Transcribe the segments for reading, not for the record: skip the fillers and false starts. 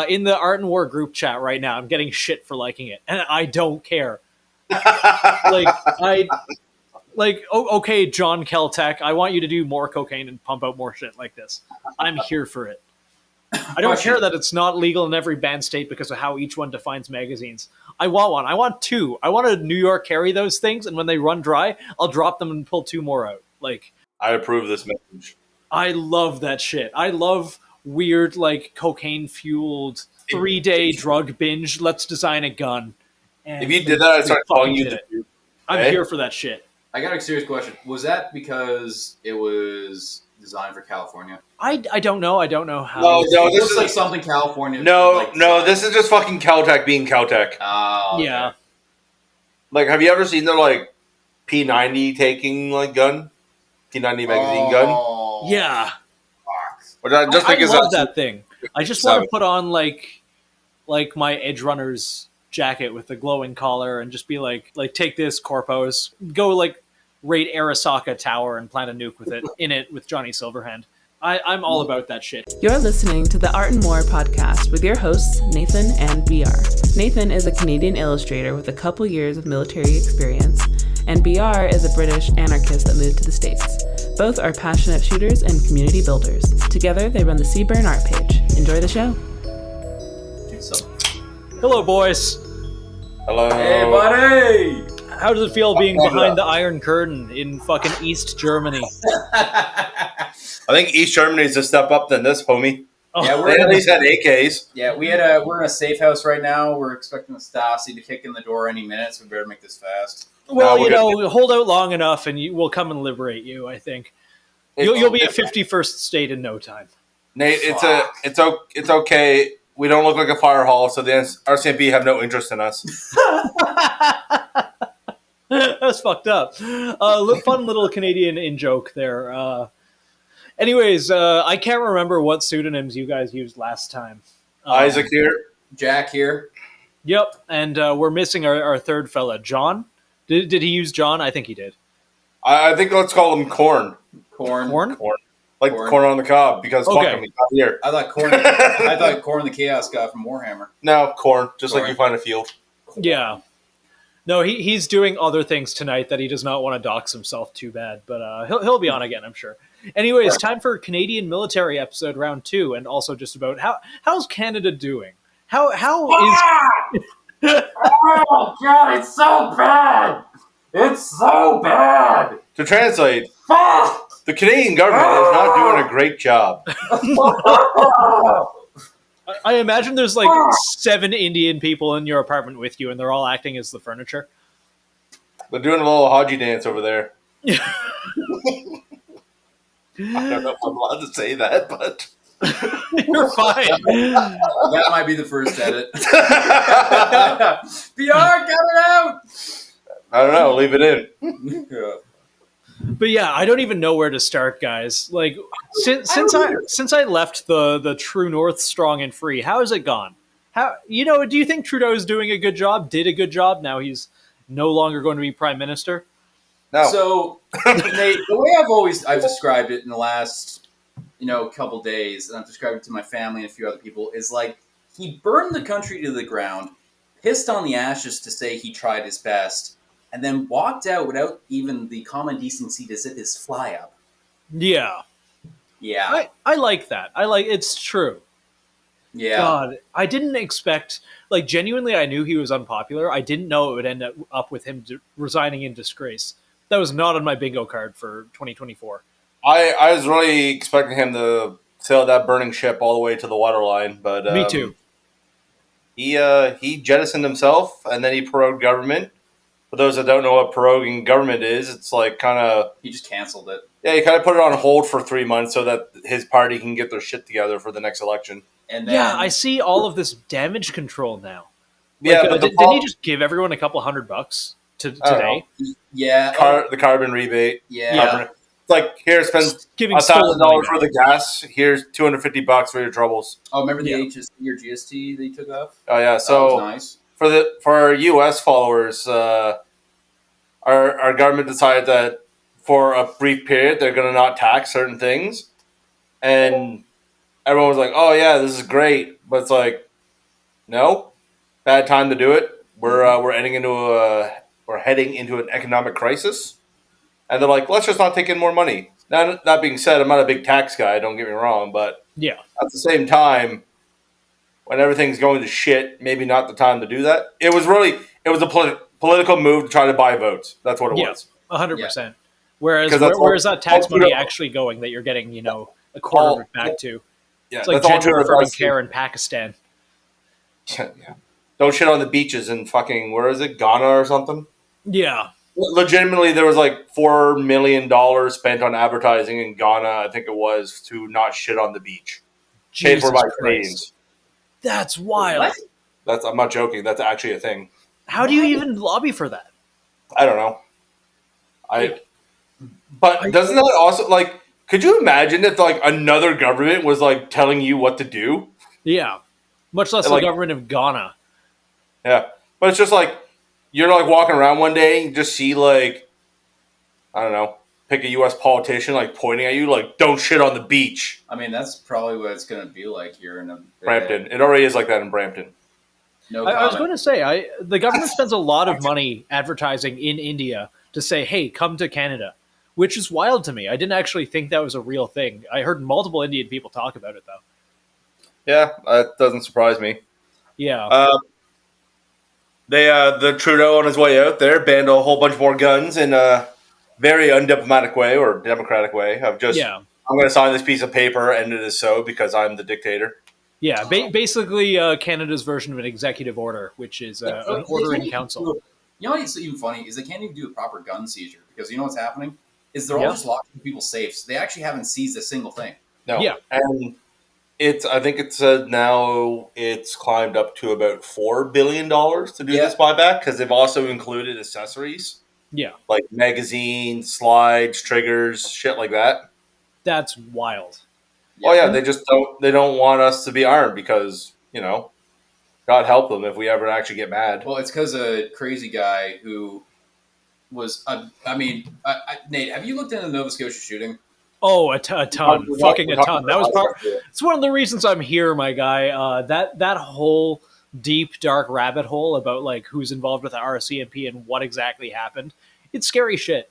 in the Art and War group chat right now. I'm getting shit for liking it, and I don't care. Okay, John Keltec, I want you to do more cocaine and pump out more shit like this. I'm here for it. I don't care that it's not legal in every banned state because of how each one defines magazines. I want one. I want two. I want a New York carry those things, and when they run dry, I'll drop them and pull two more out. I approve this message. I love that shit. I love weird, cocaine-fueled 3-day drug binge. Let's design a gun. And if you did that, I'd start calling you the dude. I'm here for that shit. I got a serious question. Was that because it was designed for California? I don't know. I don't know how. No, this is like something California. No, this is just fucking Caltech being Caltech. Oh, okay. Yeah. Have you ever seen the P90 taking gun? P90 magazine gun? Yeah. Which I just think I is love that thing. I just want to put on my Edge Runners jacket with the glowing collar and just be take this, Corpos. Go raid Arasaka Tower and plant a nuke with Johnny Silverhand. I'm all about that shit. You're listening to the Art and More podcast with your hosts, Nathan and BR. Nathan is a Canadian illustrator with a couple years of military experience, and BR is a British anarchist that moved to the States. Both are passionate shooters and community builders. Together, they run the Seaburn art page. Enjoy the show. Hello, boys. Hello. Hey, buddy. How does it feel being behind the Iron Curtain in fucking East Germany? I think East Germany is a step up than this, homie. Yeah, they at least had AKs. Yeah, we're in a safe house right now. We're expecting the Stasi to kick in the door any minute, so we better make this fast. Well, hold out long enough, and we'll come and liberate you. I think you'll be a 51st state in no time. Nate, it's okay. We don't look like a fire hall, so the RCMP have no interest in us. That's fucked up. Fun little Canadian in-joke there. Anyways, I can't remember what pseudonyms you guys used last time. Isaac here. Jack here. Yep, and we're missing our third fella, John. Did he use John? I think he did. I think let's call him Corn. Corn? Like corn on the cob, because fuck him, he's not here. I thought Corn the Chaos guy from Warhammer. No, Corn, just like you find a field. Yeah. No, he's doing other things tonight that he does not want to dox himself too bad, but he'll be on again, I'm sure. Anyways, time for Canadian military episode round 2, and also just about how's Canada doing? How is? Oh God, it's so bad! It's so bad. To translate, fuck. The Canadian government is not doing a great job. I imagine there's 7 Indian people in your apartment with you, and they're all acting as the furniture. They're doing a little Haji dance over there. I don't know if I'm allowed to say that, but... You're fine. That might be the first edit. BR, cut it out! I don't know, leave it in. Yeah. But yeah, I don't even know where to start, guys. Since I left the True North strong and free, how has it gone? Do you think Trudeau is doing a good job? Did a good job? Now he's no longer going to be prime minister? No. So, Nate, the way I've described it in the last, couple days, and I've described it to my family and a few other people, is he burned the country to the ground, pissed on the ashes to say he tried his best, and then walked out without even the common decency to zip his fly up. Yeah. Yeah. I like that. It's true. Yeah. God, I didn't expect, genuinely I knew he was unpopular. I didn't know it would end up with him resigning in disgrace. That was not on my bingo card for 2024. I was really expecting him to sail that burning ship all the way to the waterline, but... Me too. He jettisoned himself, and then he prorogued government. For those that don't know what proroguing government is, it's kind of... He just canceled it. Yeah, he kind of put it on hold for 3 months so that his party can get their shit together for the next election. And then, yeah, I see all of this damage control now. Yeah, but didn't he just give everyone a couple $100 today? Yeah. The carbon rebate. Yeah. Here, spend $1,000 for the gas. Here's $250 for your troubles. Oh, remember the HST or GST that you took off? Oh, yeah. So, that was nice. For our U.S. followers, our government decided that for a brief period they're going to not tax certain things, and everyone was like, "Oh yeah, this is great," but it's like, no, bad time to do it. We're heading into an economic crisis, and they're like, let's just not take in more money. Now, that being said, I'm not a big tax guy. Don't get me wrong, but Yeah. at the same time, when everything's going to shit, maybe not the time to do that. It was a political move to try to buy votes. That's what it Yeah. was. 100%. Whereas Because that's where all- is that tax all money Trudeau- actually going that you're getting, a quarter of it back to? Yeah, It's like that's all gender Trudeau affirming does. care in Pakistan. Yeah. Don't shit on the beaches in fucking, where is it, Ghana or something? Yeah. Legitimately, there was like $4 million spent on advertising in Ghana, I think it was, to not shit on the beach. Paid Jesus for by Christ. Canadians. That's wild. What? I'm not joking. That's actually a thing. How do you even lobby for that? I don't know. But doesn't that also, like, could you imagine if like another government was like telling you what to do? Yeah. Much less And, the like- government of Ghana. Yeah, but it's just like you're like walking around one day and you just see like, I don't know, pick a U.S. politician like pointing at you like, "Don't shit on the beach." I mean, that's probably what it's going to be like here in a Brampton. It already is like that in Brampton. No I was comment. going to say, the government spends a lot of money advertising in India to say, hey, come to Canada, which is wild to me. I didn't actually think that was a real thing. I heard multiple Indian people talk about it, though. Yeah, that doesn't surprise me. Yeah. The Trudeau on his way out there banned a whole bunch more guns in a very undiplomatic way or democratic way of just, Yeah. I'm going to sign this piece of paper and it is so because I'm the dictator. Yeah, basically Canada's version of an executive order, which is an They order can't in even council. do it. You know what's even funny is they can't even do a proper gun seizure because you know what's happening is they're all Yeah. just locked in people's safes. They actually haven't seized a single thing. No. Yeah. And I think it said now it's climbed up to about $4 billion to do this buyback because they've also included accessories Yeah, like magazines, slides, triggers, shit like that. that's wild. Oh yeah, they don't want us to be armed because, God help them if we ever actually get mad. Well, it's because a crazy guy who was. Nate, have you looked into the Nova Scotia shooting? Oh, a ton, fucking a ton. That was it's one of the reasons I'm here, my guy. That whole deep dark rabbit hole about like who's involved with the RCMP and what exactly happened. It's scary shit.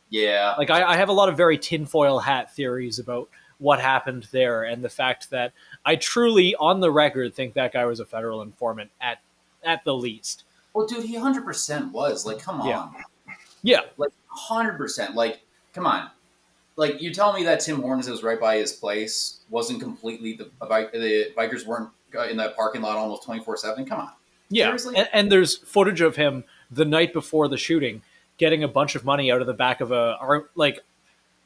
Yeah. Like I have a lot of very tinfoil hat theories about what happened there and the fact that I truly, on the record, think that guy was a federal informant at the least. Well, dude, he 100% was. Like, come on. Yeah. Like, 100%. Like, come on. Like, you tell me that Tim Hortons that was right by his place wasn't completely the bikers weren't in that parking lot almost 24/7. Come on. Yeah, Seriously? and there's footage of him the night before the shooting getting a bunch of money out of the back of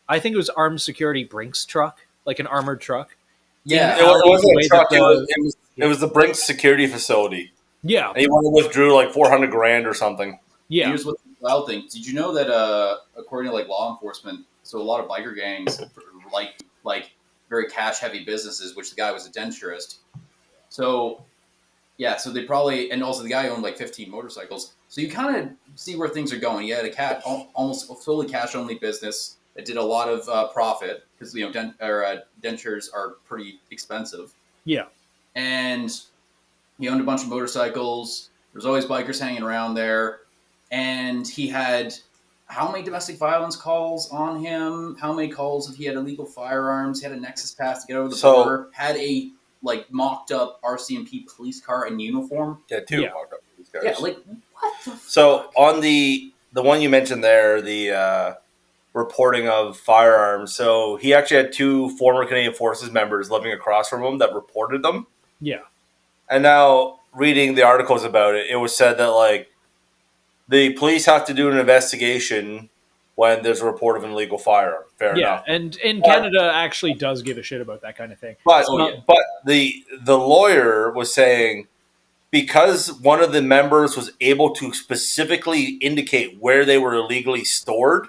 I think it was armed security Brinks truck, like an armored truck. Yeah. It wasn't way a truck. that It was the Brinks security facility. Yeah, And he withdrew like $400,000 or something. yeah, Here's what the wild thing. Did you know that according to like law enforcement, so a lot of biker gangs like very cash heavy businesses, which the guy was a denturist. So yeah, so they probably, and also the guy owned like 15 motorcycles. So you kind of see where things are going. He had almost a fully cash only business that did a lot of profit because dentures are pretty expensive. yeah. And he owned a bunch of motorcycles. There's always bikers hanging around there. And he had how many domestic violence calls on him? How many calls if he had illegal firearms? He had a Nexus pass to get over the border. Had a mocked up RCMP police car in uniform. Yeah, two. Yeah. Mocked up these guys. Yeah, like what the So on the one you mentioned there, the reporting of firearms. So he actually had two former Canadian Forces members living across from him that reported them. Yeah. And now reading the articles about it, it was said that like the police have to do an investigation when there's a report of an illegal firearm. Fair Yeah, enough. and Canada actually does give a shit about that kind of thing. But Oh, yeah. but the lawyer was saying because one of the members was able to specifically indicate where they were illegally stored,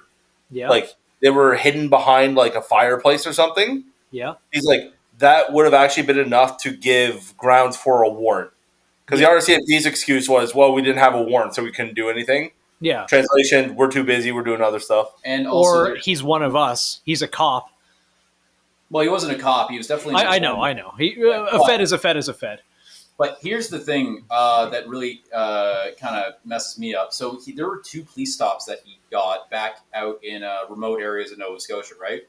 Yeah, like they were hidden behind like a fireplace or something. yeah, He's like that would have actually been enough to give grounds for a warrant. Because the RCMP's excuse was, well, we didn't have a warrant, so we couldn't do anything. yeah. Translation, we're too busy, we're doing other stuff. And also Or he's one of us. He's a cop. Well, he wasn't a cop. He was definitely. I know. A Fed is a Fed is a Fed. But here's the thing that really kind of messes me up. So there were 2 police stops that he got back out in remote areas of Nova Scotia, right?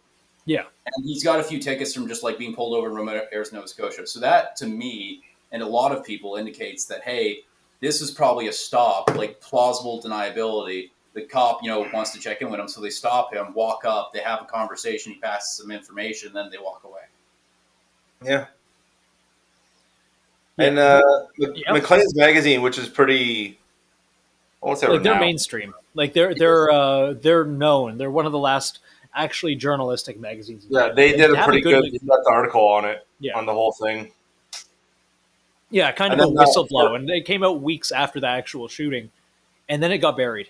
Yeah. And he's got a few tickets from just like being pulled over in remote areas of Nova Scotia. So that, to me, and a lot of people, indicates that, hey, this is probably a stop, like plausible deniability. The cop, wants to check in with him, so they stop him, walk up, they have a conversation, he passes some information, then they walk away. Yeah. And Maclean's magazine, which is pretty, I won't say like they're renowned. mainstream. Like they're known. They're one of the last actually journalistic magazines. Yeah, they did a pretty good article on it, yeah. on the whole thing. Yeah, kind of a whistleblow, and they came out weeks after the actual shooting, and then it got buried.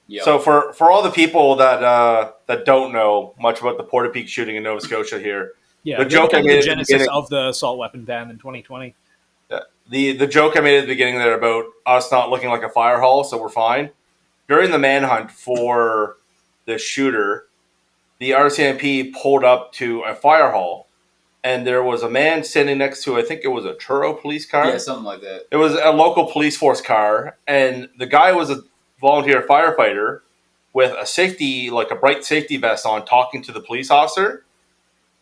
Yep. So for all the people that don't know much about the Porta Peak shooting in Nova Scotia here, yeah, the joke I made the genesis of the assault weapon ban in 2020. Yeah, the joke I made at the beginning there about us not looking like a fire hall, so we're fine. During the manhunt for the shooter, the RCMP pulled up to a fire hall, and there was a man standing next to, I think it was a Truro police car. Yeah, something like that. It was a local police force car, and the guy was a volunteer firefighter with a bright safety vest on, talking to the police officer.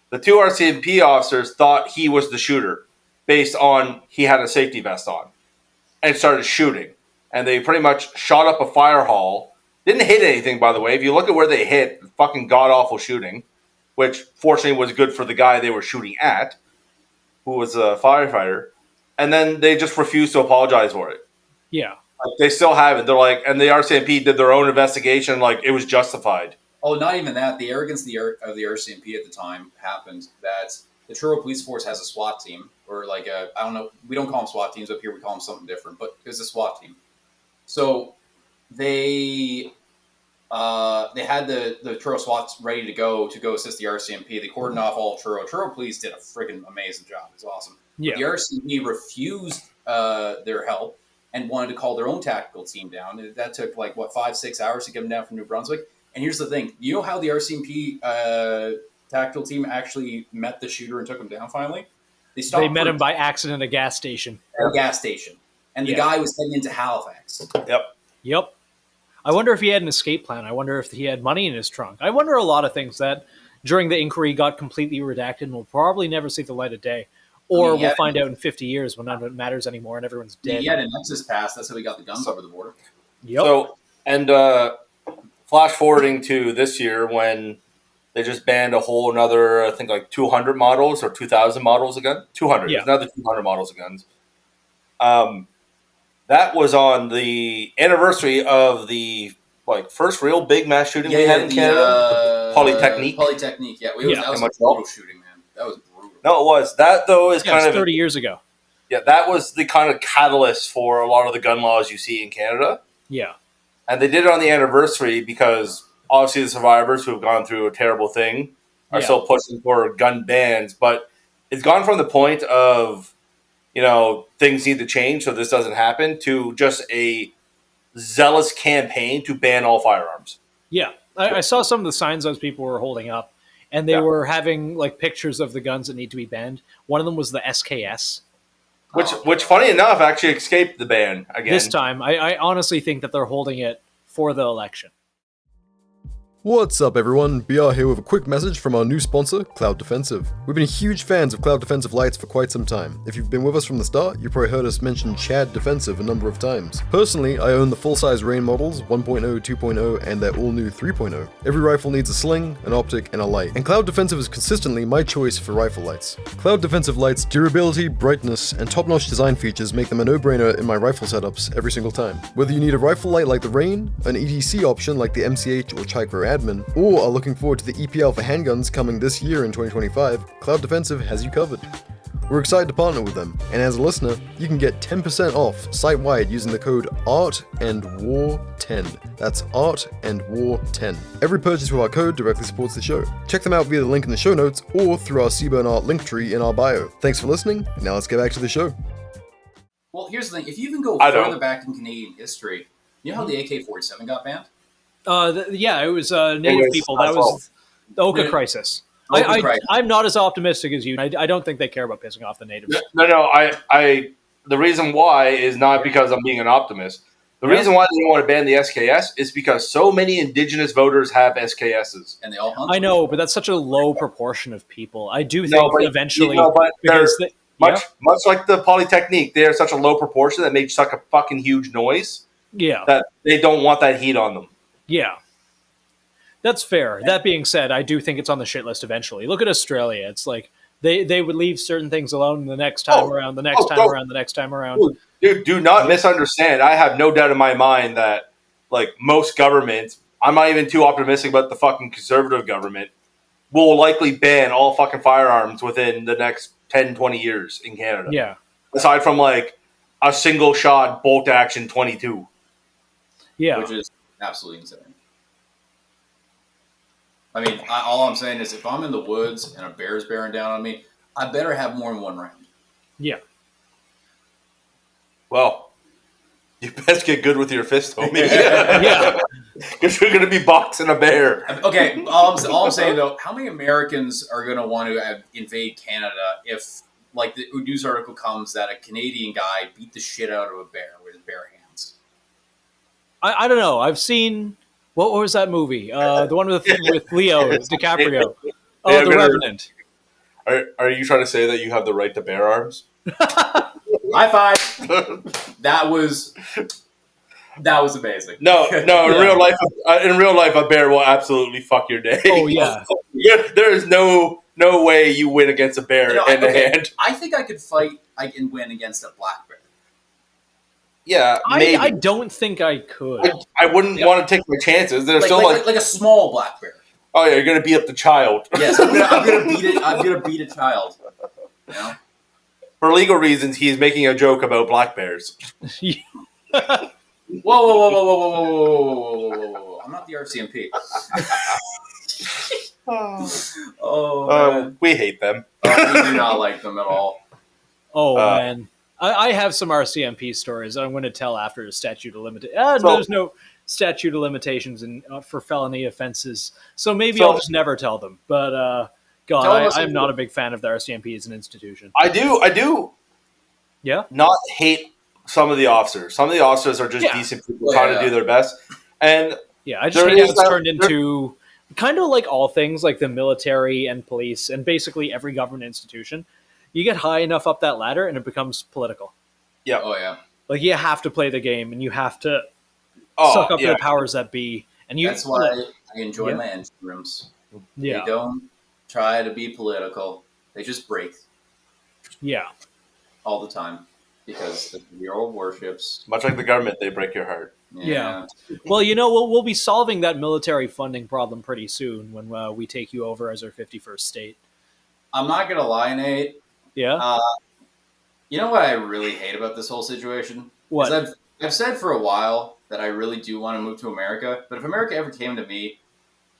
The 2 RCMP officers thought he was the shooter based on he had a safety vest on, and started shooting. And they pretty much shot up a fire hall. Didn't hit anything, by the way. If you look at where they hit, fucking god-awful shooting, which fortunately was good for the guy they were shooting at, who was a firefighter. And then they just refused to apologize for it. Yeah. Like, they still haven't. They're like, and the RCMP did their own investigation, like it was justified. Oh, not even that. The arrogance of the RCMP at the time happened that the Truro Police Force has a SWAT team, or like I don't know, we don't call them SWAT teams up here, we call them something different, but it's a SWAT team. So they had the Truro SWATs ready to go assist the RCMP. They cordoned off all Truro. Truro Police did a friggin' amazing job. It's awesome. Yeah. The RCMP refused their help and wanted to call their own tactical team down. That took 5-6 hours to get them down from New Brunswick. And here's the thing. You know how the RCMP tactical team actually met the shooter and took him down finally? They met him by accident at a gas station. And the guy was heading into Halifax. Yep. I wonder if he had an escape plan. I wonder if he had money in his trunk. I wonder a lot of things that during the inquiry got completely redacted and will probably never see the light of day. Or we'll find out in 50 years when none of it matters anymore and everyone's dead. He had an Nexus pass. That's how he got the guns over the border. Yep. So, and flash forwarding to this year when they just banned a whole another, I think 200 models or 2,000 models of guns. 200. Yeah. Another 200 models of guns. That was on the anniversary of the first real big mass shooting we had in Canada. Polytechnique. Yeah, that was a brutal shooting, man. That was brutal. No, it was. That, though, is kind of 30 years ago. Yeah, that was the kind of catalyst for a lot of the gun laws you see in Canada. Yeah. And they did it on the anniversary because obviously the survivors who have gone through a terrible thing are still pushing for gun bans. But it's gone from the point of, things need to change so this doesn't happen to just a zealous campaign to ban all firearms. Yeah. I saw some of the signs those people were holding up, and they were having pictures of the guns that need to be banned. One of them was the SKS. Which, funny enough, actually escaped the ban again. This time, I honestly think that they're holding it for the election. What's up everyone, BR here with a quick message from our new sponsor, Cloud Defensive. We've been huge fans of Cloud Defensive lights for quite some time. If you've been with us from the start, you've probably heard us mention Chad Defensive a number of times. Personally, I own the full-size Rain models, 1.0, 2.0, and their all-new 3.0. Every rifle needs a sling, an optic, and a light, and Cloud Defensive is consistently my choice for rifle lights. Cloud Defensive lights' durability, brightness, and top-notch design features make them a no-brainer in my rifle setups every single time. Whether you need a rifle light like the Rain, an EDC option like the MCH or Chikra Admin, or are looking forward to the EPL for handguns coming this year in 2025, Cloud Defensive has you covered. We're excited to partner with them, and as a listener, you can get 10% off site-wide using the code ARTANDWAR10. That's ARTANDWAR10. Every purchase with our code directly supports the show. Check them out via the link in the show notes or through our Seaburn Art link tree in our bio. Thanks for listening, and now let's get back to the show. Well, here's the thing. If you even go further back in Canadian history, you know how the AK-47 got banned? It was Native people. That was the Oka crisis. I'm not as optimistic as you. I don't think they care about pissing off the natives. No. I the reason why is not because I'm being an optimist. The reason why they don't want to ban the SKS is because so many indigenous voters have SKSs. And they all hunt. I know, but that's such a low proportion of people. I do think eventually, much like the Polytechnique, they are such a low proportion that make such a fucking huge noise. Yeah, that they don't want that heat on them. Yeah, that's fair. That being said, I do think it's on the shit list eventually. Look at Australia. It's like they would leave certain things alone the next time around, the next time around. Dude, do not misunderstand. I have no doubt in my mind that, like, most governments, I'm not even too optimistic about the fucking conservative government, will likely ban all fucking firearms within the next 10, 20 years in Canada. Yeah. Aside from, like, a single shot bolt action 22. Yeah. Which is absolutely insane. I mean, all I'm saying is if I'm in the woods and a bear's bearing down on me, I better have more than one round. Yeah. Well, you best get good with your fist, homie. Yeah. Because you're going to be boxing a bear. Okay, all I'm saying, though, how many Americans are going to want to invade Canada if, like, the news article comes that a Canadian guy beat the shit out of a bear with his bare hands? I don't know. I've seen... What was that movie? The one with Leo DiCaprio. Oh, Yeah, The Revenant. Are you trying to say that you have the right to bear arms? High five. That was amazing. No. In real life, a bear will absolutely fuck your day. Oh yeah. There is no way you win against a bear hand to hand. I think I could fight. I can win against a black bear. Yeah, maybe. I don't think I could. I wouldn't want to take my chances. They're still like a small black bear. Oh yeah, you're gonna beat up the child. Yes, I'm gonna beat it. I'm gonna beat a child. You know? For legal reasons, he's making a joke about black bears. Whoa! I'm not the RCMP. We hate them. We do not like them at all. Oh man. I have some RCMP stories that I'm going to tell after the statute of limitations. There's no statute of limitations for felony offenses, so maybe I'll just never tell them. But I'm not a big fan of the RCMP as an institution. I do. Yeah. Not hate some of the officers. Some of the officers are just decent people trying to do their best. And I just hate how it's turned into kind of like all things, like the military and police and basically every government institution. You get high enough up that ladder and it becomes political. Yeah. Oh, yeah. Like, you have to play the game and you have to suck up the powers that be. And that's why I enjoy my engine rooms. Yeah. They don't try to be political. They just break. Yeah. All the time. Because the hero worships. Much like the government, they break your heart. Yeah. Well, we'll be solving that military funding problem pretty soon when we take you over as our 51st state. I'm not going to lie, Nate. Yeah. You know what I really hate about this whole situation? What? I've said for a while that I really do want to move to America, but if America ever came to me,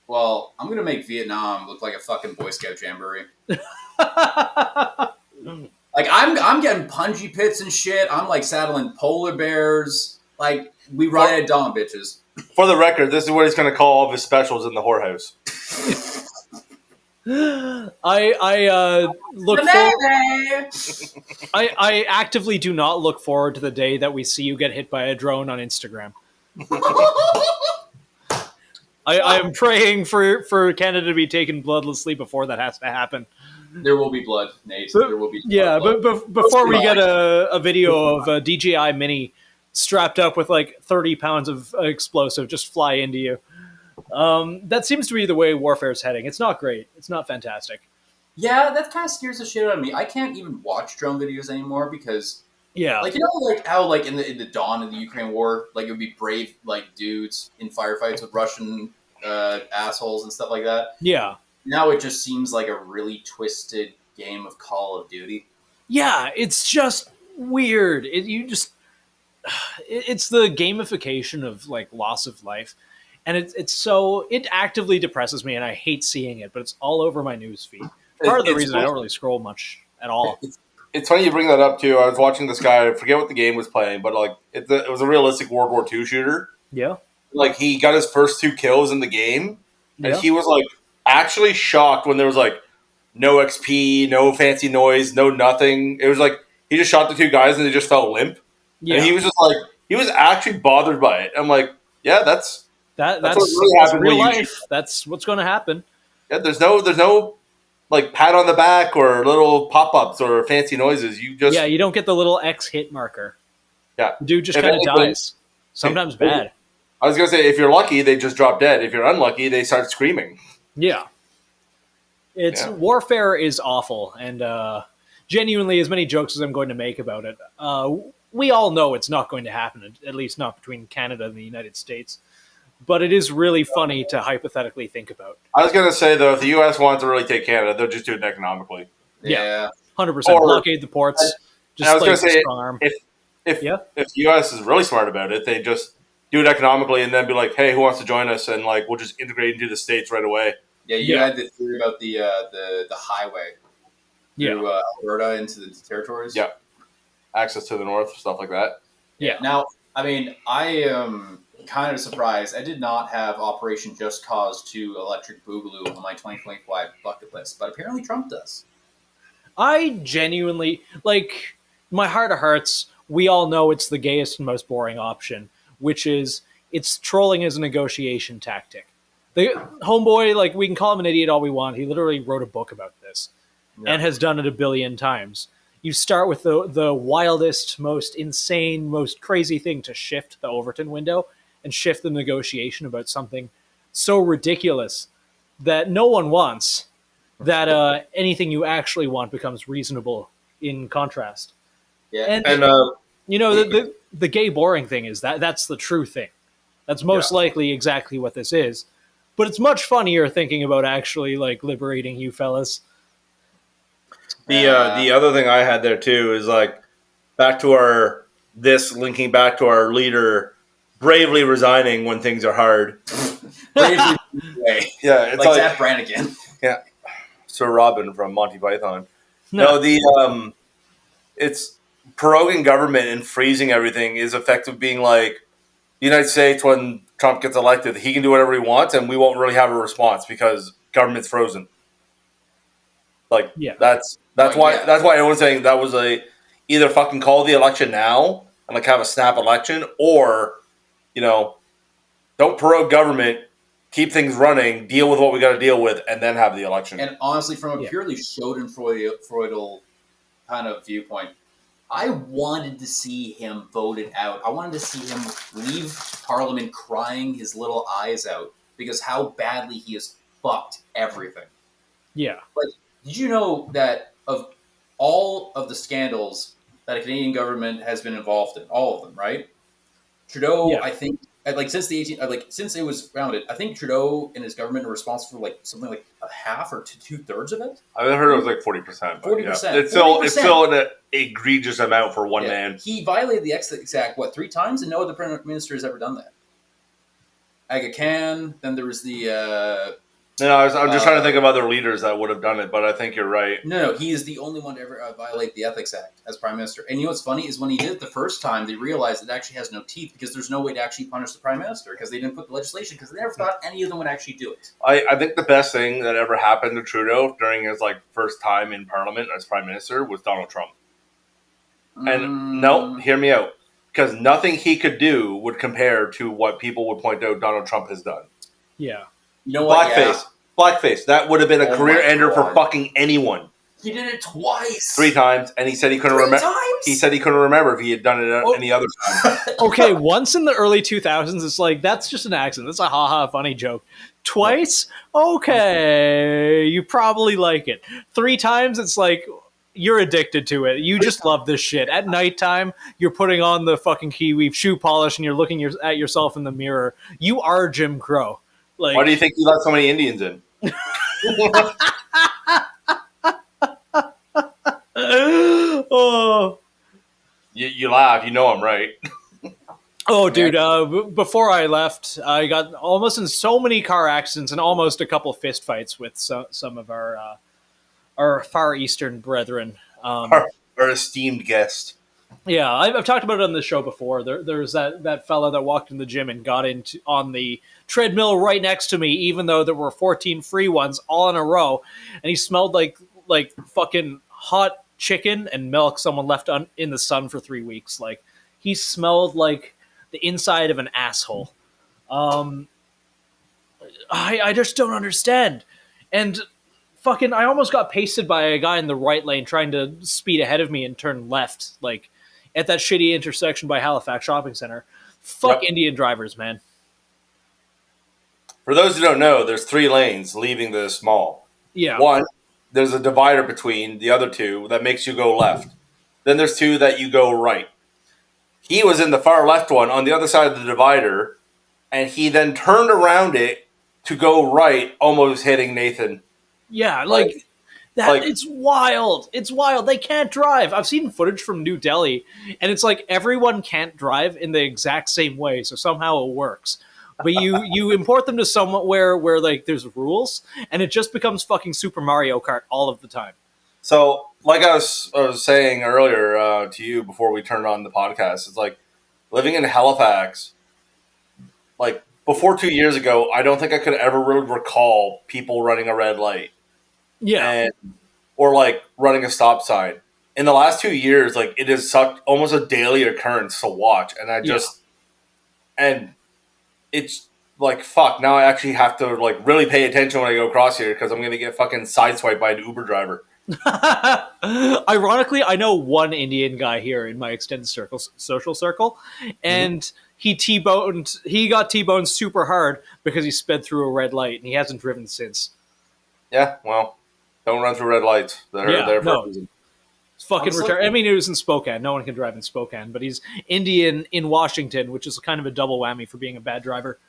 well, I'm going to make Vietnam look like a fucking Boy Scout jamboree. Like, I'm getting punji pits and shit. I'm, like, saddling polar bears. Like, we ride at dawn, bitches. For the record, this is what he's going to call all of his specials in the whorehouse. I look I actively do not look forward to the day that we see you get hit by a drone on Instagram. I am praying for Canada to be taken bloodlessly before that has to happen. There will be blood, Nate. There will be blood. Yeah, but before we get a video of a DJI Mini strapped up with like 30 pounds of explosive just fly into you. That seems to be the way warfare is heading. It's not great. It's not fantastic. Yeah, that kind of scares the shit out of me. I can't even watch drone videos anymore because, like, you know, like how like in the dawn of the Ukraine war, like it would be brave like dudes in firefights with Russian assholes and stuff like that. Yeah. Now it just seems like a really twisted game of Call of Duty. Yeah, it's just weird. It's the gamification of like loss of life. And it actively depresses me, and I hate seeing it, but it's all over my news feed. Part of the reason I don't really scroll much at all. It's funny you bring that up, too. I was watching this guy, I forget what the game was playing, but like it was a realistic World War II shooter. Yeah. Like, he got his first 2 kills in the game, and he was like actually shocked when there was like no XP, no fancy noise, no nothing. It was like he just shot the two guys and they just fell limp. Yeah, And he was just like, he was actually bothered by it. I'm like, yeah, that's that's what really happened real when you life. That's what's going to happen. Yeah, there's no like pat on the back or little pop ups or fancy noises. You just You don't get the little X hit marker. yeah. The dude just If kind of anything- dies. Sometimes bad. I was gonna say if you're lucky, they just drop dead. If you're unlucky, they start screaming. Yeah. It's warfare is awful, and genuinely, as many jokes as I'm going to make about it, we all know it's not going to happen. At least not between Canada and the United States. But it is really funny to hypothetically think about. I was gonna say though, if the U.S. wants to really take Canada, they'll just do it economically. Yeah. 100%. Or- Blockade the ports. Just I was like gonna say strong arm. if Yeah. if the U.S. is really smart about it, they just do it economically and then be like, hey, who wants to join us? And like we'll just integrate into the states right away. Yeah, you Yeah. had the theory about the highway Yeah. through Alberta into the territories. Yeah. Access to the north, stuff like that. Yeah. Now, I mean, I am kind of surprised. I did not have Operation Just Cause 2 Electric Boogaloo on my 2025 bucket list, but apparently Trump does. I genuinely, like, my heart of hearts, we all know it's the gayest and most boring option, which is it's trolling as a negotiation tactic. The homeboy, like, we can call him an idiot all we want. He literally wrote a book about this and has done it a billion times. You start with the wildest, most insane, most crazy thing to shift the Overton window and shift the negotiation about something so ridiculous that no one wants, that anything you actually want becomes reasonable in contrast. Yeah. And, And the gay boring thing is that's the true thing. That's most likely exactly what this is. But it's much funnier thinking about actually like liberating you fellas. the other thing I had there too is like back to linking back to our leader bravely resigning when things are hard. Bravely way. Yeah, it's Like Zach Brannigan. Sir Robin from Monty Python. No, the it's proroguing government and freezing everything is effective being like the United States when Trump gets elected, he can do whatever he wants and we won't really have a response because government's frozen. Like that's why everyone's saying that was either fucking call the election now and like have a snap election or, don't prorogue government, keep things running, deal with what we got to deal with, and then have the election. And honestly, from a purely Schadenfreudial kind of viewpoint, I wanted to see him voted out. I wanted to see him leave Parliament crying his little eyes out because how badly he has fucked everything. Yeah. Like, did you know that of all of the scandals that a Canadian government has been involved in, all of them, right? Trudeau, I think, since it was founded, I think Trudeau and his government are responsible for like something like a half or 2/3 of it. I heard it was like 40%. 40%. It's still an egregious amount for one man. He violated the Ethics Act 3 times, and no other prime minister has ever done that. Aga Khan. Then there was the. I'm just trying to think of other leaders that would have done it, but I think you're right. No, he is the only one to ever violate the Ethics Act as prime minister. And you know what's funny is when he did it the first time, they realized it actually has no teeth because there's no way to actually punish the prime minister because they didn't put the legislation because they never thought any of them would actually do it. I think the best thing that ever happened to Trudeau during his first time in Parliament as prime minister was Donald Trump. And no, hear me out, because nothing he could do would compare to what people would point out Donald Trump has done. Yeah. You know what? Blackface. That would have been a career ender for fucking anyone. He did it twice. 3 times, and he said he couldn't remember. He said he couldn't remember if he had done it any other time. Okay, once in the early 2000s, it's like, that's just an accident. That's a haha funny joke. Twice? Okay, you probably like it. 3 times, it's like, you're addicted to it. You just love this shit. At nighttime, you're putting on the fucking Kiwi shoe polish and you're looking at yourself in the mirror. You are Jim Crow. Like, why do you think he let so many Indians in? Oh, you laugh. You know I'm right. oh, dude! Before I left, I got almost in so many car accidents and almost a couple fist fights with some of our Far Eastern brethren. Our esteemed guest. Yeah, I've talked about it on the show before. There's that fella that walked in the gym and got into on the treadmill right next to me, even though there were 14 free ones all in a row, and he smelled like fucking hot chicken and milk someone left in the sun for 3 weeks. Like he smelled like the inside of an asshole. Um, I just don't understand. And fucking, I almost got pasted by a guy in the right lane trying to speed ahead of me and turn left, like at that shitty intersection by Halifax Shopping Center. Fuck Yep. Indian drivers, man. For those who don't know, there's 3 lanes leaving this mall. Yeah. One, there's a divider between the other two that makes you go left. Then there's 2 that you go right. He was in the far left one on the other side of the divider, and he then turned around it to go right, almost hitting Nathan. Yeah, like that. like- It's wild. It's wild. They can't drive. I've seen footage from New Delhi, and it's like everyone can't drive in the exact same way, so somehow it works. But you import them to somewhere where like there's rules, and it just becomes fucking Super Mario Kart all of the time. So, like I was saying earlier to you before we turned on the podcast, it's like living in Halifax, like before 2 years ago, I don't think I could ever really recall people running a red light. Yeah. Or like running a stop sign. In the last 2 years, like it is such almost a daily occurrence to watch, and and it's like fuck. Now I actually have to like really pay attention when I go across here because I'm gonna get fucking sideswiped by an Uber driver. Ironically, I know one Indian guy here in my extended social circle, and he got T-boned super hard because he sped through a red light, and he hasn't driven since. Yeah, well, don't run through red lights. They're there for a reason. It's fucking Also- retarded. I mean, it was in Spokane. No one can drive in Spokane, but he's Indian in Washington, which is kind of a double whammy for being a bad driver.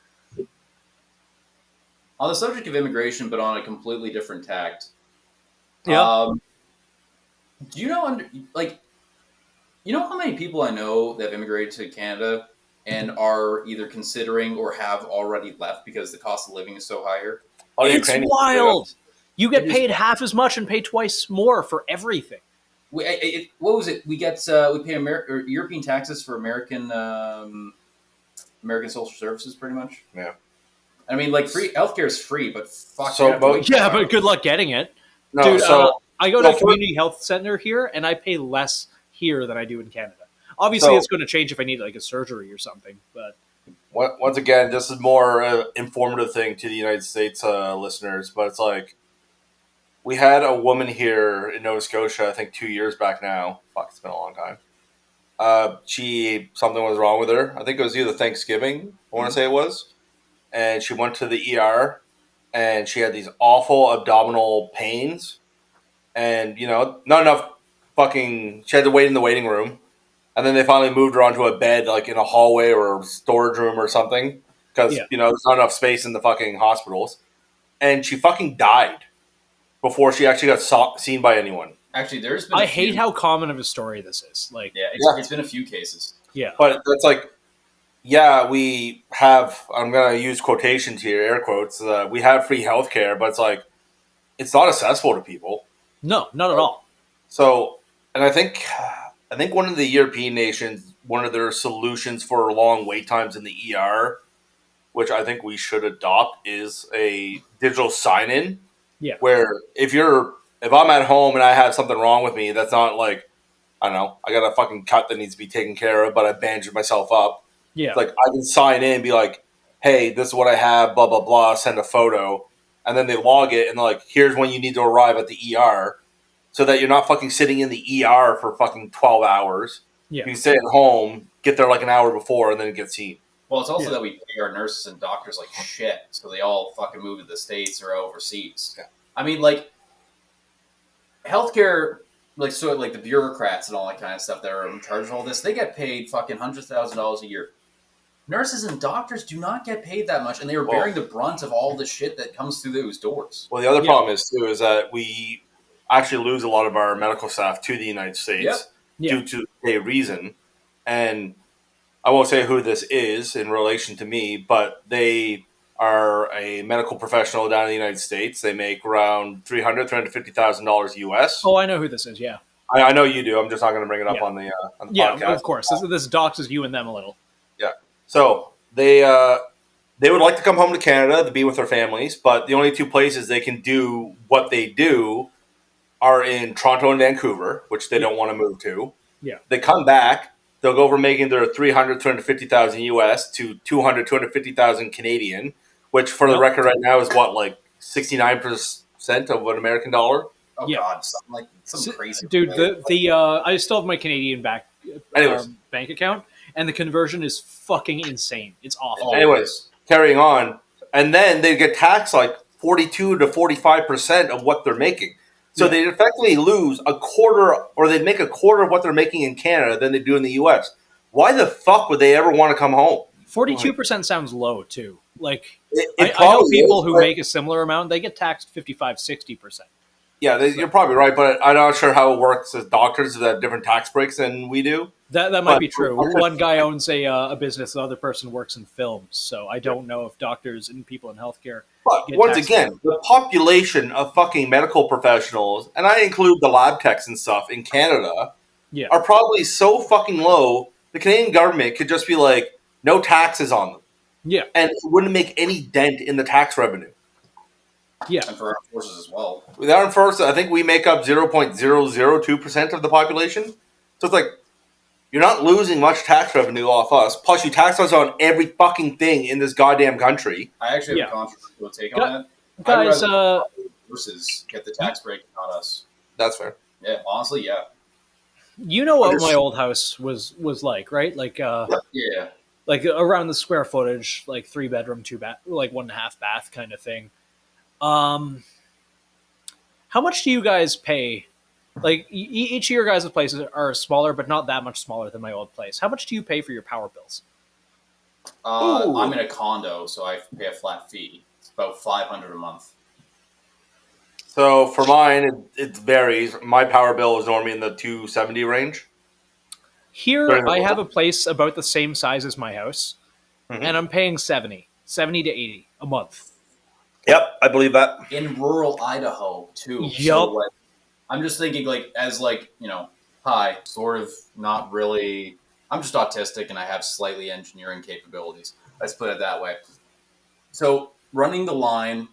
On the subject of immigration, but on a completely different tact. Yeah. Do you know you know how many people I know that have immigrated to Canada and are either considering or have already left because the cost of living is so higher? Oh, It's Ukrainians, wild. You get It is paid half as much and pay twice more for everything. What was it? We pay European taxes for American social services, pretty much. Yeah. I mean, like free healthcare is free, but fuck. So, you have to but- wait Yeah, for but good luck getting it. No, Dude, so I go to no, a for- community health center here, and I pay less here than I do in Canada. Obviously, So- it's going to change if I need like a surgery or something. But once again, this is more informative thing to the United States listeners, but it's like we had a woman here in Nova Scotia, I think 2 years back now. Fuck, it's been a long time. Something was wrong with her. I think it was either Thanksgiving, I want to say it was. And she went to the ER, and she had these awful abdominal pains. And, not enough fucking... She had to wait in the waiting room. And then they finally moved her onto a bed, like in a hallway or a storage room or something. Because, Yeah. there's not enough space in the fucking hospitals. And she fucking died before she actually got seen by anyone. Actually, there's been. I hate how common of a story this is. Like, It's been a few cases. yeah, But that's like, yeah, we have, I'm going to use quotations here, air quotes, we have free healthcare, but it's like, it's not accessible to people. no, not at all. So, and I think one of the European nations, one of their solutions for long wait times in the ER, which I think we should adopt, is a digital sign-in. Yeah. Where if I'm at home and I have something wrong with me, that's not like, I don't know, I got a fucking cut that needs to be taken care of, but I bandaged myself up. Yeah, It's like I can sign in and be like, hey, this is what I have, blah, blah, blah, send a photo. And then they log it and they're like, here's when you need to arrive at the ER. So that you're not fucking sitting in the ER for fucking 12 hours. yeah. You stay at home, get there like an hour before, and then get seen. Well, it's also Yeah. that we pay our nurses and doctors like shit, so they all fucking move to the States or overseas. Yeah. I mean, like, healthcare, like the bureaucrats and all that kind of stuff that are in charge of all this, they get paid fucking $100,000 a year. Nurses and doctors do not get paid that much, and they are Well- bearing the brunt of all the shit that comes through those doors. Well, the other Yeah. problem is, too, is that we actually lose a lot of our medical staff to the United States Yep. Yeah. due to a reason. And I won't say who this is in relation to me, but they are a medical professional down in the United States. They make around $350,000 US. Oh, I know who this is. Yeah, I know you do. I'm just not going to bring it up Yeah. on the Yeah, podcast. of course. This doxes you and them a little. Yeah. So they would like to come home to Canada to be with their families, but the only two places they can do what they do are in Toronto and Vancouver, which they don't want to move to. Yeah. They come back, they'll go from making their 250,000 US to 250,000 Canadian, which for the record right now is what, like 69% of an American dollar? Oh Yeah. God, something crazy. Dude, I still have my Canadian bank account, and the conversion is fucking insane. It's awful. Anyways, carrying on, and then they get taxed like 42 to 45% of what they're making. So they effectively lose a quarter, or they make a quarter of what they're making in Canada than they do in the U.S. Why the fuck would they ever want to come home? 42% sounds low too. Like It I know people is, who but- make a similar amount, they get taxed 55, 60%. Yeah, you're probably right, but I'm not sure how it works as doctors that have different tax breaks than we do. That might But- be true. One guy owns a business, the other person works in films, so I don't know if doctors and people in healthcare. But get once taxed. again, the population of fucking medical professionals, and I include the lab techs and stuff in Canada, Yeah. are probably so fucking low, the Canadian government could just be like, no taxes on them. Yeah. And it wouldn't make any dent in the tax revenue. Yeah. And for armed forces as well. With armed forces, I think we make up 0.002% of the population. So it's like, you're not losing much tax revenue off us. Plus, you tax us on every fucking thing in this goddamn country. I actually have Yeah. a controversial take on that. Guys, I'd rather forces get the tax break, not us. That's fair. Yeah, honestly, yeah. you know what my old house was like, right? Like Yeah. like around the square footage, like 3-bedroom, 2-bath, like 1.5 bath kind of thing. How much do you guys pay? Like each of your guys' places are smaller, but not that much smaller than my old place. How much do you pay for your power bills? Ooh. I'm in a condo, so I pay a flat fee. It's about $500 a month. So for mine, it varies. My power bill is normally in the 270 range. Here, Very I well. have a place about the same size as my house, Mhm. and I'm paying 70 to 80 a month. Yep, I believe that. In rural Idaho, too. Yup. So, like, I'm just thinking, like, as, like, hi, sort of not really. I'm just autistic and I have slightly engineering capabilities. Let's put it that way. So, running the line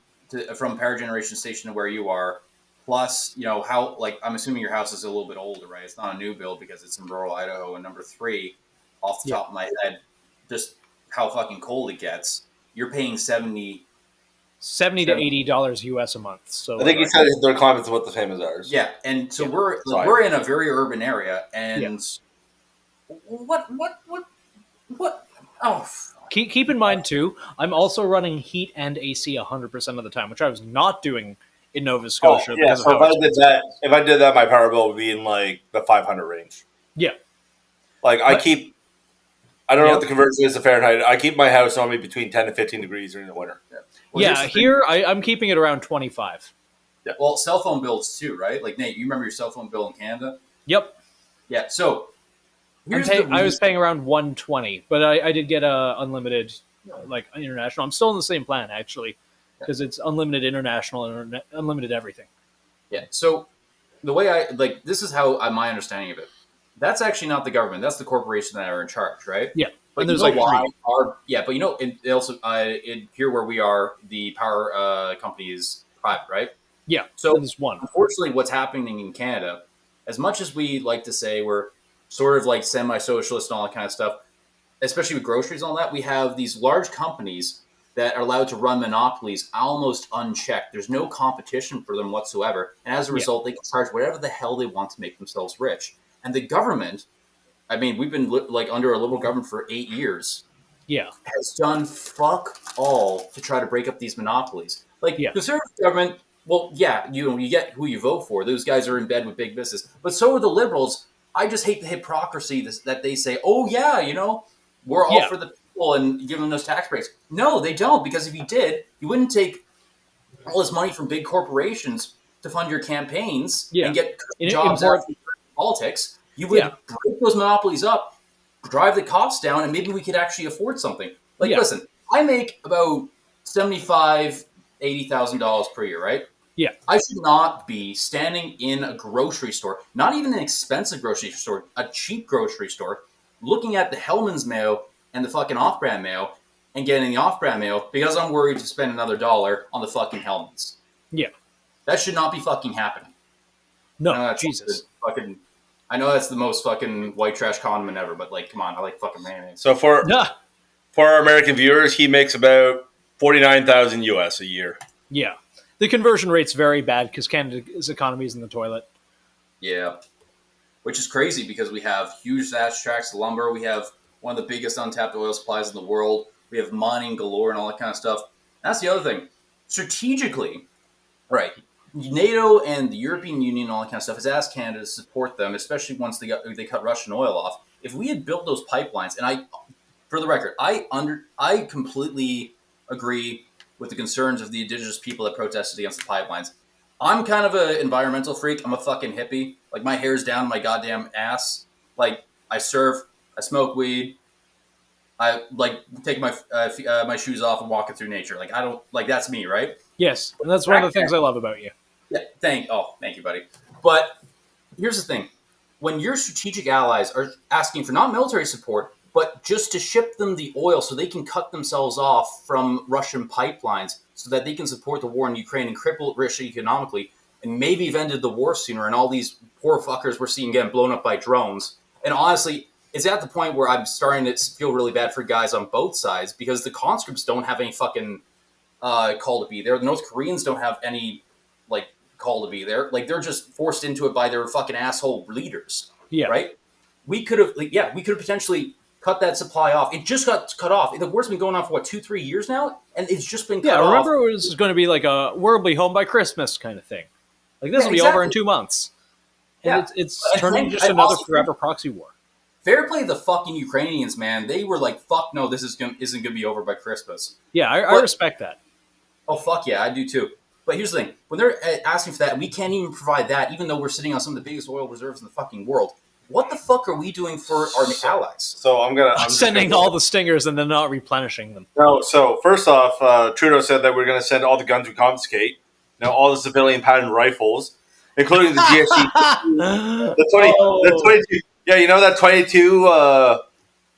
from power generation station to where you are, plus, how, like, I'm assuming your house is a little bit older, right? It's not a new build because it's in rural Idaho. And number 3, off the top of my head, just how fucking cold it gets. You're paying $70 to $80 US a month. So I think he said their climate's about the same as ours. Yeah, and so Yeah. we're in a very urban area, and what? Oh, keep in mind too, I'm also running heat and AC 100% of the time, which I was not doing in Nova Scotia. Yeah, because so of how if I did that, my power bill would be in like the 500 range. Yeah. Like I don't know what the conversion is to Fahrenheit. I keep my house normally between 10 and 15 degrees during the winter. Well, yeah, here's the thing. here I'm keeping it around 25. Well, cell phone bills too, right? Like Nate, you remember your cell phone bill in Canada? Yep. Yeah. So I was paying around 120, but I did get a unlimited, like international. I'm still in the same plan actually, because it's unlimited international and unlimited everything. Yeah. So the way this is how my understanding of it. That's actually not the government. That's the corporation that are in charge, right? Yeah. But And there's you know like why 3. but it also here where we are, the power company is private, right? Yeah. So and there's one. Unfortunately, what's happening in Canada, as much as we like to say we're sort of like semi-socialist and all that kind of stuff, especially with groceries and all that, we have these large companies that are allowed to run monopolies almost unchecked. There's no competition for them whatsoever. And as a result, they can charge whatever the hell they want to make themselves rich. And the government, I mean, we've been under a liberal government for 8 years, Yeah. has done fuck all to try to break up these monopolies. Like, Yeah. conservative government, well, yeah, you get who you vote for. Those guys are in bed with big business. But so are the liberals. I just hate the hypocrisy that they say, oh, yeah, we're all for the people and giving those tax breaks. No, they don't, because if you did, you wouldn't take all this money from big corporations to fund your campaigns and get jobs out of politics. You would break those monopolies up, drive the costs down, and maybe we could actually afford something. Like, listen, I make about $75,000, $80,000 per year, right? Yeah. I should not be standing in a grocery store, not even an expensive grocery store, a cheap grocery store, looking at the Hellman's mayo and the fucking off-brand mayo and getting the off-brand mayo because I'm worried to spend another $1 on the fucking Hellman's. Yeah. That should not be fucking happening. No, Jesus. Fucking, I know that's the most fucking white trash condiment ever, but like, come on, I like fucking mayonnaise. So for Yeah. our American viewers, he makes about $49,000 US a year. Yeah. The conversion rate's very bad because Canada's economy is in the toilet. Yeah. Which is crazy because we have huge thatch tracts of lumber. We have one of the biggest untapped oil supplies in the world. We have mining galore and all that kind of stuff. That's the other thing. Strategically, right, NATO and the European Union and all that kind of stuff has asked Canada to support them, especially once they cut Russian oil off. If we had built those pipelines, and for the record, I completely agree with the concerns of the indigenous people that protested against the pipelines. I'm kind of an environmental freak. I'm a fucking hippie. Like, my hair's down my goddamn ass. Like, I surf, I smoke weed, I like take my my shoes off and walk it through nature. Like, I don't like that's me, right? Yes, and that's one of the things I love about you. Yeah, thank you, buddy. But here's the thing: when your strategic allies are asking for not military support, but just to ship them the oil so they can cut themselves off from Russian pipelines, so that they can support the war in Ukraine and cripple Russia economically, and maybe have ended the war sooner. And all these poor fuckers we're seeing getting blown up by drones. And honestly, it's at the point where I'm starting to feel really bad for guys on both sides because the conscripts don't have any fucking call to be there. The North Koreans don't have any like call to be there. Like, they're just forced into it by their fucking asshole leaders. Yeah. Right? We could have potentially cut that supply off. It just got cut off. The war's been going on for what, 2-3 years now, and it's just been cut off. Yeah, remember it was going to be like a "we'll be home by Christmas" kind of thing. Like, this will be over in 2 months. And it's turning just another forever proxy war. Fair play to the fucking Ukrainians, man. They were like, "Fuck no, this isn't going to be over by Christmas." Yeah, I respect that. Oh fuck yeah, I do too. But here's the thing: when they're asking for that, and we can't even provide that, even though we're sitting on some of the biggest oil reserves in the fucking world. What the fuck are we doing for our allies? So I'm sending all the stingers and then not replenishing them. No, so first off, Trudeau said that we're going to send all the guns we confiscate, all the civilian pattern rifles, including the GSC, the 22. Yeah, you know that 22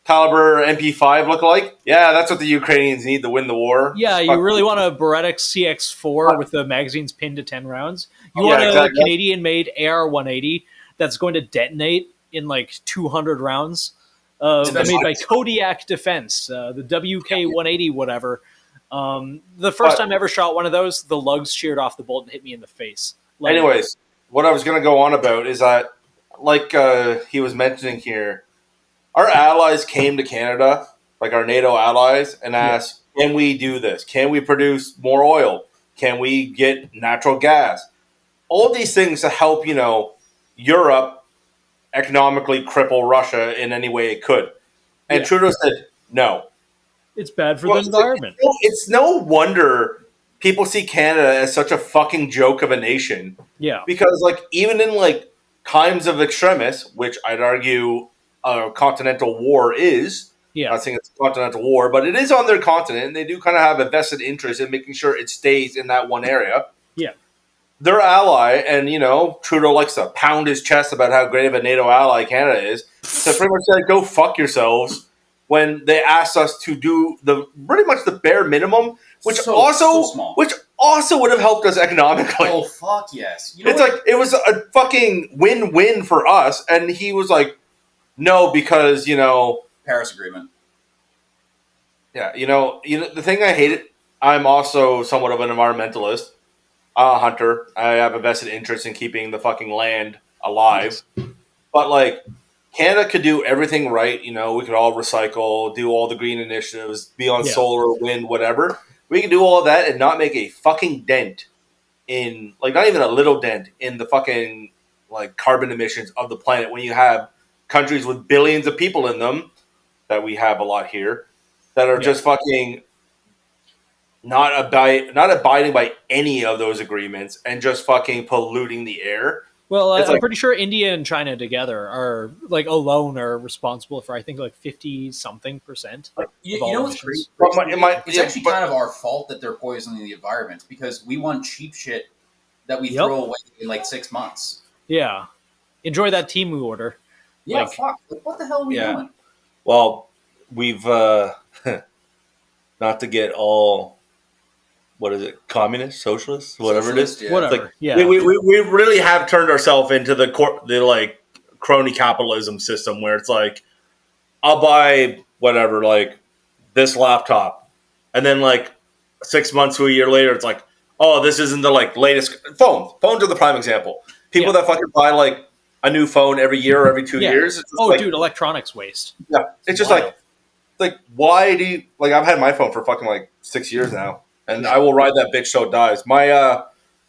caliber MP5 look like? Yeah, that's what the Ukrainians need to win the war. Yeah, you really want a Beretta CX4 with the magazines pinned to 10 rounds? You want a Canadian-made AR-180 that's going to detonate in like 200 rounds? Made by Kodiak Defense, the WK-180 whatever. The first time I ever shot one of those, the lugs sheared off the bolt and hit me in the face. Anyways, what I was going to go on about is that, like he was mentioning here, our allies came to Canada, like our NATO allies, and asked, can we do this? Can we produce more oil? Can we get natural gas? All these things to help, Europe economically cripple Russia in any way it could. And Trudeau said, no. It's bad for the environment. It's no wonder people see Canada as such a fucking joke of a nation. Yeah. Because, even in, times of extremis, which I'd argue a continental war is. Yeah. I'm not saying it's a continental war, but it is on their continent, and they do kind of have a vested interest in making sure it stays in that one area. Yeah. Their ally, and, Trudeau likes to pound his chest about how great of a NATO ally Canada is, so pretty much said, go fuck yourselves when they asked us to do pretty much the bare minimum, which also would have helped us economically. Oh, fuck yes. It was a fucking win-win for us, and he was like, no, because, Paris Agreement. Yeah, the thing I hated, I'm also somewhat of an environmentalist, hunter. I have a vested interest in keeping the fucking land alive. But, Canada could do everything right. We could all recycle, do all the green initiatives, be on solar, wind, whatever. We can do all that and not make a fucking dent in, not even a little dent in the fucking, carbon emissions of the planet when you have countries with billions of people in them, that we have a lot here, that are just fucking not abiding by any of those agreements and just fucking polluting the air. Well, I'm pretty sure India and China together are alone are responsible for, I think, 50-something%. You know what's crazy? It's actually kind of our fault that they're poisoning the environment because we want cheap shit that we Yep. throw away in like 6 months. Yeah. Enjoy that Temu order. Yeah, Like- fuck. Like, what the hell are we Yeah. doing? Well, we've not to get all, what is it, communist, socialist, whatever it is. Socialist, yeah. Whatever. Like, yeah. we really have turned ourselves into the like crony capitalism system where it's like, I'll buy whatever, like this laptop, and then like 6 months to a year later, it's like, oh, this isn't the like latest phone. Phones are the prime example. People that fucking buy like a new phone every year or every 2 Yeah. years. It's just Oh, like, dude, electronics waste. yeah, it's just wild. like why do you like? I've had my phone for fucking like 6 years now, and I will ride that bitch till it dies. My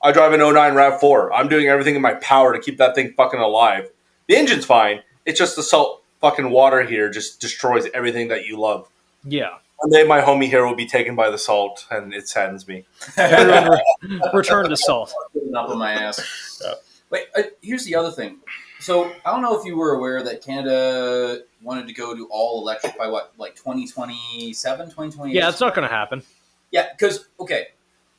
I drive an '09 Rav4. I'm doing everything in my power to keep that thing fucking alive. The engine's fine. It's just the salt fucking water here just destroys everything that you love. Yeah. One day my homie here will be taken by the salt, and it saddens me. Everyone return to salt. Putting up on my ass. Yeah. Wait, here's the other thing. So I don't know if you were aware that Canada wanted to go to all electric by what, like 2027, 2028? Yeah, it's not going to happen. Yeah, because, okay,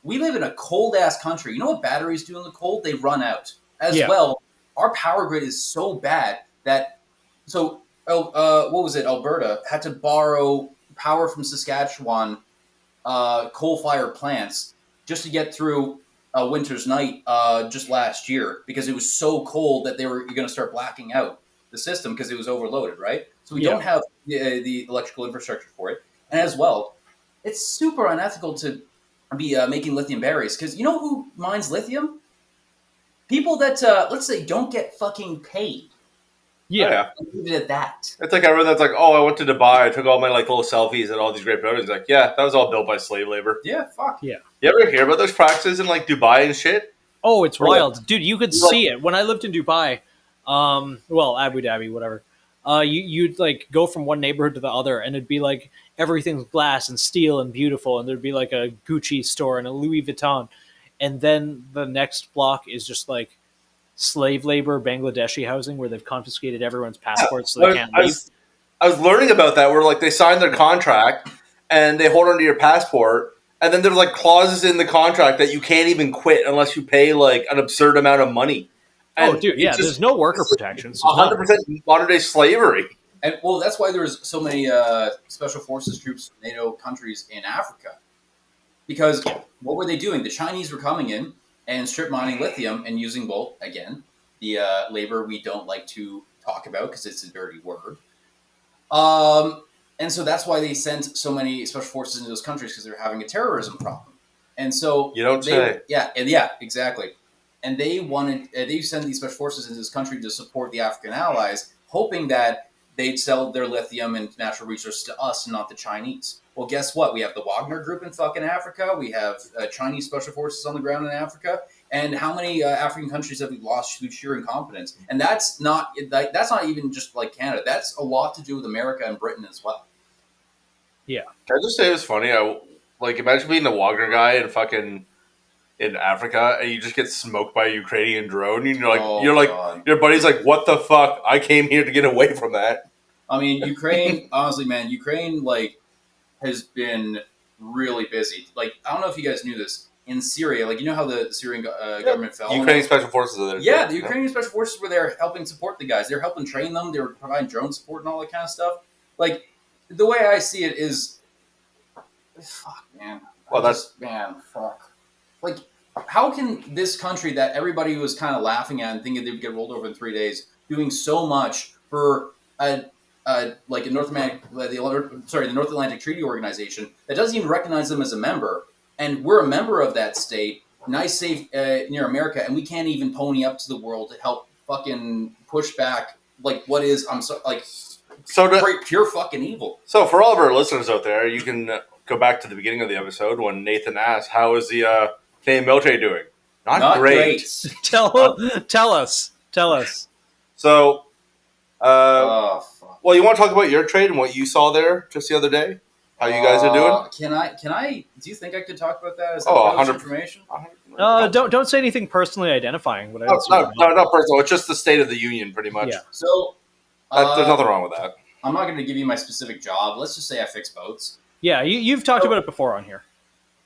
we live in a cold-ass country. You know what batteries do in the cold? They run out. As Yeah. well, our power grid is so bad that, so, what was it, Alberta had to borrow power from Saskatchewan coal-fired plants just to get through a winter's night just last year because it was so cold that they were going to start blacking out the system because it was overloaded, right? So we Yeah. don't have the electrical infrastructure for it. And as well, it's super unethical to be making lithium batteries because you know who mines lithium? People that, let's say, don't get fucking paid. Yeah. Leave it at that. It's like everyone that's like, oh, I went to Dubai. I took all my like little selfies at all these great buildings. Like, yeah, that was all built by slave labor. Yeah, fuck. You ever hear about those practices in like Dubai and shit? Oh, it's Or wild. Dude, you could like- see it. When I lived in Dubai, well, Abu Dhabi, whatever, you'd like go from one neighborhood to the other and it'd be like everything's glass and steel and beautiful and there'd be like a Gucci store and a Louis Vuitton. And then the next block is just like slave labor Bangladeshi housing where they've confiscated everyone's passports so they can't leave. I was learning about that where like they sign their contract and they hold onto your passport, and then there's like clauses in the contract that you can't even quit unless you pay like an absurd amount of money. And Oh, dude, yeah, it's just there's no worker protections. There's none. 100% modern day slavery. And well, that's why there's so many special forces troops from NATO countries in Africa. Because what were they doing? The Chinese were coming in and strip mining lithium and using, well, again, the labor we don't like to talk about because it's a dirty word. And so that's why they sent so many special forces into those countries because they're having a terrorism problem. And so You don't say. yeah, exactly. And they wanted they sent these special forces into this country to support the African allies, hoping that they'd sell their lithium and natural resources to us and not the Chinese. Well, guess what? We have the Wagner Group in fucking Africa. We have Chinese special forces on the ground in Africa. And how many African countries have we lost through sheer incompetence? And that's not even just like Canada. That's a lot to do with America and Britain as well. Can I just say it was funny? Like imagine being the Wagner guy in fucking in Africa and you just get smoked by a Ukrainian drone. And you're like God. your buddy's like, what the fuck? I came here to get away from that. I mean, Ukraine, honestly, man, Ukraine, like, has been really busy. Like, I don't know if you guys knew this. In Syria, like, you know how the Syrian government fell? Ukrainian special forces are there. Yeah, too. the Ukrainian special forces were there helping support the guys. They were helping train them. They were providing drone support and all that kind of stuff. Like, the way I see it is, fuck, man. Well, Fuck. Like, how can this country that everybody was kind of laughing at and thinking they would get rolled over in 3 days, doing so much for like a the North Atlantic Treaty Organization that doesn't even recognize them as a member, and we're a member of that state, nice, safe near America, and we can't even pony up to the world to help fucking push back like what is pure fucking evil. So for all of our listeners out there, you can go back to the beginning of the episode when Nathan asked, "How is the Canadian military doing?" Not great. Tell us. So, Oh fuck. well, you want to talk about your trade and what you saw there just the other day? How you guys are doing? Can I? Do you think I could talk about that? Is that Oh, privileged 100%. information? Don't say anything personally identifying. What I No, don't see going on. not personal. It's just the state of the union, pretty much. Yeah. So There's nothing wrong with that. I'm not going to give you my specific job. Let's just say I fix boats. Yeah, you've talked about it before on here.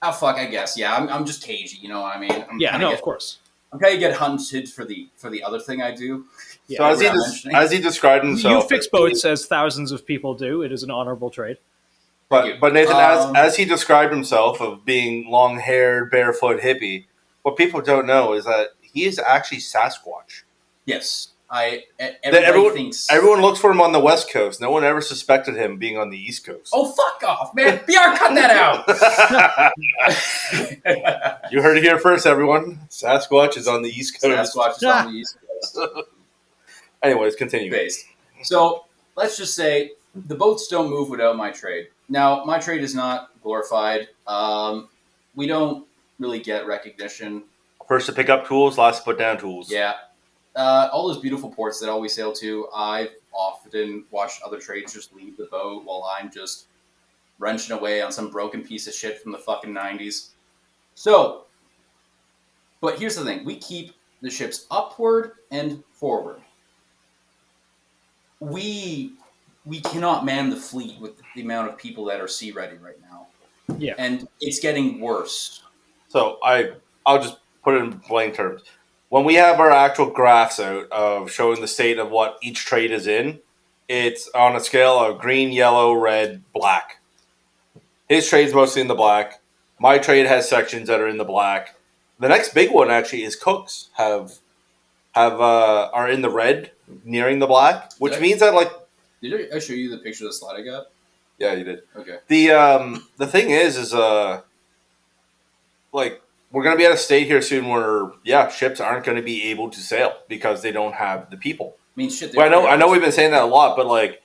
Oh fuck, I guess. Yeah, I'm just cagey. You know what I mean? I'm Yeah, kinda no, of course. I'm gonna get hunted for the other thing I do. Yeah. So we're not mentioning. as he described You himself, fix boats as thousands of people do. It is an honorable trade. Thank you. but Nathan, as he described himself of being long-haired, barefoot hippie, what people don't know is that he is actually Sasquatch. Yes, everybody thinks Everyone looks for him on the West Coast. No one ever suspected him being on the East Coast. Oh, fuck off, man! BR, cut that out. You heard it here first, everyone. Sasquatch is on the East Coast. Sasquatch is on the East Coast. Anyways, continue. Based. So let's just say the boats don't move without my trade. Now, my trade is not glorified. We don't really get recognition. First to pick up tools, last to put down tools. Yeah. All those beautiful ports that all we sail to, I've often watched other traders just leave the boat while I'm just wrenching away on some broken piece of shit from the fucking 90s. So, but here's the thing. We keep the ships upward and forward. We cannot man the fleet with the amount of people that are sea ready right now. Yeah. And it's getting worse. So I'll just put it in plain terms. When we have our actual graphs out of showing the state of what each trade is in, it's on a scale of green, yellow, red, black. His trade's mostly in the black. My trade has sections that are in the black. The next big one actually is cooks are in the red, nearing the black, which means that like. Did I show you the picture of the slide I got? Yeah, you did. Okay. The thing is like we're gonna be at a state here soon where ships aren't gonna be able to sail because they don't have the people. I mean, shit. Well, I know we've been saying that a lot, but like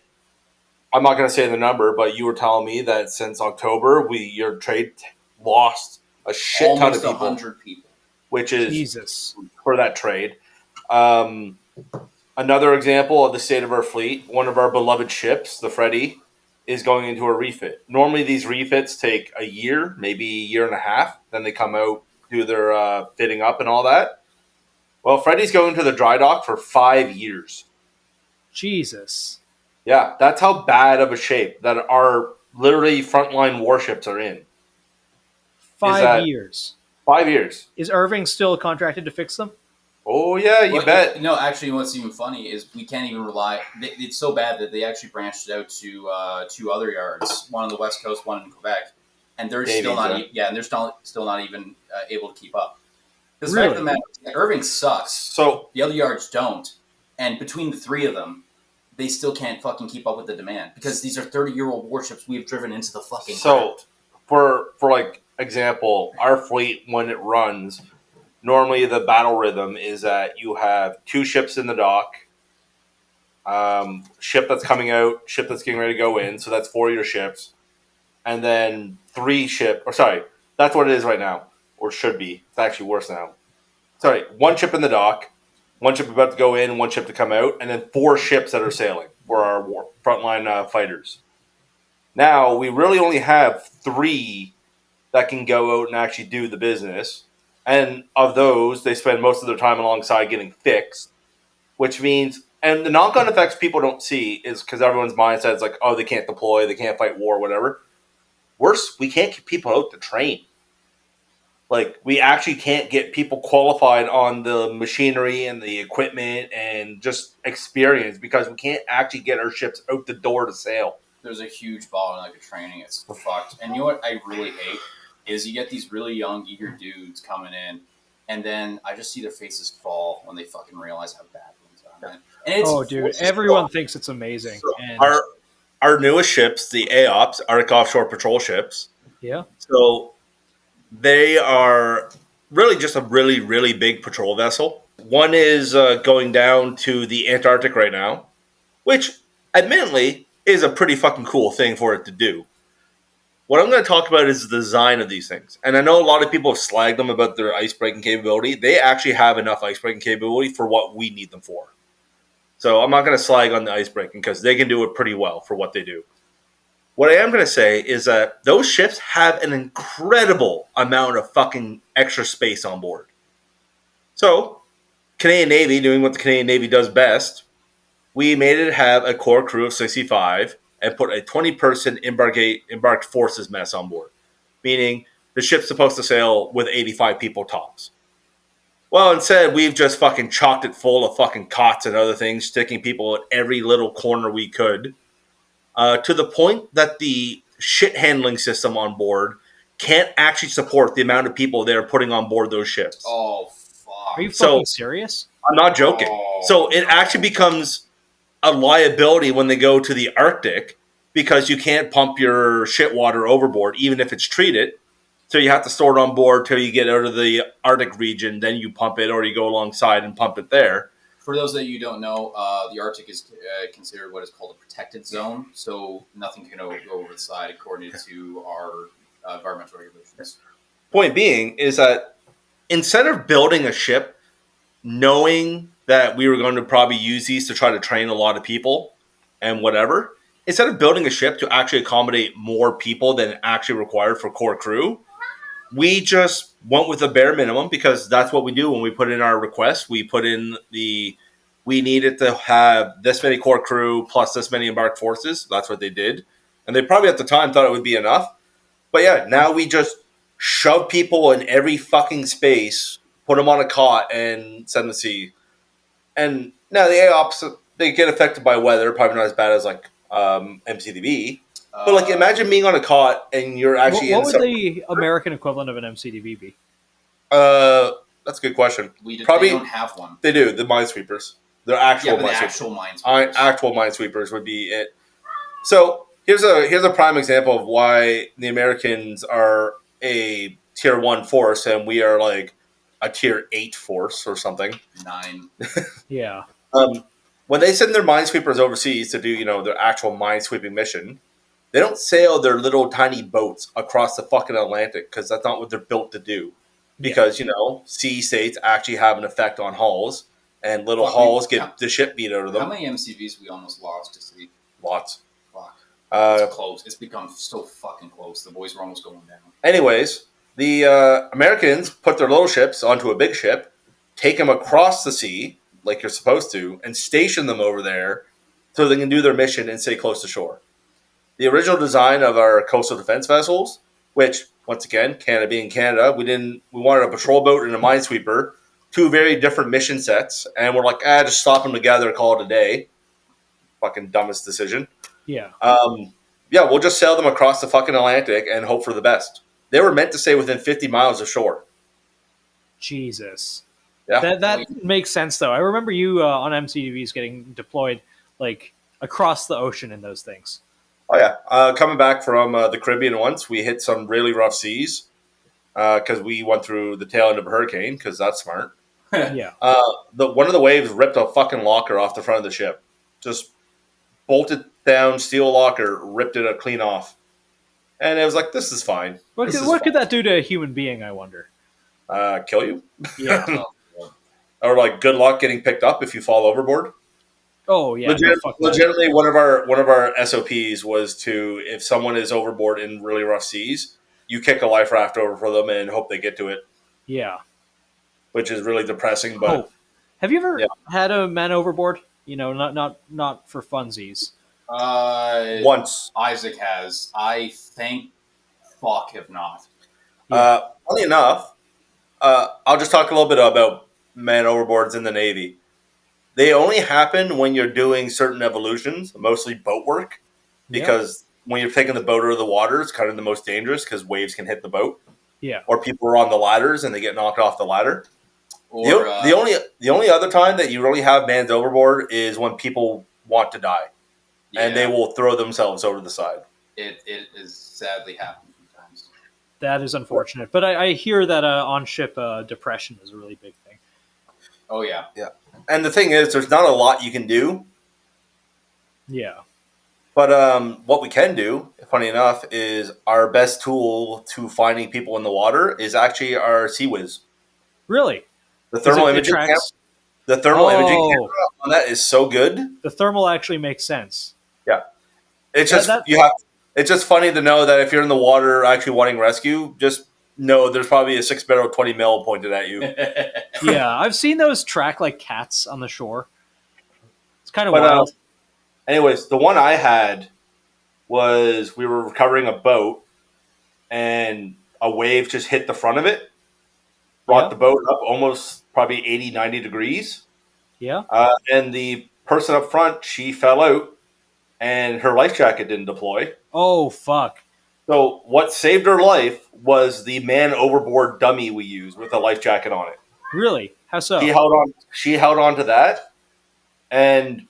I'm not gonna say the number, but you were telling me that since October your trade lost a shit ton of people. 100 people. Which is Jesus for that trade. Another example of the state of our fleet, one of our beloved ships, the Freddy, is going into a refit. Normally these refits take a year, maybe a year and a half. Then they come out, do their fitting up and all that. Well, Freddy's going to the dry dock for 5 years. Jesus. Yeah, that's how bad of a shape that our literally frontline warships are in. 5 years. 5 years. Is Irving still contracted to fix them? Oh, yeah, you bet. No, actually, what's even funny is we can't even rely. It's so bad that they actually branched it out to 2 other yards, one on the West Coast, one in Quebec, and they're still not. And they're still not even able to keep up. Because really? The fact of the matter, Irving sucks. So the other yards don't, and between the 3 of them, they still can't fucking keep up with the demand because these are 30-year-old warships we have driven into the fucking. So, for like example, our fleet when it runs. Normally, the battle rhythm is that you have 2 ships in the dock, ship that's coming out, ship that's getting ready to go in, so that's 4 of your ships, and then 3 that's what it is right now, or should be. It's actually worse now. 1 ship in the dock, 1 ship about to go in, 1 ship to come out, and then 4 ships that are sailing for our frontline fighters. Now, we really only have 3 that can go out and actually do the business. And of those, they spend most of their time alongside getting fixed, which means, and the knock-on effects people don't see is because everyone's mindset is like, oh, they can't deploy, they can't fight war, whatever. Worse, we can't get people out to train. Like, we actually can't get people qualified on the machinery and the equipment and just experience because we can't actually get our ships out the door to sail. There's a huge bottleneck of training. It's fucked. And you know what I really hate? Is you get these really young, eager dudes coming in, and then I just see their faces fall when they fucking realize how bad things are. And it's, dude, everyone thinks it's amazing. And our newest ships, the AOPS, Arctic Offshore Patrol ships. Yeah. So they are really just a really, really big patrol vessel. One is going down to the Antarctic right now, which, admittedly, is a pretty fucking cool thing for it to do. What I'm going to talk about is the design of these things. And I know a lot of people have slagged them about their ice-breaking capability. They actually have enough ice-breaking capability for what we need them for. So I'm not going to slag on the ice-breaking because they can do it pretty well for what they do. What I am going to say is that those ships have an incredible amount of fucking extra space on board. So, Canadian Navy, doing what the Canadian Navy does best, we made it have a core crew of 65 and put a 20-person embarked forces mess on board, meaning the ship's supposed to sail with 85 people tops. Well, instead, we've just fucking chocked it full of fucking cots and other things, sticking people at every little corner we could, to the point that the shit handling system on board can't actually support the amount of people they're putting on board those ships. Oh, fuck. Are you So- fucking serious? I'm not joking. Oh, So it no. actually becomes a liability when they go to the Arctic because you can't pump your shit water overboard, even if it's treated. So you have to store it on board till you get out of the Arctic region. Then you pump it, or you go alongside and pump it there. For those that you don't know, the Arctic is considered what is called a protected zone, so nothing can go over the side according to our environmental regulations. Point being is that instead of building a ship, knowing that we were going to probably use these to try to train a lot of people and whatever, instead of building a ship to actually accommodate more people than actually required for core crew, we just went with the bare minimum because that's what we do when we put in our request. We put in we needed to have this many core crew plus this many embarked forces. That's what they did. And they probably at the time thought it would be enough. But yeah, now we just shove people in every fucking space, put them on a cot, and send them to sea. And now the opposite, they get affected by weather, probably not as bad as like MCDB. But like, imagine being on a cot and you're actually What in. would the American equivalent of an MCDB be? That's a good question. They Probably don't have one. they do the minesweepers. They're actual Yeah, but the minesweepers. actual minesweepers. Actual minesweepers would be it. So here's a prime example of why the Americans are a tier 1 force and we are like a tier 8 force or something. 9. Yeah. When they send their minesweepers overseas to do their actual minesweeping mission, they don't sail their little tiny boats across the fucking Atlantic because that's not what they're built to do. Because sea states actually have an effect on hulls, and little hulls get the shit beat out of them. How many MCVs we almost lost to sea? Lots. Fuck. Uh, It's close. It's become so fucking close. The boys were almost going down. Anyways, the Americans put their little ships onto a big ship, take them across the sea like you're supposed to, and station them over there so they can do their mission and stay close to shore. The original design of our coastal defense vessels, which once again, Canada being Canada, we wanted a patrol boat and a minesweeper, two very different mission sets, and we're like, just stop them together, call it a day. Fucking dumbest decision. Yeah. Yeah, we'll just sail them across the fucking Atlantic and hope for the best. They were meant to stay within 50 miles of shore. Jesus. Yeah. That makes sense, though. I remember you on MCDVs getting deployed like across the ocean in those things. Oh, yeah. Coming back from the Caribbean once, we hit some really rough seas because we went through the tail end of a hurricane because that's smart. Yeah. One of the waves ripped a fucking locker off the front of the ship. Just bolted down, steel locker, ripped it clean off. And it was like, this is fine. What could that do to a human being, I wonder? Kill you? Yeah. Or like, good luck getting picked up if you fall overboard. Oh, yeah. Legitimately, one of our SOPs was to, if someone is overboard in really rough seas, you kick a life raft over for them and hope they get to it. Yeah. Which is really depressing. But have you ever had a man overboard? Not for funsies. Once. Isaac has. I thank fuck have not. Funny enough, I'll just talk a little bit about man overboards in the Navy. They only happen when you're doing certain evolutions, mostly boat work, because when you're taking the boat out of the water, it's kind of the most dangerous because waves can hit the boat. Yeah. Or people are on the ladders and they get knocked off the ladder. Or, the only other time that you really have mans overboard is when people want to die, and they will throw themselves over the side. It is sadly happened sometimes. That is unfortunate, but I hear that on ship depression is a really big thing. Oh yeah. And the thing is, there's not a lot you can do. Yeah. But what we can do, funny enough, is our best tool to finding people in the water is actually our Sea Whiz. Really? The thermal imaging camera. The thermal imaging camera on that is so good. The thermal actually makes sense. Yeah. It's just it's just funny to know that if you're in the water actually wanting rescue, just know there's probably a 6-barrel 20 mil pointed at you. Yeah, I've seen those track like cats on the shore. It's kind of wild. Anyways, the one I had was we were recovering a boat and a wave just hit the front of it, brought the boat up almost probably 80, 90 degrees. Yeah. And the person up front, she fell out and her life jacket didn't deploy. Oh, fuck. So what saved her life was the man overboard dummy we used with a life jacket on it. Really? How so? She held on to that, and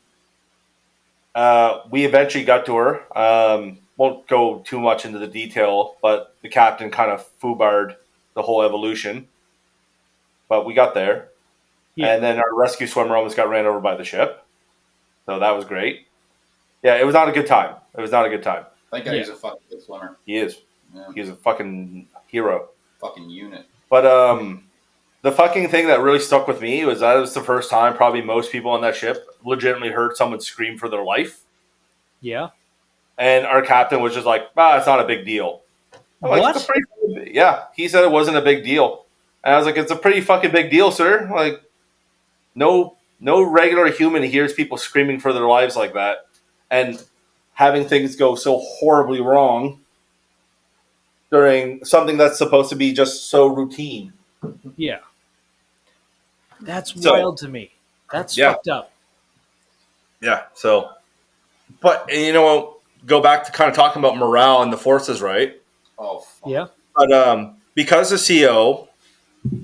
we eventually got to her. Won't go too much into the detail, but the captain kind of foobarred the whole evolution. But we got there, and then our rescue swimmer almost got ran over by the ship. So that was great. Yeah, it was not a good time. That guy is a fucking good swimmer. He is. Yeah. He's a fucking hero. Fucking unit. But the fucking thing that really stuck with me was that it was the first time probably most people on that ship legitimately heard someone scream for their life. Yeah. And our captain was just like, it's not a big deal. I'm like, What? Yeah, he said it wasn't a big deal. And I was like, it's a pretty fucking big deal, sir. Like, no regular human hears people screaming for their lives like that. And having things go so horribly wrong during something that's supposed to be just so routine. Yeah. That's wild to me. That's fucked up. Yeah, so... But, go back to kind of talking about morale and the forces, right? Oh, fuck. Yeah. But because the CO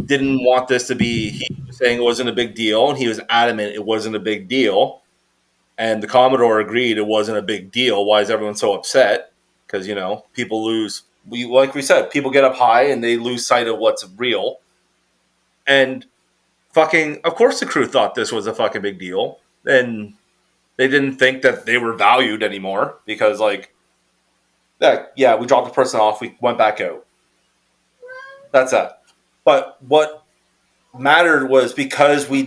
didn't want this to be... He was saying it wasn't a big deal, and he was adamant it wasn't a big deal. And the Commodore agreed it wasn't a big deal. Why is everyone so upset? Because, people lose... like we said, people get up high and they lose sight of what's real. And fucking... Of course the crew thought this was a fucking big deal. And... They didn't think that they were valued anymore because, we dropped the person off. We went back out. That's that. But what mattered was because the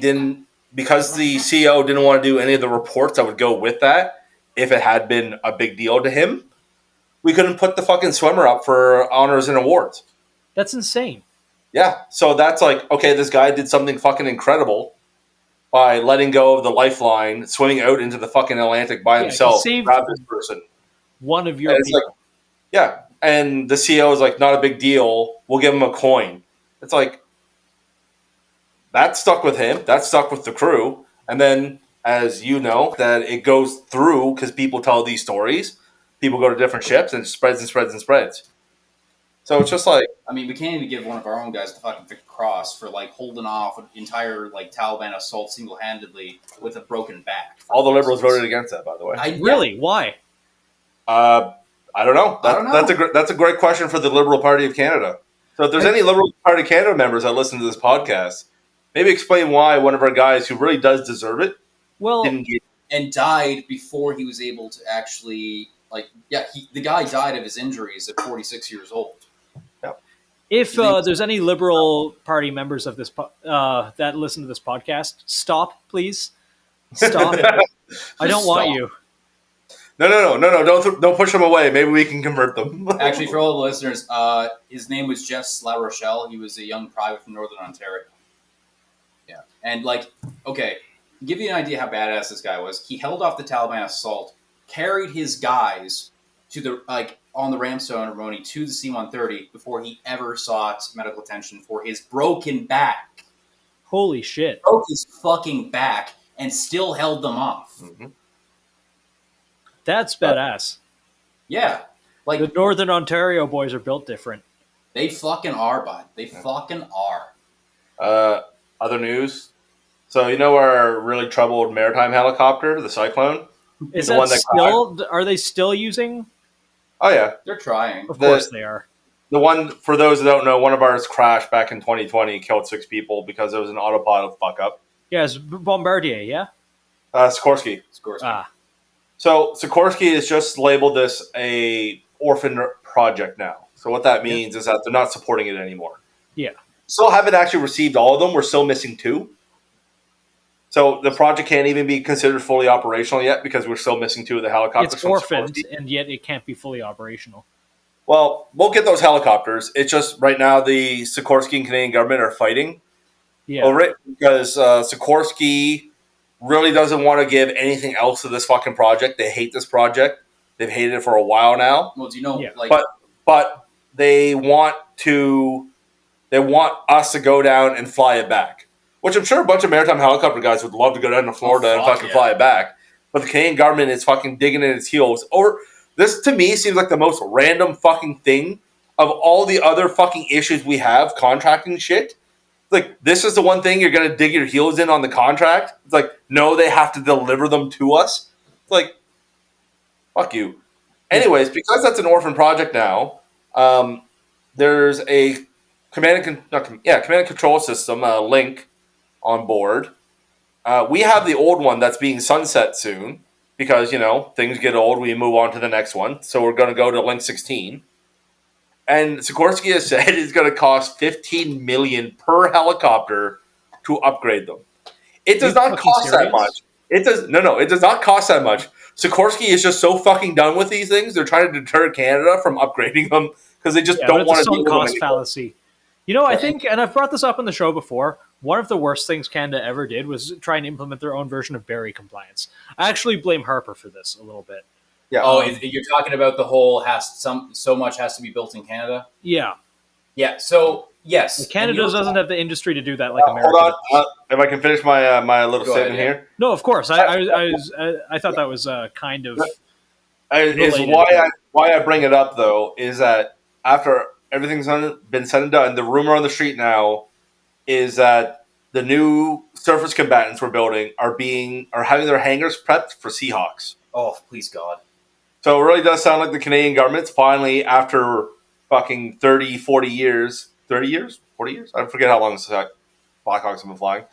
CO didn't want to do any of the reports that would go with that, if it had been a big deal to him, we couldn't put the fucking swimmer up for honors and awards. That's insane. Yeah. So that's like, okay, this guy did something fucking incredible by letting go of the lifeline, swimming out into the fucking Atlantic by himself, grab this person. One of your people. And the CO is like, not a big deal. We'll give him a coin. It's like, that stuck with him. That stuck with the crew. And then, as you know, that it goes through because people tell these stories. People go to different ships and it spreads and spreads and spreads. So it's just like... I mean, we can't even give one of our own guys the fucking Victor Cross for, holding off an entire, Taliban assault single-handedly with a broken back. All the Liberals voted against that, by the way. Really? Why? I don't know. That's a great question for the Liberal Party of Canada. So if there's any Liberal Party of Canada members that listen to this podcast, maybe explain why one of our guys who really does deserve it didn't get... And died before he was able to actually... the guy died of his injuries at 46 years old. If there's any Liberal Party members of this that listen to this podcast, stop, please. Stop. I don't want you. No. Don't push them away. Maybe we can convert them. Actually, for all the listeners, his name was Jess La Rochelle. He was a young private from Northern Ontario. Yeah. And, okay, give you an idea how badass this guy was. He held off the Taliban assault, carried his guys to the, on the ramp ceremony to the C-130 before he ever sought medical attention for his broken back. Holy shit. Broke his fucking back and still held them off. Mm-hmm. That's badass. Yeah. The Northern Ontario boys are built different. They fucking are, bud. They fucking are. Other news. So, our really troubled maritime helicopter, the Cyclone? Is that still... Are they still using... Oh, yeah. They're trying. Of course they are. The one, for those that don't know, one of ours crashed back in 2020, killed 6 people because it was an autopilot fuck-up. Yeah, it's Bombardier, yeah? Sikorsky. So Sikorsky has just labeled this a orphan project now. So what that means is that they're not supporting it anymore. Yeah. Still haven't actually received all of them. We're still missing 2. So the project can't even be considered fully operational yet because we're still missing 2 of the helicopters. It's orphaned, and yet it can't be fully operational. Well, we'll get those helicopters. It's just right now the Sikorsky and Canadian government are fighting over it because Sikorsky really doesn't want to give anything else to this fucking project. They hate this project. They've hated it for a while now. Well, do you know, but they want us to go down and fly it back. which I'm sure a bunch of maritime helicopter guys would love to go down to Florida and fucking fly it back. But the Canadian government is fucking digging in its heels. Or this, to me, seems like the most random fucking thing of all the other fucking issues we have, contracting shit. Like, this is the one thing you're going to dig your heels in on the contract? It's like, no, they have to deliver them to us. It's like, fuck you. Anyways, because that's an orphan project now, there's a command and control system, Link, on board. We have the old one that's being sunset soon because, things get old, we move on to the next one. So we're going to go to Link 16. And Sikorsky has said it's going to cost $15 million per helicopter to upgrade them. It does not cost that much. It does not cost that much. Sikorsky is just so fucking done with these things. They're trying to deter Canada from upgrading them because they just don't want to deal with cost fallacy. I think, and I've brought this up on the show before, one of the worst things Canada ever did was try and implement their own version of Berry compliance. I actually blame Harper for this a little bit. Yeah. Oh, you're talking about the whole so much has to be built in Canada? Yeah. Yeah. So yes, Canada doesn't have the industry to do that like America. Hold on, if I can finish my little statement here. No, of course. I thought that was kind of. Is why I bring it up though is that after everything's been said and done, the rumor on the street now is that the new surface combatants we're building are having their hangars prepped for Seahawks. Oh, please God. So it really does sound like the Canadian government's finally, after fucking 30, 40 years, 30 years? 40 years? I forget how long Blackhawks have been flying,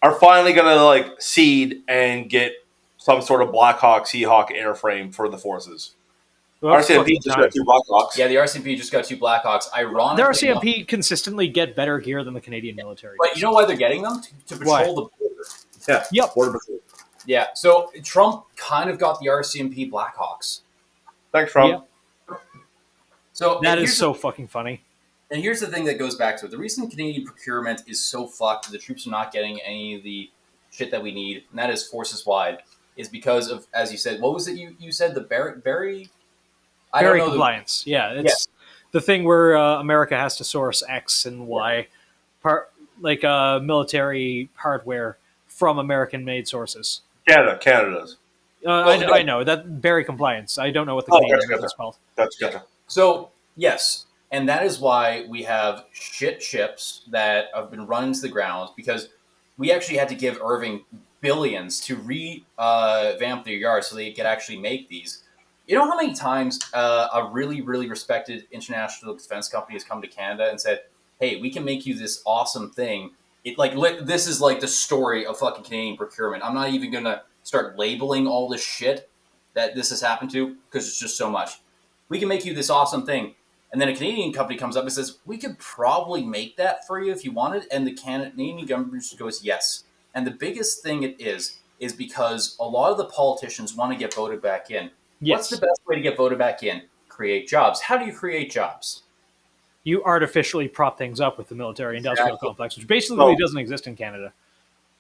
are finally going to seed and get some sort of Blackhawk, Seahawk airframe for the forces. Well, RCMP just got 2 Blackhawks. Yeah, the RCMP just got 2 Blackhawks. Ironically, the RCMP consistently get better gear than the Canadian military. But you know why they're getting them? To patrol the border. Yeah. Yep. Border patrol. Yeah. So Trump kind of got the RCMP Blackhawks. Thanks, Trump. Yep. So that is so fucking funny. And here's the thing that goes back to it. The reason Canadian procurement is so fucked, the troops are not getting any of the shit that we need, and that is forces wide, is because of, as you said, what was it you said? The Berry compliance. It's the thing where America has to source X and Y, military hardware from American-made sources. Canada does. I know that Berry compliance. I don't know what the Canadian is called. That's gotcha. So yes, and that is why we have shit ships that have been run into the ground, because we actually had to give Irving billions to revamp their yard so they could actually make these. You know how many times a really, really respected international defense company has come to Canada and said, "Hey, we can make you this awesome thing." This is like the story of fucking Canadian procurement. I'm not even gonna start labeling all this shit that this has happened to because it's just so much. We can make you this awesome thing, and then a Canadian company comes up and says, "We could probably make that for you if you wanted," and the Canadian government just goes, "Yes." And the biggest thing it is because a lot of the politicians want to get voted back in. Yes. What's the best way to get voted back in? Create jobs. How do you create jobs? You artificially prop things up with the military-industrial complex, which basically doesn't exist in Canada.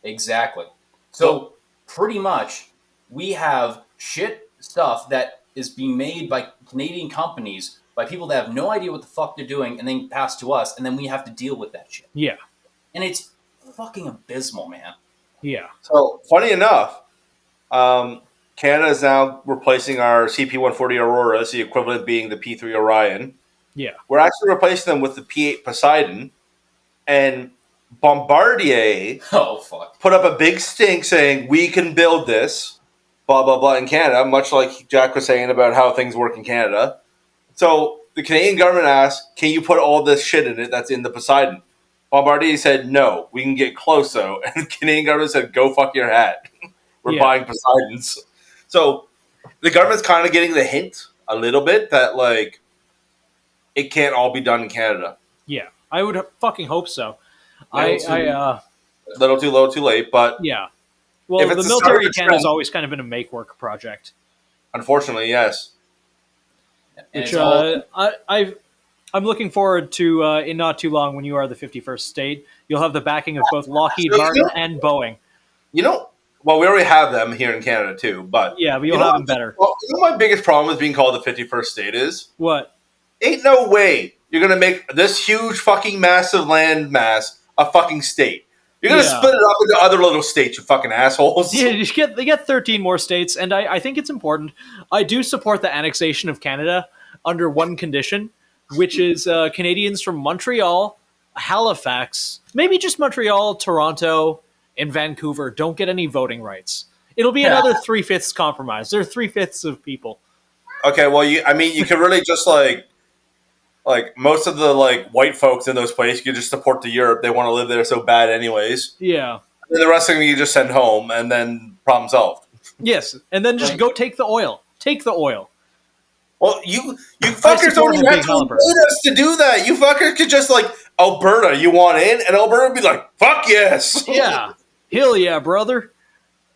Exactly. So pretty much we have shit stuff that is being made by Canadian companies, by people that have no idea what the fuck they're doing, and then pass to us, and then we have to deal with that shit. Yeah. And it's fucking abysmal, man. Yeah. So, funny enough, Canada is now replacing our CP-140 Auroras, the equivalent being the P-3 Orion. Yeah. We're actually replacing them with the P-8 Poseidon, and Bombardier put up a big stink saying, "We can build this, blah, blah, blah," in Canada, much like Jack was saying about how things work in Canada. So the Canadian government asked, "Can you put all this shit in it that's in the Poseidon?" Bombardier said, "No, we can get close, though." And the Canadian government said, "Go fuck your hat. We're buying Poseidons." So the government's kind of getting the hint a little bit that, it can't all be done in Canada. Yeah, I would fucking hope so. Little too low, too late, but... Yeah. Well, the military in Canada has always kind of been a make-work project. Unfortunately, yes. Which I'm looking forward to, in not too long, when you are the 51st state, you'll have the backing of both Lockheed Martin and Boeing. Well, we already have them here in Canada, too, but... Yeah, but you'll have them better. Well, my biggest problem with being called the 51st state is... What? Ain't no way you're going to make this huge fucking massive land mass a fucking state. You're gonna Yeah. split it up into other little states, you fucking assholes. Yeah, they get 13 more states, and I think it's important. I do support the annexation of Canada under one condition, which is Canadians from Montreal, Halifax, maybe just Montreal, Toronto, and Vancouver don't get any voting rights. It'll be another 3/5 compromise. They're 3/5 of people. Okay, well, you can really just like most of the like white folks in those places, you just support the Europe. They want to live there so bad, anyways. Yeah. And the rest of them you just send home, and then problem solved. Yes, and then just go take the oil. Take the oil. Well, you fuckers don't even have to invade us to do that. You fuckers could just like Alberta, you want in, and Alberta would be like, "Fuck yes, Yeah, hell yeah, brother."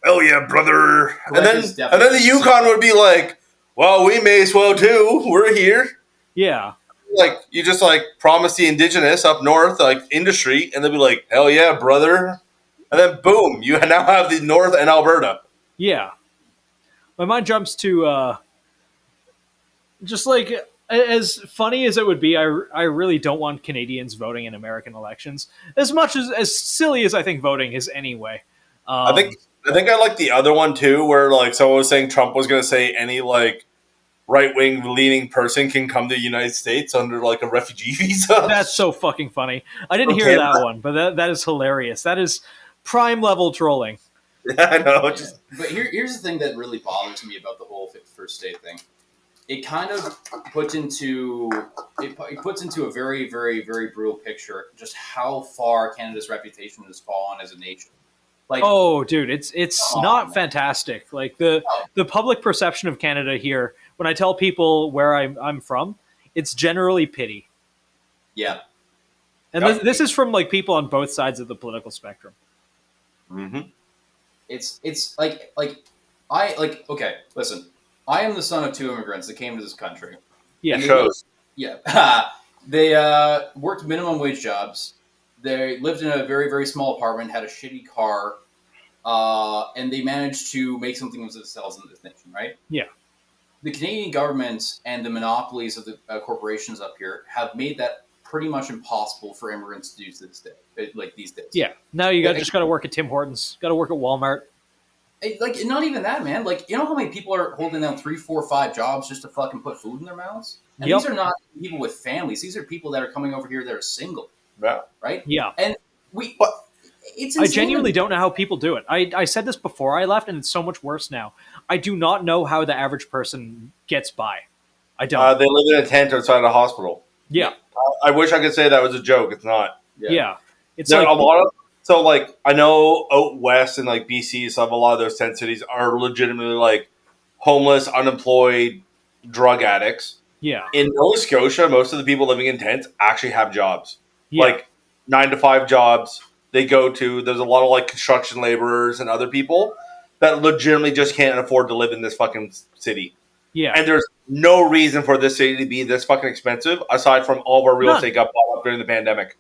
hell yeah, brother." And then the Yukon would be like, "Well, we may as well too. We're here." Yeah. Like you just like promise the indigenous up north like industry, and they'll be like, "Hell yeah, brother." And then boom, you now have the North and Alberta. Yeah. My mind jumps to just like as funny as it would be, I really don't want Canadians voting in American elections as much as silly as I think voting is anyway. I think I like the other one too, where like someone was saying Trump was going to say any like right wing leaning person can come to the United States under like a refugee visa. That's so fucking funny. I didn't hear that one, but that is hilarious. That is prime level trolling. Yeah, I know. But here's the thing that really bothers me about the whole first state thing. It kind of puts into a very, very, very brutal picture just how far Canada's reputation has fallen as a nation. Like, oh, dude, it's not fantastic. Like the public perception of Canada here, when I tell people where I'm from, it's generally pity. Yeah, and this is from like people on both sides of the political spectrum. Mm-hmm. It's like okay, listen. I am the son of two immigrants that came to this country. Yeah, they worked minimum wage jobs. They lived in a very, very small apartment, had a shitty car, and they managed to make something of themselves in this nation, right? Yeah. The Canadian government and the monopolies of the corporations up here have made that pretty much impossible for immigrants to do to this day, like these days. Yeah. Now you just got to work at Tim Hortons, got to work at Walmart. Like, not even that, man. Like, you know how many people are holding down 3, 4, 5 jobs just to fucking put food in their mouths? And these are not people with families. These are people that are coming over here that are single. Yeah. Right? Yeah. And it's insane. I genuinely don't know how people do it. I said this before I left, and it's so much worse now. I do not know how the average person gets by. I don't. They live in a tent outside a hospital. Yeah. I wish I could say that was a joke. It's not. Yeah. It's there like a lot of. So, like, I know out west and, like, BC, some a lot of those tent cities are legitimately, like, homeless, unemployed, drug addicts. Yeah. In Nova Scotia, most of the people living in tents actually have jobs. Yeah. Like, 9-to-5 jobs they go to. There's a lot of, like, construction laborers and other people that legitimately just can't afford to live in this fucking city. Yeah. And there's no reason for this city to be this fucking expensive, aside from all of our real estate got bought up during the pandemic.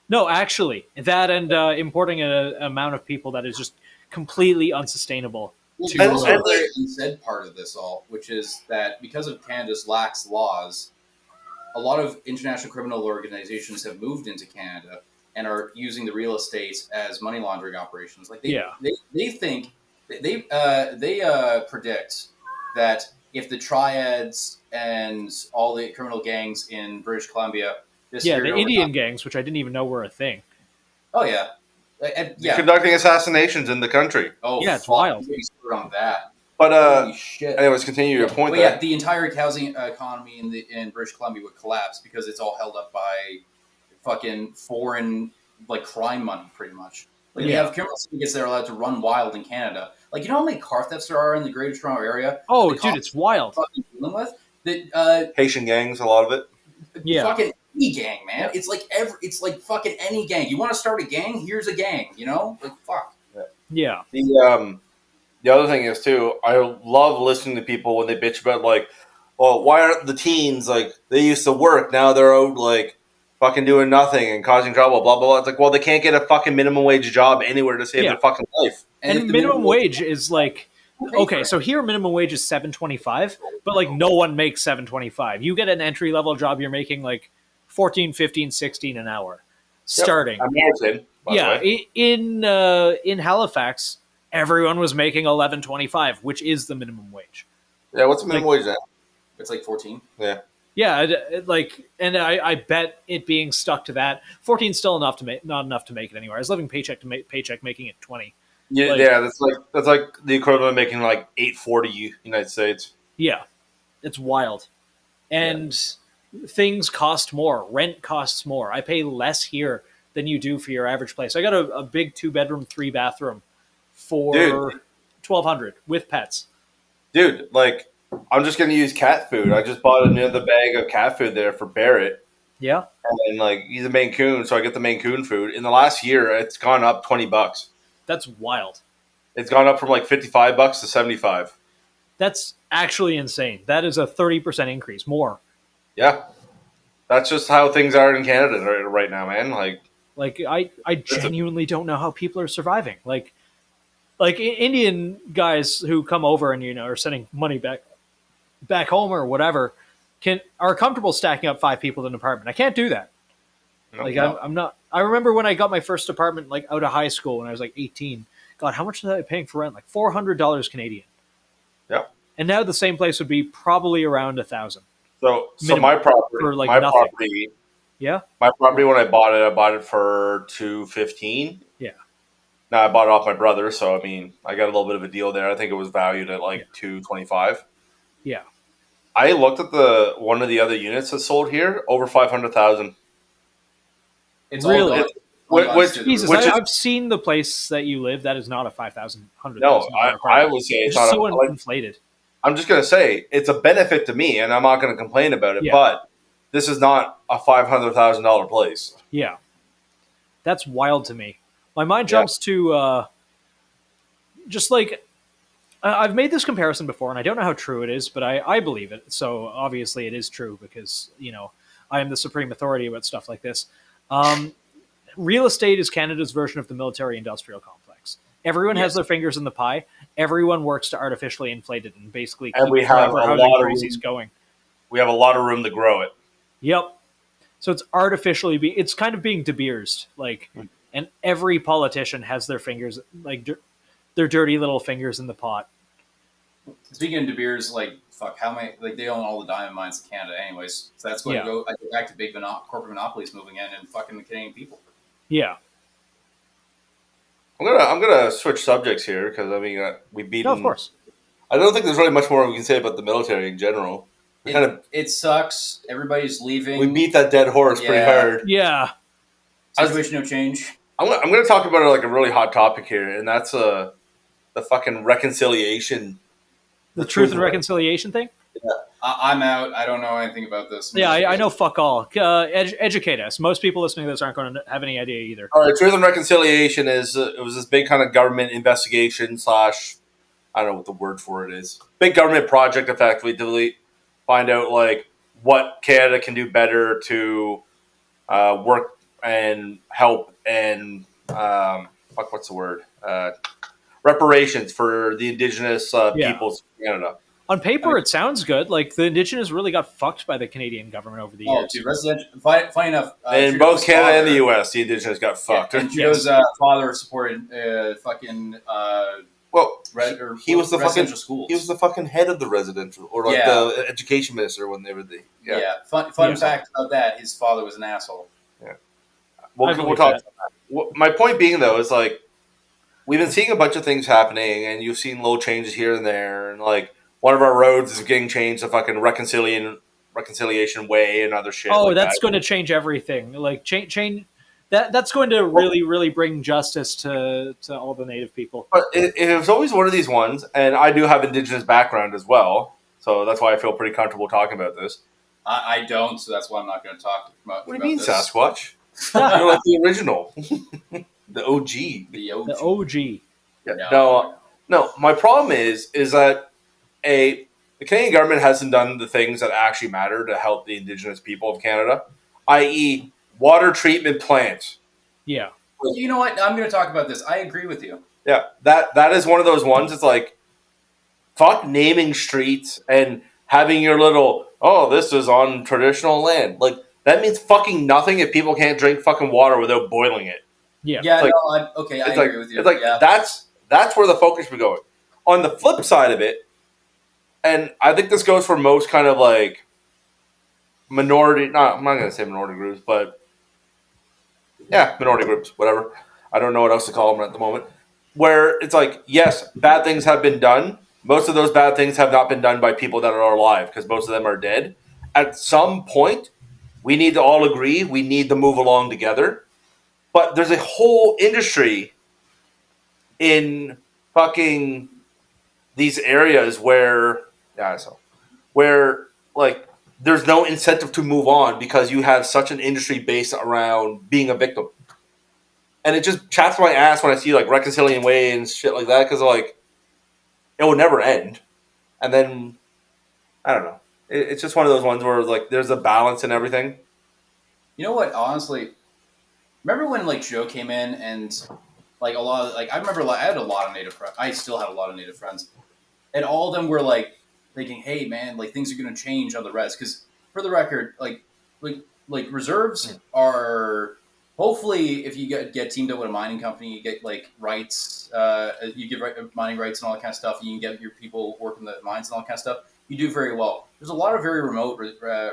No, actually, that and importing an amount of people that is just completely unsustainable. There's also a very unsaid part of this all, which is that because of Canada's lax laws, a lot of international criminal organizations have moved into Canada and are using the real estate as money laundering operations. Like they think they predict that if the triads and all the criminal gangs in British Columbia. The Indian gangs, which I didn't even know were a thing. Oh, yeah. They're conducting assassinations in the country. Oh, yeah, it's wild. On that. But, holy shit. Anyways, continue your point there. Yeah, the entire housing economy in British Columbia would collapse because it's all held up by fucking foreign, like, crime money, pretty much. Like, they have criminal syndicates that are allowed to run wild in Canada. Like, you know how many car thefts there are in the Greater Toronto area? Oh, dude, it's wild. Dealing with? Haitian gangs, a lot of it. Yeah. Fucking any gang, man. It's like fucking any gang. You want to start a gang? Here's a gang. You know, like fuck. Yeah. The other thing is too, I love listening to people when they bitch about like, well, why aren't the teens like they used to work now they're out like fucking doing nothing and causing trouble, blah blah blah. It's like, well, they can't get a fucking minimum wage job anywhere to save their fucking life. And minimum wage is like. Okay, so here minimum wage is $7.25, but like no one makes $7.25. You get an entry level job, you're making like 14, 15, 16 an hour. starting. American, by the way. In Halifax, everyone was making $11.25, which is the minimum wage. Yeah, what's the minimum wage now? It's like 14. Yeah. Yeah, and I bet it being stuck to that 14 still enough to make not enough to make it anywhere. I was living paycheck to paycheck, making it 20. Yeah, that's like the equivalent of making like $8.40 United States. Yeah, it's wild, and things cost more. Rent costs more. I pay less here than you do for your average place. I got a big 2-bedroom, 3-bathroom for $1,200 with pets. Dude, like, I'm just gonna use cat food. I just bought another bag of cat food there for Barrett. Yeah, and like he's a Maine Coon, so I get the Maine Coon food. In the last year, it's gone up $20. that's wild. It's gone up from like $55 to $75. That's actually insane. That is a 30% increase more. Yeah, that's just how things are in Canada right now, man. Like I genuinely don't know how people are surviving. Like Indian guys who come over and are sending money back home or whatever are comfortable stacking up 5 people in an apartment. I can't do that. I'm not. I remember when I got my first apartment like out of high school when I was like 18. God, how much was I paying for rent? Like $400 Canadian. Yeah. And now the same place would be probably around $1,000. So my property, for like my nothing. property, Yeah. my property when I bought it for $215. Yeah. Now I bought it off my brother, so I mean I got a little bit of a deal there. I think it was valued at like $225. Yeah. I looked at one of the other units that sold here over $500,000. It's Really? Jesus, Which is- I've seen the place that you live. That is not a $5,000. No, I would say it's not so like, inflated. I'm just going to say it's a benefit to me, and I'm not going to complain about it. Yeah. But this is not a $500,000 place. Yeah, that's wild to me. My mind jumps to just like I've made this comparison before, and I don't know how true it is, but I believe it. So obviously, it is true because I am the supreme authority about stuff like this. Real estate is Canada's version of the military-industrial complex. Everyone has their fingers in the pie. Everyone works to artificially inflate it and basically keep we have whatever housing crises going. We have a lot of room to grow it. Yep. So it's artificially it's kind of being De Beersed, and every politician has their fingers, their dirty little fingers in the pot. Speaking of De Beers, how many, they own all the diamond mines in Canada anyways. So that's going to go back to big corporate monopolies moving in and fucking the Canadian people. Yeah. I'm gonna switch subjects here because we beat. No, of course. I don't think there's really much more we can say about the military in general. It sucks. Everybody's leaving. We beat that dead horse pretty hard. Yeah. Situation no change. I'm going to talk about a really hot topic here, and that's the fucking reconciliation. The truth and reconciliation thing? Yeah. I'm out. I don't know anything about this. Yeah, I know fuck all. Educate us. Most people listening to this aren't going to have any idea either. All right, truth and reconciliation is it was this big kind of government investigation / I don't know what the word for it is. Big government project, effectively, to find out what Canada can do better to work and help and what's the word? Reparations for the Indigenous peoples of Canada. On paper, it sounds good. The Indigenous really got fucked by the Canadian government over the years. Dude, residential. Funny enough, in both Canada and the U.S., the Indigenous got fucked. And Trudeau's father supported he was the residential schools. He was the fucking head of the residential or the education minister when they were the Fun fact about that: his father was an asshole. Yeah, we'll talk. My point being though is we've been seeing a bunch of things happening, and you've seen little changes here and there, and one of our roads is getting changed to fucking reconciliation way and other shit. Oh, that's going to change everything. Change. That's going to really, really bring justice to all the Native people. But it was always one of these ones, and I do have Indigenous background as well, so that's why I feel pretty comfortable talking about this. I don't, so that's why I'm not going to talk much. What do you mean, Sasquatch? You're like the original, the OG, the OG. The OG. Yeah. No. My problem is that the Canadian government hasn't done the things that actually matter to help the Indigenous people of Canada, i.e., water treatment plants. Yeah. You know what? I'm going to talk about this. I agree with you. Yeah, that is one of those ones. It's fuck naming streets and having your little, this is on traditional land. that means fucking nothing if people can't drink fucking water without boiling it. Yeah. Yeah, It's no, I agree with you. It's like yeah. that's where the focus should be going. On the flip side of it, and I think this goes for most kind of like minority. Not I'm not going to say minority groups, but yeah, minority groups, whatever. I don't know what else to call them at the moment. Where it's like, yes, bad things have been done. Most of those bad things have not been done by people that are alive because most of them are dead. At some point, we need to all agree we need to move along together. But there's a whole industry in fucking these areas where, where like there's no incentive to move on because you have such an industry based around being a victim. And it just chaps my ass when I see like reconciliation way and shit like that because like it will never end. And then I don't know. It's just one of those ones where like there's a balance and everything. You know what? Honestly, remember when like Joe came in and like a lot of like I remember I had a lot of Native friends. I still have a lot of Native friends, and all of them were like thinking, "Hey, man, like things are going to change on the res." Because for the record, like reserves are hopefully if you get teamed up with a mining company, you get like rights, you get mining rights and all that kind of stuff. And you can get your people working the mines and all that kind of stuff. You do very well. There's a lot of very remote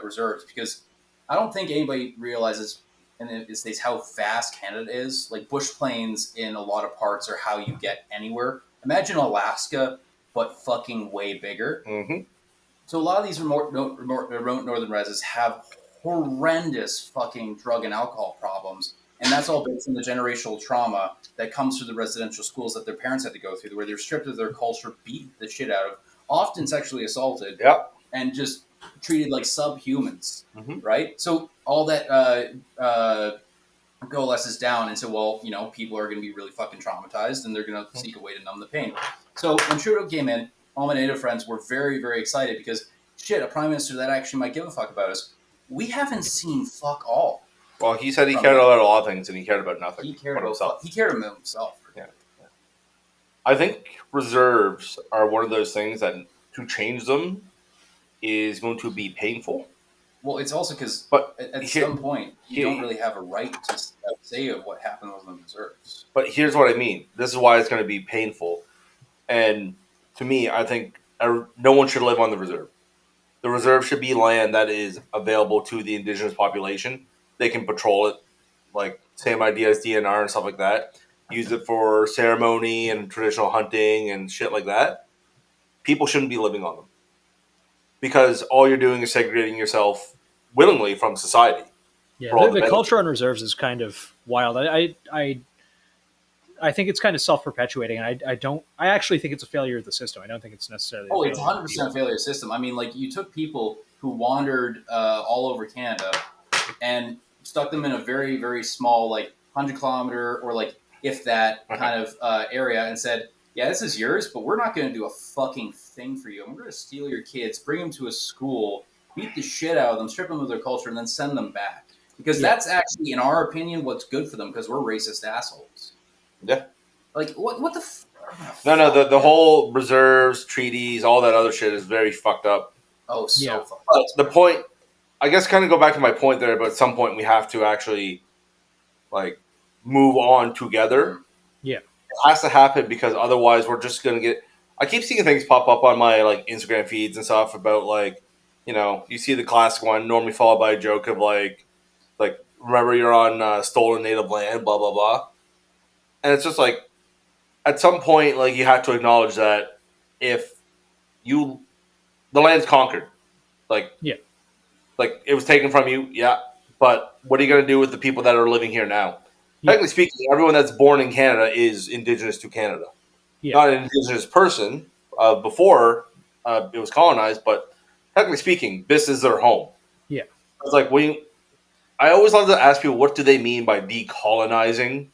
reserves because I don't think anybody realizes in the States how vast Canada is. Like bush plains in a lot of parts are how you get anywhere. Imagine Alaska, but fucking way bigger. Mm-hmm. So a lot of these remote northern reses have horrendous fucking drug and alcohol problems. And that's all based on the generational trauma that comes through the residential schools that their parents had to go through, where they're stripped of their culture, beat the shit out of, often sexually assaulted, and just treated like subhumans, right? So all that coalesces down into, well, you know, people are going to be really fucking traumatized and they're going to seek a way to numb the pain. So when Trudeau came in, all my Native friends were very, very excited because, shit, a prime minister that actually might give a fuck about us. We haven't seen fuck all. Well, he said he cared about a lot of things and he cared about nothing. He cared about himself. He cared about himself. Yeah. I think reserves are one of those things that to change them is going to be painful. Well, it's also because at some point you don't really have a right to say of what happened with the reserves. But here's what I mean. This is why it's going to be painful. And to me, I think no one should live on the reserve. The reserve should be land that is available to the indigenous population. They can patrol it, like same idea as DNR and stuff like that. Use it for ceremony and traditional hunting and shit like that. People shouldn't be living on them. Because all you're doing is segregating yourself willingly from society. Yeah, the culture on reserves is kind of wild. I think it's kind of self-perpetuating, and I actually think it's a failure of the system. I don't think it's necessarily. Oh, it's 100% a failure of the system. I mean, like you took people who wandered all over Canada and stuck them in a very, very small, like 100-kilometer or like if that kind of area, and said, "Yeah, this is yours, but we're not going to do a fucking thing for you. And we're going to steal your kids, bring them to a school, beat the shit out of them, strip them of their culture, and then send them back." Because that's actually, in our opinion, what's good for them. Because we're racist assholes. Yeah. Like what the? No. The whole reserves, treaties, all that other shit is very fucked up. Oh, so fucked up. But the point, I guess, kind of go back to my point there. But at some point, we have to actually, like, move on together. Yeah. It has to happen because otherwise, we're just gonna get. I keep seeing things pop up on my like Instagram feeds and stuff about like, you know, you see the classic one normally followed by a joke of like remember you're on stolen native land, blah blah blah. And it's just like, at some point, like you have to acknowledge that if the land's conquered, like it was taken from you, but what are you going to do with the people that are living here now? Yeah. Technically speaking, everyone that's born in Canada is indigenous to Canada. Yeah. Not an indigenous person before it was colonized, but technically speaking, this is their home. Yeah, it's like I always love to ask people, what do they mean by decolonizing?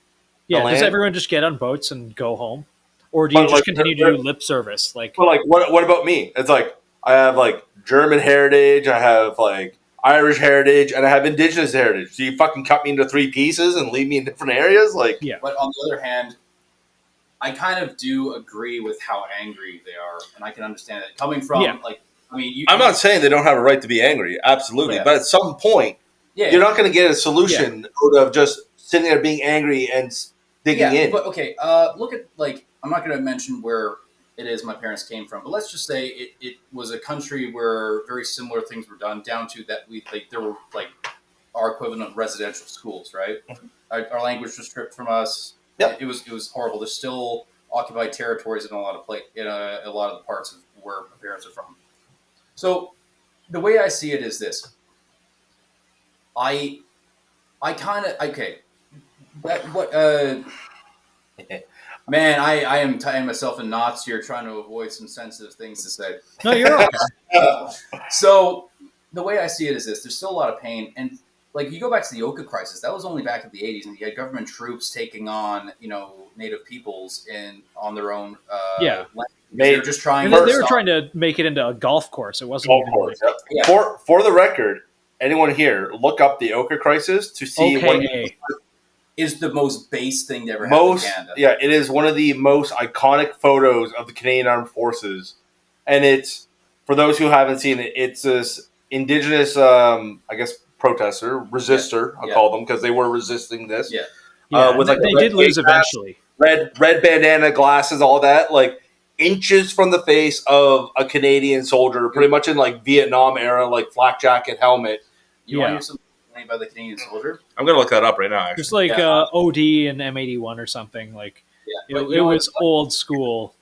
Yeah, does everyone just get on boats and go home, or do you just continue to do lip service? Like, well, like what about me? It's like I have like German heritage, I have like Irish heritage, and I have Indigenous heritage. Do you fucking cut me into 3 pieces and leave me in different areas? Like, yeah. But on the other hand, I kind of do agree with how angry they are, and I can understand it coming from like. I mean, I'm not saying they don't have a right to be angry, absolutely, but at some point, You're not going to get a solution out of just sitting there being angry and digging in. But okay, look at, like, I'm not going to mention where it is my parents came from, but let's just say it was a country where very similar things were done, down to that there were like our equivalent of residential schools, right? Our language was stripped from us. Yep. It was horrible. There's still occupied territories in a lot of a lot of the parts of where my parents are from. So the way I see it is this. I kind of okay. Man, I am tying myself in knots here, trying to avoid some sensitive things to say. No, you're okay. So the way I see it is this: there's still a lot of pain, and like you go back to the Oka crisis, that was only back in the '80s, and you had government troops taking on native peoples on their own. Land. They were just trying. They were trying to make it into a golf course. It wasn't even course. For the record, anyone here, look up the Oka crisis to see what is the most base thing that ever happened in Canada. Yeah, it is one of the most iconic photos of the Canadian Armed Forces. And it's, for those who haven't seen it, it's this Indigenous, protester, resistor, I'll call them, because they were resisting this. Yeah. With they did lose eventually. Red bandana, glasses, all that, like inches from the face of a Canadian soldier, pretty much in like Vietnam era, like flak jacket, helmet. You want to hear something by the Canadian soldier? I'm going to look that up right now, actually. Just like OD and M81 or something. Like, it was old school.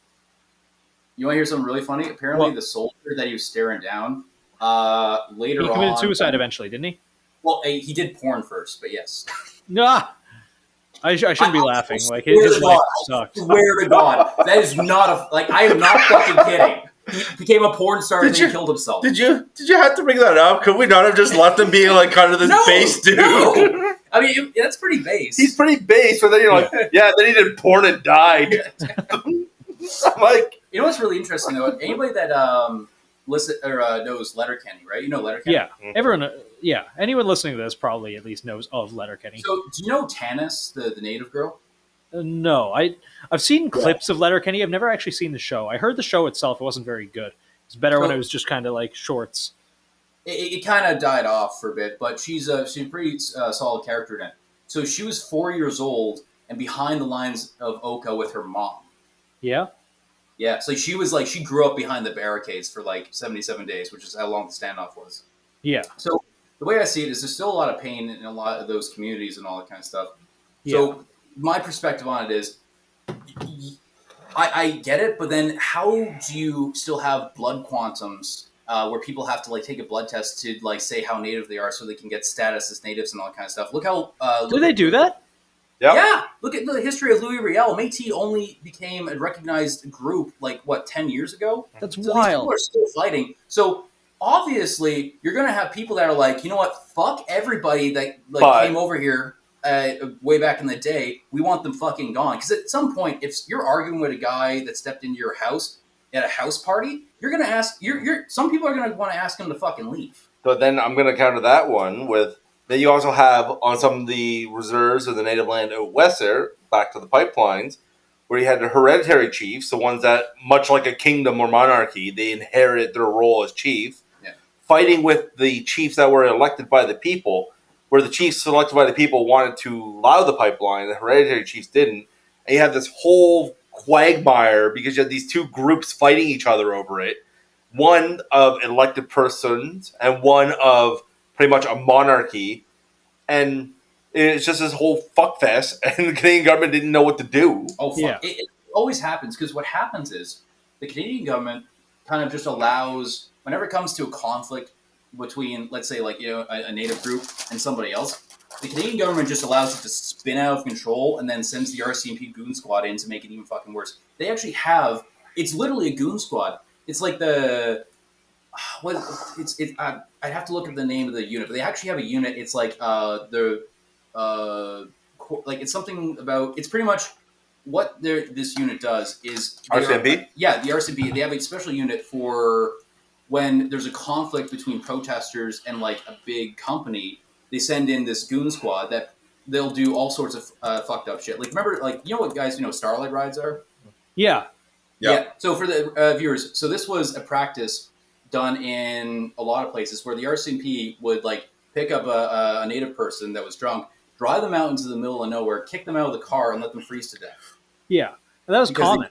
You want to hear something really funny? Apparently, the soldier that he was staring down, later on... He committed suicide eventually, didn't he? Well, he did porn first, but yes. Nah! I shouldn't be laughing. Like, his life sucks. I swear to God. That is not I am not fucking kidding. He became a porn star and then killed himself. Did you have to bring that up? Could we not have just left him being like kind of this base dude? No. I mean, that's pretty base. He's pretty base, but then you're like, then he did porn and died. I'm like, you know what's really interesting though? Anybody that knows Letterkenny, right? You know Letterkenny? Yeah, everyone. Yeah, anyone listening to this probably at least knows of Letterkenny. So, do you know Tanis, the native girl? No, I've seen clips of Letterkenny. I've never actually seen the show. I heard the show itself. It wasn't very good. It's better when it was just kind of like shorts. It kind of died off for a bit, but she's a pretty solid character in it. So she was 4 years old and behind the lines of Oka with her mom. Yeah? Yeah, so she grew up behind the barricades for like 77 days, which is how long the standoff was. Yeah. So the way I see it is there's still a lot of pain in a lot of those communities and all that kind of stuff. Yeah. So my perspective on it is, I get it, but then how do you still have blood quantums where people have to like take a blood test to like say how native they are so they can get status as natives and all that kind of stuff? Look how do they do that? Yep. Yeah, look at the history of Louis Riel. Métis only became a recognized group 10 years ago. That's so wild. These people are still fighting. So obviously, you're gonna have people that are like, you know what? Fuck everybody that came over here way back in the day. We want them fucking gone. Because at some point, if you're arguing with a guy that stepped into your house at a house party, you're gonna ask. Some people are gonna want to ask him to fucking leave. But then I'm gonna counter that one with. Then you also have on some of the reserves of the native land out west there, back to the pipelines, where you had the hereditary chiefs, the ones that, much like a kingdom or monarchy, they inherit their role as chief, fighting with the chiefs that were elected by the people, where the chiefs selected by the people wanted to allow the pipeline, the hereditary chiefs didn't, and you have this whole quagmire because you have these two groups fighting each other over it, one of elected persons and one of pretty much a monarchy, and it's just this whole fuckfest, and the Canadian government didn't know what to do. Oh, fuck. Yeah. It always happens, because what happens is the Canadian government kind of just allows, whenever it comes to a conflict between, let's say, a native group and somebody else, the Canadian government just allows it to spin out of control and then sends the RCMP goon squad in to make it even fucking worse. They actually have, it's literally a goon squad. It's like I'd have to look at the name of the unit, but they actually have a unit. It's like it's something about. It's pretty much what this unit does is RCMP. The RCMP. They have a special unit for when there's a conflict between protesters and like a big company. They send in this goon squad that they'll do all sorts of fucked up shit. Like remember, you know what guys, Starlight rides are? Yeah. So for the viewers, so this was a practice done in a lot of places where the RCMP would pick up a native person that was drunk, drive them out into the middle of nowhere, kick them out of the car, and let them freeze to death. Yeah, and that was Because common.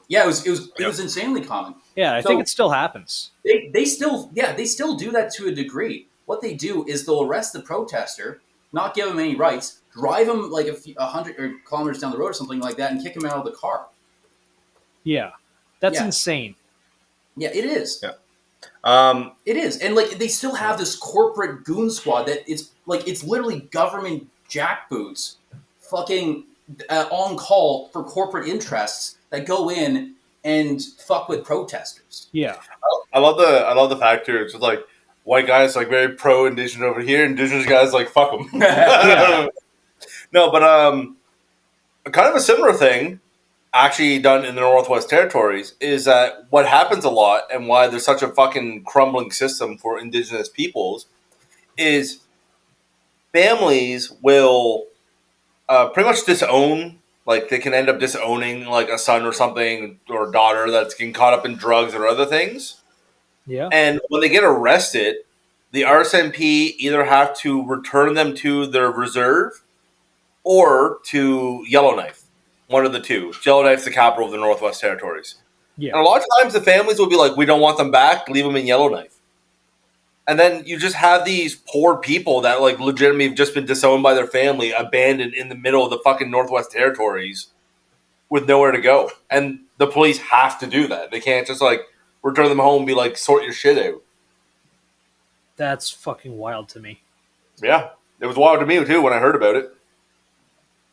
Yeah, it was insanely common. Yeah, I think it still happens. They still do that to a degree. What they do is they'll arrest the protester, not give him any rights, drive him like 100 kilometers down the road or something like that, and kick him out of the car. Yeah, that's insane. Yeah, it is. Yeah. It is, and like they still have this corporate goon squad that it's literally government jackboots, fucking on call for corporate interests that go in and fuck with protesters. Yeah, I love the fact here. It's just like white guys like very pro indigenous over here, indigenous guys like fuck them. Yeah. No, but kind of a similar thing actually done in the Northwest Territories is that what happens a lot and why there's such a fucking crumbling system for indigenous peoples is families will pretty much disown, like they can end up disowning like a son or something or a daughter that's getting caught up in drugs or other things. Yeah. And when they get arrested, the RSMP either have to return them to their reserve or to Yellowknife. One of the two. Yellowknife's the capital of the Northwest Territories. Yeah. And a lot of times the families will be like, we don't want them back, leave them in Yellowknife. And then you just have these poor people that like legitimately have just been disowned by their family, abandoned in the middle of the fucking Northwest Territories with nowhere to go. And the police have to do that. They can't just like return them home and be like, sort your shit out. That's fucking wild to me. Yeah. It was wild to me too when I heard about it.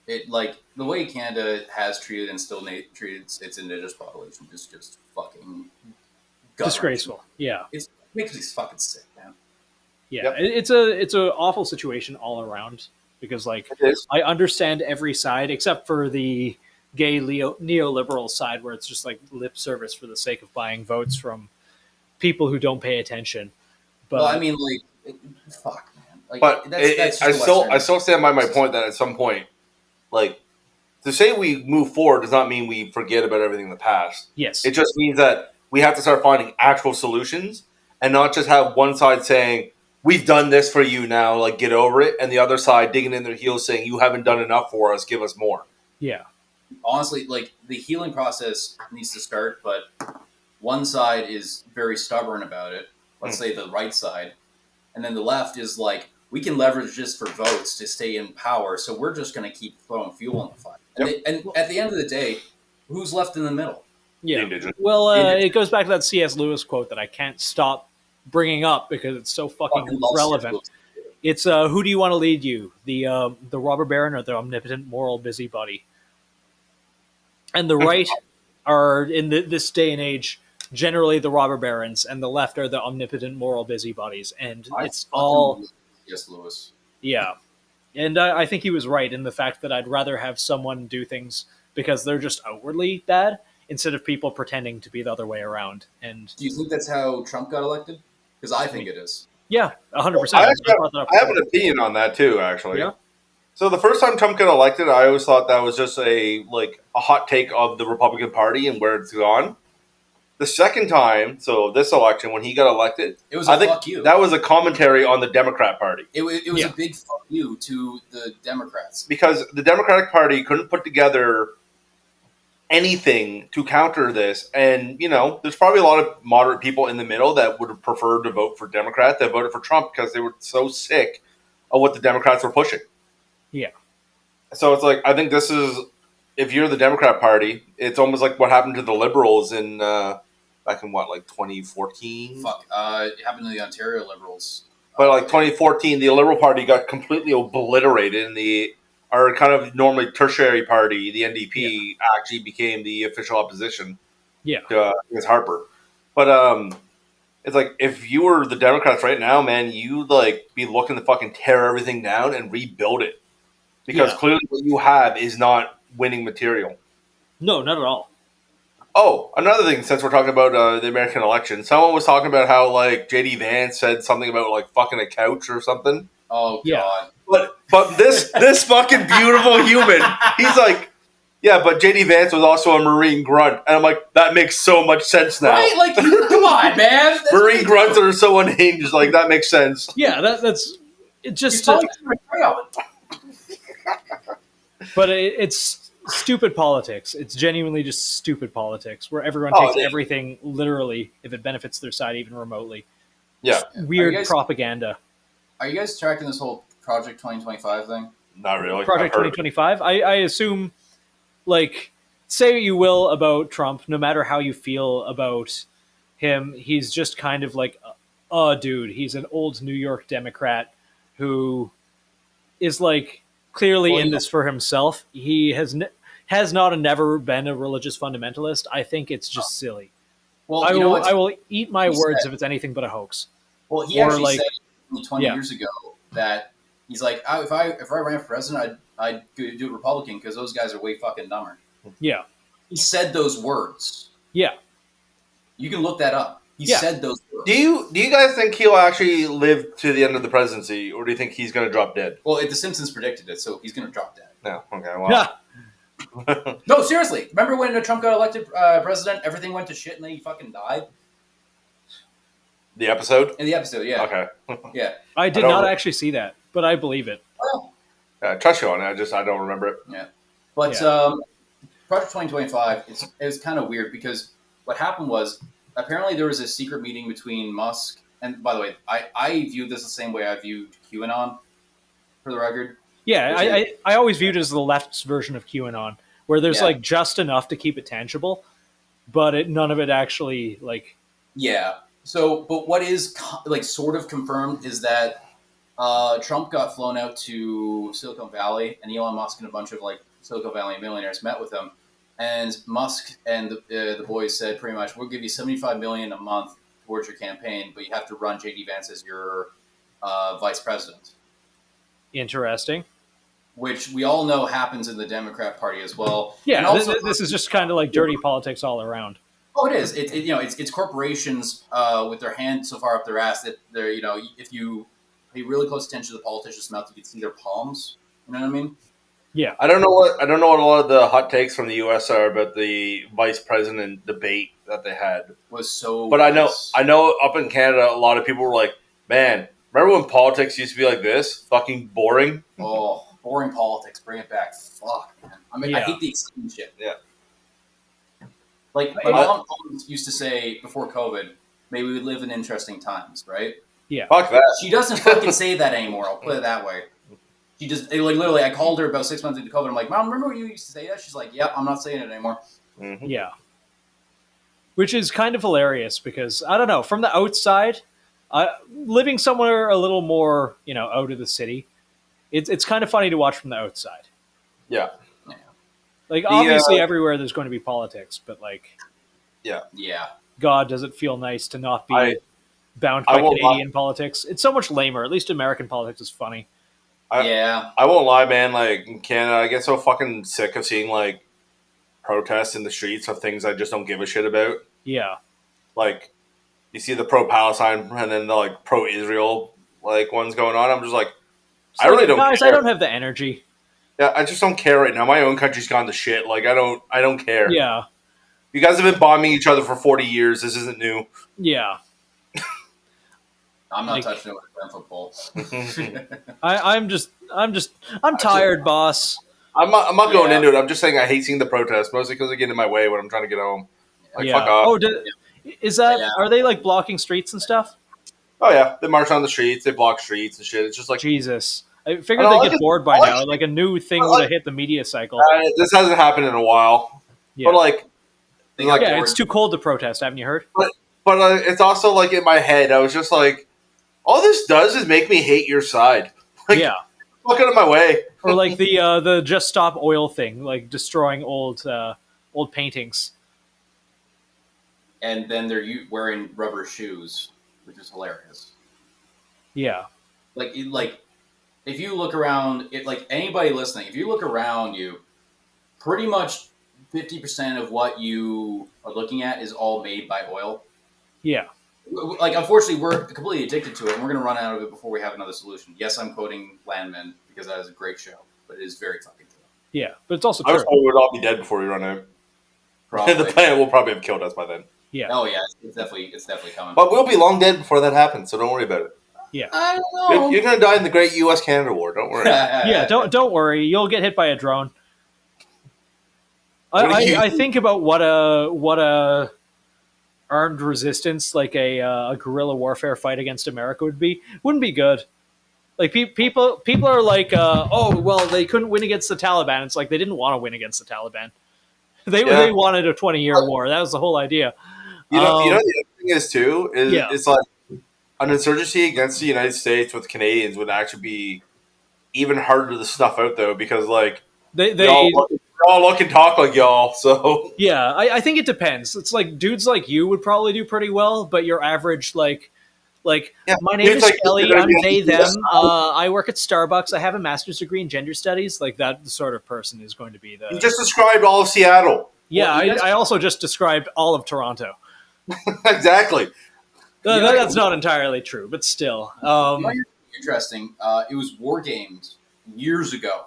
It like the way Canada has treated and still treats its indigenous population is just fucking disgraceful. Yeah, it makes me fucking sick, man. Yeah, Yep. it's an awful situation all around because like I understand every side except for the gay neoliberal side where it's just like lip service for the sake of buying votes from people who don't pay attention. But well, I mean, like, fuck, man. Like, but that's I still stand by my point that at some point, like, to say we move forward does not mean we forget about everything in the past. Yes. It just means that we have to start finding actual solutions and not just have one side saying, we've done this for you now, like, get over it, and the other side digging in their heels saying, you haven't done enough for us, give us more. Yeah. Honestly, like, the healing process needs to start, but one side is very stubborn about it, let's say the right side, and then the left is like, we can leverage this for votes to stay in power, so we're just going to keep throwing fuel on the fire. Yep. And at the end of the day, who's left in the middle? Yeah. Well, it goes back to that C.S. Lewis quote that I can't stop bringing up because it's so fucking relevant. It's who do you want to lead you, the robber baron or the omnipotent moral busybody? And the right are in this day and age generally the robber barons, and the left are the omnipotent moral busybodies, and it's all C.S. Lewis. Yeah. And I think he was right in the fact that I'd rather have someone do things because they're just outwardly bad instead of people pretending to be the other way around. And do you think that's how Trump got elected? Because I think it is. Yeah, 100%. I have an opinion on that too, actually. Yeah. So the first time Trump got elected, I always thought that was just a hot take of the Republican Party and where it's gone. The second time, so this election, when he got elected, it was fuck you. That was a commentary on the Democrat Party. It was a big fuck you to the Democrats. Because the Democratic Party couldn't put together anything to counter this. And, you know, there's probably a lot of moderate people in the middle that would have preferred to vote for Democrat that voted for Trump because they were so sick of what the Democrats were pushing. Yeah. So it's like, I think this is, if you're the Democrat Party, it's almost like what happened to the Liberals in back in 2014? Fuck, it happened to the Ontario Liberals. But 2014, the Liberal Party got completely obliterated, and our kind of normally tertiary party, the NDP, actually became the official opposition. Yeah, against Harper. But it's like if you were the Democrats right now, man, you'd be looking to fucking tear everything down and rebuild it because clearly what you have is not winning material. No, not at all. Oh, another thing, since we're talking about the American election, someone was talking about how J.D. Vance said something about fucking a couch or something. Oh God! But this fucking beautiful human, he's like, yeah, but J.D. Vance was also a Marine grunt, and I'm like, that makes so much sense now. Right? Come on, man. Marine grunts are so unhinged. That makes sense. Yeah, that's it just, He's probably trying to pray on it. but it's stupid politics. It's genuinely just stupid politics where everyone Oh, takes yeah. everything literally if it benefits their side even remotely. Yeah, Weird Are you guys- propaganda. Are you guys tracking this whole Project 2025 thing? not really. Project I've heard of it. 2025. I assume, like, say what you will about Trump, no matter how you feel about him, he's just kind of like a dude. He's an old New York Democrat who is like clearly Well, in you know- this for himself. He has not and never been a religious fundamentalist. I think it's just silly. Well, I you know will what's- I will eat my he words said- if it's anything but a hoax. Well, he or actually like- said 20 yeah. years ago that he's like, if I ran for president, I'd do it Republican because those guys are way fucking dumber. Yeah. He said those words. Yeah. You can look that up. He Yeah. said those words. Do you guys think he'll actually live to the end of the presidency, or do you think he's going to drop dead? Well, The Simpsons predicted it, so he's going to drop dead. No. Okay. Well. Yeah. No, seriously. Remember when Trump got elected president? Everything went to shit, and then he fucking died The episode. in the episode. Yeah, Okay. yeah. I did don't- not actually see that, but I believe it. Well, I trust you on it. I don't remember it. but Yeah. Project 2025 is kind of weird because what happened was apparently there was a secret meeting between Musk and, by the way, I view this the same way I viewed QAnon, for the record. Yeah, Which I always viewed it as the left's version of QAnon, where there's Yeah. like just enough to keep it tangible, but none of it actually like. Yeah. So, but what is like sort of confirmed is that Trump got flown out to Silicon Valley, and Elon Musk and a bunch of like Silicon Valley millionaires met with him. And Musk and the boys said pretty much, we'll give you $75 million a month towards your campaign, but you have to run JD Vance as your vice president, Interesting. which we all know happens in the Democrat Party as well. Yeah, And also, this is just kind of like dirty politics all around. oh, it is. It's corporations with their hand so far up their ass that they're, if you pay really close attention to the politicians' mouth, you can see their palms. You know what I mean? Yeah, I don't know what a lot of the hot takes from the U.S. are about the vice president debate that they had. Was so. But I know up in Canada, a lot of people were like, "Man, remember when politics used to be like this? Fucking boring." Oh, boring politics. Bring it back. Fuck, man. I mean, I Yeah. hate the extreme shit. Yeah. Like my mom always used to say before COVID, maybe we live in interesting times, right? Fuck that. She doesn't fucking say that anymore. I'll put it that way. She just literally. I called her about 6 months into COVID. I'm like, Mom, remember when you used to say that? She's like, Yep, I'm not saying it anymore. Mhm. yeah. Which is kind of hilarious because I don't know, from the outside, living somewhere a little more, out of the city, it's kind of funny to watch from the outside. Yeah. Like obviously everywhere there's going to be politics, but like, Yeah. God, does it feel nice to not be I- bound I by won't Canadian politics? It's so much lamer. At least American politics is funny. Yeah. I won't lie, man. Like in Canada, I get so fucking sick of seeing like protests in the streets of things I just don't give a shit about. Yeah, Like you see the pro-Palestine and then the like pro-Israel like ones going on. I'm just like, I really don't guys. care. I don't have the energy. Yeah, I just don't care right now. My own country's gone to shit. Like I don't care. Yeah, You guys have been bombing each other for 40 years. This isn't new. yeah. I'm not Like- touching it with a 10-foot pole. I'm tired, boss. I'm not going Yeah. into it. I'm just saying I hate seeing the protests, mostly because they get in my way when I'm trying to get home. Like, Yeah. fuck off. Oh, is that? Yeah. Are they like blocking streets and stuff? Oh, yeah. They march on the streets. They block streets and shit. It's just like, Jesus, I figured I know, they'd I get just- bored by I now. Like a new thing I would have hit the media cycle. this hasn't happened in a while. Yeah, But, like, They got yeah. bored. It's too cold to protest. Haven't you heard? but it's also like in my head, I was just like, all this does is make me hate your side. Like, Yeah, fuck out of my way. or like the Just Stop Oil thing, like destroying old paintings. And then they're wearing rubber shoes, which is hilarious. Yeah, Like if you look around, like anybody listening, if you look around you, pretty much 50% of what you are looking at is all made by oil. yeah, Like, unfortunately, we're completely addicted to it, and we're going to run out of it before we have another solution. Yes, I'm quoting Landman because that is a great show, but it is very fucking true. yeah. But it's also I was true. told we would all be dead before we run out. Probably. The planet will probably have killed us by then. Yeah, Oh yeah, it's definitely coming. But we'll be long dead before that happens, so don't worry about it. Yeah. I don't know. You're going to die in the Great U.S.-Canada War. Don't worry. Yeah, don't worry. You'll get hit by a drone. What do you- I think about what a armed resistance, like a guerrilla warfare fight against America would be. Wouldn't be good. Like people are like, oh well, they couldn't win against the Taliban. It's like they didn't want to win against the Taliban. They wanted a 20-year war. That was the whole idea. You know the other thing is too is Yeah. it's like an insurgency against the United States with Canadians would actually be even harder to snuff out though, because like they y'all look and talk like y'all. So yeah, I think it depends. It's like dudes like you would probably do pretty well, but your average like yeah, my name is like, Kelly. you're gonna I'm be- they them. I work at Starbucks. I have a master's degree in gender studies. Like that sort of person is going to be you the. just described all of Seattle. Yeah, Well, you guys- I also just described all of Toronto. Exactly. That's not entirely true, but still. Interesting. It was War Games years ago.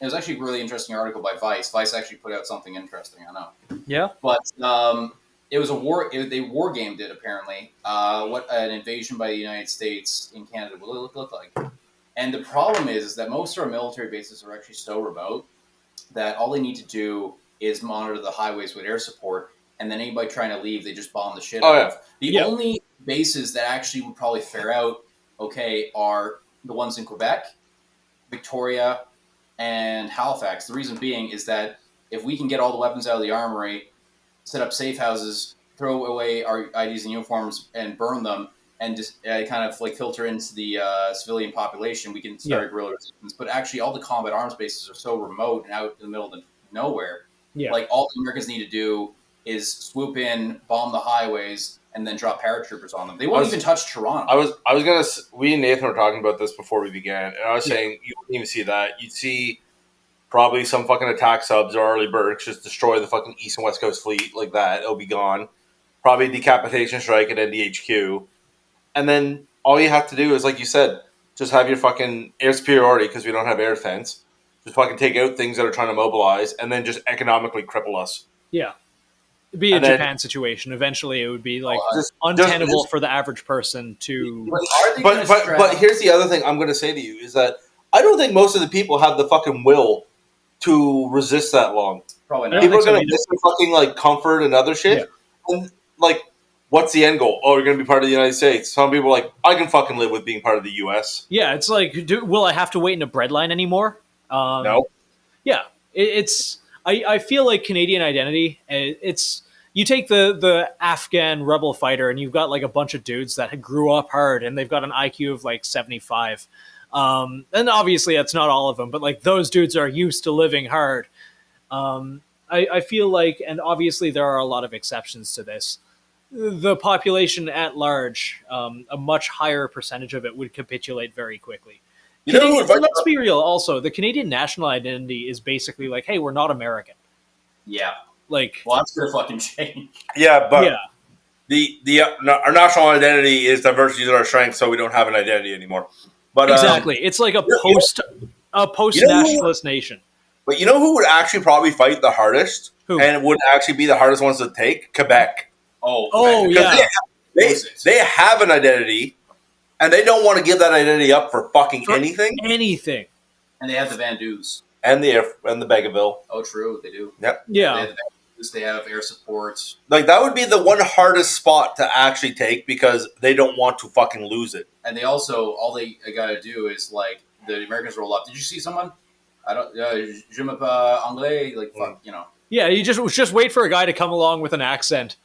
It was actually a really interesting article by Vice. Vice actually put out something interesting. I know, Yeah. but it was a war. They war gamed it apparently. What an invasion by the United States in Canada would look like. And the problem is that most of our military bases are actually so remote that all they need to do is monitor the highways with air support, and then anybody trying to leave, they just bomb the shit Oh, out yeah. of. The only bases that actually would probably fare out okay are the ones in Quebec, Victoria, and Halifax. The reason being is that if we can get all the weapons out of the armory, set up safe houses, throw away our IDs and uniforms, and burn them, and just kind of like filter into the civilian population, we can start a guerrilla resistance. But actually, all the combat arms bases are so remote and out in the middle of nowhere. Yeah. Like all the Americans need to do is swoop in, bomb the highways, and then drop paratroopers on them. They won't even touch Toronto. I was gonna. We and Nathan were talking about this before we began, and I was saying you wouldn't even see that. You'd see probably some fucking attack subs or early birds just destroy the fucking East and West Coast fleet like that. It'll be gone. Probably a decapitation strike at NDHQ, and then all you have to do is, like you said, just have your fucking air superiority because we don't have air defense. Just fucking take out things that are trying to mobilize, and then just economically cripple us. Yeah. It'd be a And then- Japan situation. Eventually, it would be like Just- untenable just- for the average person to. But are they gonna strap- But here's the other thing I'm going to say to you is that I don't think most of the people have the fucking will to resist that long. probably I not. don't People are think so going to either. miss their fucking like comfort and other shit. And like, what's the end goal? Oh, you're going to be part of the United States. Some people are like, I can fucking live with being part of the U.S. Yeah, it's like, will I have to wait in a bread line anymore? No. Yeah, it's. I feel like Canadian identity. It's you take the Afghan rebel fighter, and you've got like a bunch of dudes that grew up hard, and they've got an IQ of like 75. And obviously, that's not all of them, but like those dudes are used to living hard. I feel like, and obviously there are a lot of exceptions to this. The population at large, a much higher percentage of it would capitulate very quickly. You know, if I- Let's be real. Also, the Canadian national identity is basically like, hey, we're not American. Yeah. Like, Well, that's gonna fucking change. Yeah, but yeah, our national identity is diversity is our strength, so we don't have an identity anymore. But exactly. It's like a post nationalist nation. But you know who would actually probably fight the hardest Who? and would actually be the hardest ones to take? Quebec. Oh, Because yeah. they have an identity, and they don't want to give that identity up for fucking For anything. Anything. And they have the Van Doos. And the Bagaville. Oh, true, they do. Yeah. They have the Van Doos. They have air support. Like that would be the one hardest spot to actually take because they don't want to fucking lose it. And they also, all they gotta do is like the Americans roll up. Did you see someone? I don't. Je m'appelle anglais. Like fuck, you know. Yeah, you just wait for a guy to come along with an accent.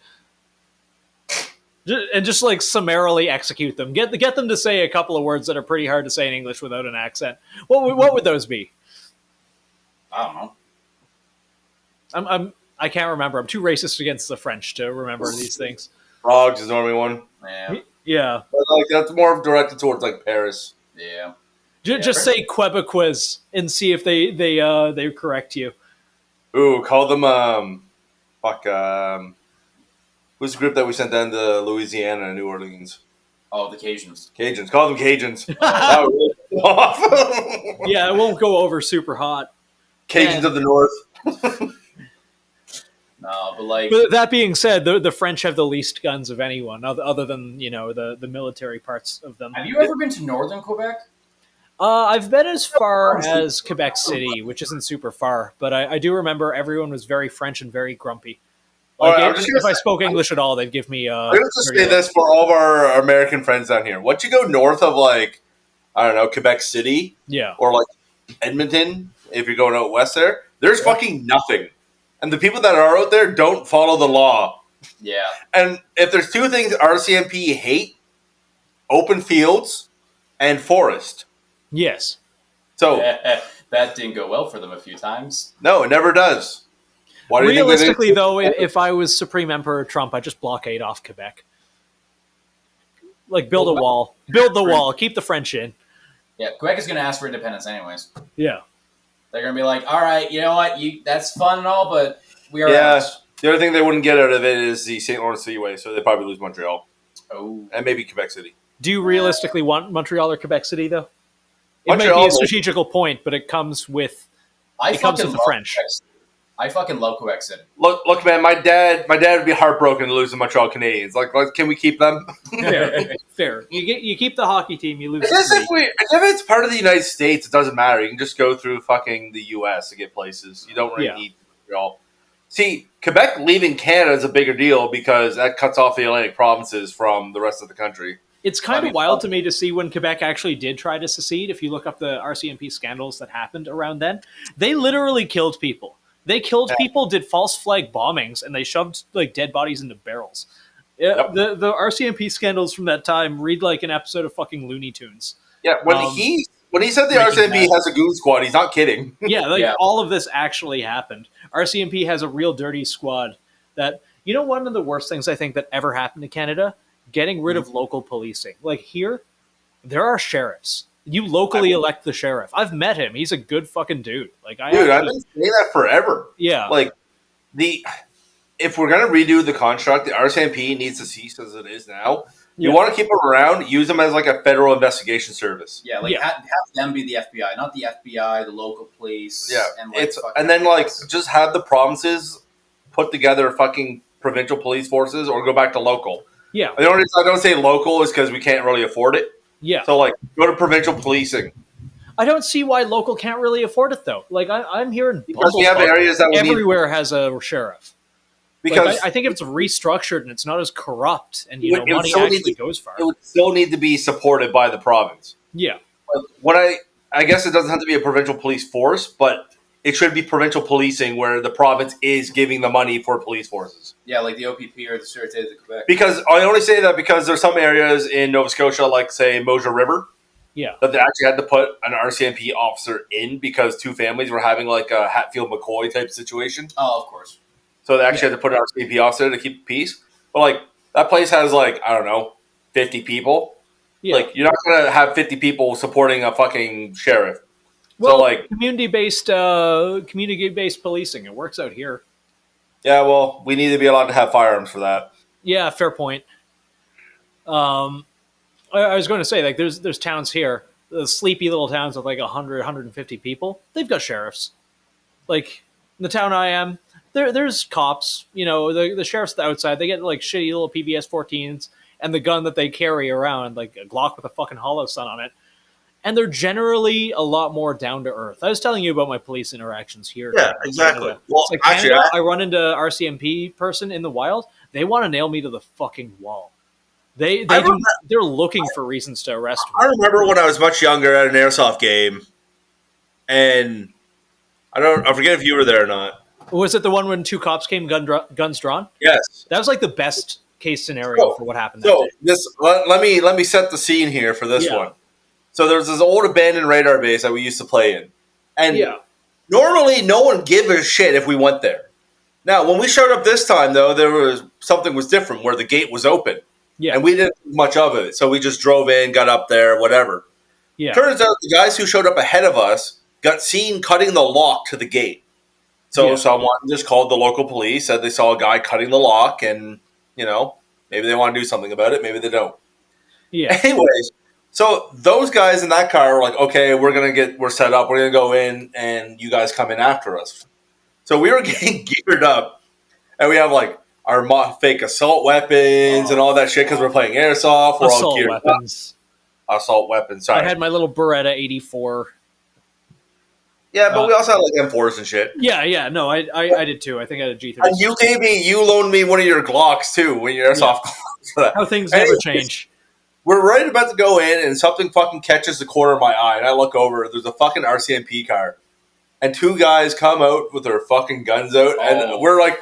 And just like summarily execute them. Get them to say a couple of words that are pretty hard to say in English without an accent. What would those be? I don't know. I can't remember. I'm too racist against the French to remember these things. Frogs is normally one. Yeah. Yeah. But like that's more directed towards like Paris. Yeah. Just say Quebecois and see if they correct you. Ooh, call them who's the group that we sent down to Louisiana and New Orleans? Oh, the Cajuns. Cajuns. Call them Cajuns. That would really piss them off. Yeah, it won't go over super hot. Cajuns of the North. No, but like, But that being said, the French have the least guns of anyone, other than the military parts of them. have you ever been to northern Quebec? I've been as far as Quebec City, which isn't super far, but I do remember everyone was very French and very grumpy. Like, All right, if I spoke English at all, they'd give me. I'm gonna just say this for all of our American friends down here. Once you go north of like, I don't know, Quebec City, Yeah. or like Edmonton, if you're going out west there, there's fucking nothing, and the people that are out there don't follow the law. Yeah. And if there's two things RCMP hate, open fields and forest. Yes. So That didn't go well for them a few times. no, it never does. Why do you think they Realistically, didn't- though, if I was Supreme Emperor Trump, I'd just blockade off Quebec. Like, build a wall. Build the wall. Keep the French in. Yeah, Quebec is going to ask for independence anyways. Yeah. They're going to be like, all right, you know what? That's fun and all, but we are Yeah. out. The other thing they wouldn't get out of it is the St. Lawrence Seaway, so they probably lose Montreal Oh. and maybe Quebec City. Do you realistically want Montreal or Quebec City, though? It might Montreal, be a strategical point, but it comes with It comes with the love French. Quebec City. I fucking love Quebec City. Look, man, my dad would be heartbroken to lose the Montreal Canadiens. Like, can we keep them? fair. Fair. You keep the hockey team, you lose. I The guess city. if it's part of the United States, it doesn't matter. You can just go through fucking the U.S. to get places. You don't really need Montreal. See, Quebec leaving Canada is a bigger deal because that cuts off the Atlantic provinces from the rest of the country. It's kind of wild to me to see when Quebec actually did try to secede. If you look up the RCMP scandals that happened around then, they literally killed people. They killed people, did false flag bombings, and they shoved like dead bodies into barrels. Yep. The RCMP scandals from that time read like an episode of fucking Looney Tunes. Yeah, when he said the Breaking RCMP Bad. has a goon squad, he's not kidding. Yeah, like Yeah. all of this actually happened. RCMP has a real dirty squad that, one of the worst things I think that ever happened to Canada, getting rid of local policing. Like here, there are sheriffs. You locally elect the sheriff. I've met him. He's a good fucking dude. Like I've been saying that forever. yeah. Like, if we're going to redo the construct, the RCMP needs to cease as it is now. You Yeah. want to keep them around, use them as like a federal investigation service. Yeah, like Yeah. Have them be the FBI, not the FBI, the local police. Yeah, and like, and then like just have the provinces put together fucking provincial police forces or go back to local. Yeah. The only reason I don't say local is because we can't really afford it. Yeah. So like go to provincial policing I don't see why local can't really afford it though. Like I'm hearing because we have areas that we need. everywhere has a sheriff. Because Like, I think if it's restructured and it's not as corrupt and It would money still need actually to- goes far. it would still need to be supported by the province. Yeah. What I guess it doesn't have to be a provincial police force, but it should be provincial policing where the province is giving the money for police forces. yeah, like the OPP or the Sûreté de Quebec. Because I only say that because there's some areas in Nova Scotia, like say Mosher River, Yeah. that they actually had to put an RCMP officer in because two families were having like a Hatfield McCoy type situation. Oh, of course. So they actually had to put an RCMP officer to keep peace. But like that place has like, I don't know, 50 people. Yeah. Like you're not gonna have 50 people supporting a fucking sheriff. Well, so like community-based policing. It works out here. yeah, well, we need to be allowed to have firearms for that. Yeah, fair point. I was going to say, like, there's towns here, the sleepy little towns with like 100, 150 people. They've got sheriffs. Like the town I am, there's cops. The sheriffs at the outside. They get like shitty little PBS 14s and the gun that they carry around, like a Glock with a fucking hollow sun on it. And they're generally a lot more down to earth. I was telling you about my police interactions here. Yeah, in exactly. Canada. Well, It's like actually, Canada, I run into RCMP person in the wild. They want to nail me to the fucking wall. They're looking for reasons to arrest me. I remember when I was much younger at an airsoft game, and I forget if you were there or not. Was it the one when two cops came, guns drawn? Yes. That was like the best case scenario for what happened. That So day. let me set the scene here for this Yeah. one. So there's this old abandoned radar base that we used to play in, and Yeah. normally no one gave a shit if we went there. Now, when we showed up this time, though, something was different where the gate was open, Yeah. and we didn't think much of it. So we just drove in, got up there, whatever. Yeah. Turns out the guys who showed up ahead of us got seen cutting the lock to the gate. So Yeah. someone just called the local police, said they saw a guy cutting the lock, and maybe they want to do something about it, maybe they don't. Yeah. Anyways, so those guys in that car were like, okay, we're set up, we're gonna go in, and you guys come in after us. So we were getting geared up, and we have like our fake assault weapons and all that shit because we're playing airsoft. We're all Assault geared weapons. up. Assault weapons. Sorry. I had my little Beretta 84. Yeah, but we also had like M4s and shit. Yeah. No, I did too. I think I had a G36. And you loaned me one of your Glocks too when your airsoft. Yeah. How things never change. We're right about to go in, and something fucking catches the corner of my eye, and I look over. There's a fucking RCMP car, and two guys come out with their fucking guns out, and we're like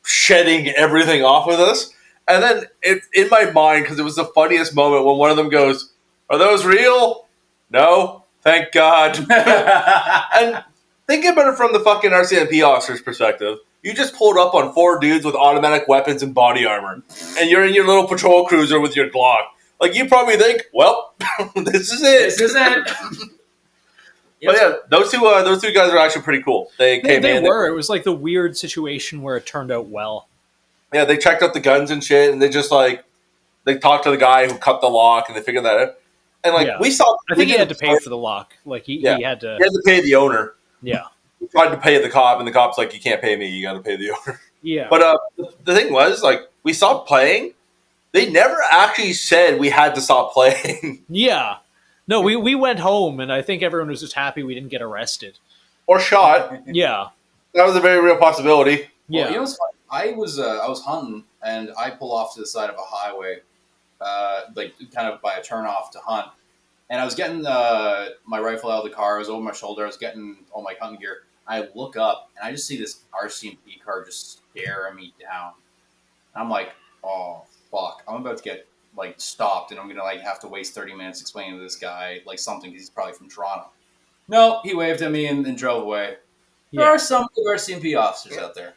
shedding everything off with us. And then it's in my mind because it was the funniest moment when one of them goes, "Are those real?" No. Thank God. And thinking about it from the fucking RCMP officer's perspective, you just pulled up on 4 dudes with automatic weapons and body armor, and you're in your little patrol cruiser with your Glock. Like, you probably think, well, this is it. This is it. But yeah, those two guys are actually pretty cool. They came in. They were. It was like the weird situation where it turned out well. Yeah, they checked out the guns and shit, and they just like they talked to the guy who cut the lock, and they figured that out. And like we saw, I think he had to pay for the lock. Like he had to. He had to pay the owner. Yeah. He tried to pay the cop, and the cop's like, "You can't pay me. You got to pay the owner." Yeah. But the thing was, like, we stopped playing. They never actually said we had to stop playing. Yeah. No, we went home, and I think everyone was just happy we didn't get arrested Or shot. Yeah. That was a very real possibility. Yeah. Well, you know what's funny? I was hunting, and I pull off to the side of a highway, like kind of by a turnoff to hunt. And I was getting my rifle out of the car. I was over my shoulder. I was getting all my hunting gear. I look up, and I just see this RCMP car just staring me down. I'm like, oh, fuck. I'm about to get, like, stopped, and I'm going to, like, have to waste 30 minutes explaining to this guy, like, something, because he's probably from Toronto. No, he waved at me and drove away. There are some good RCMP officers out there.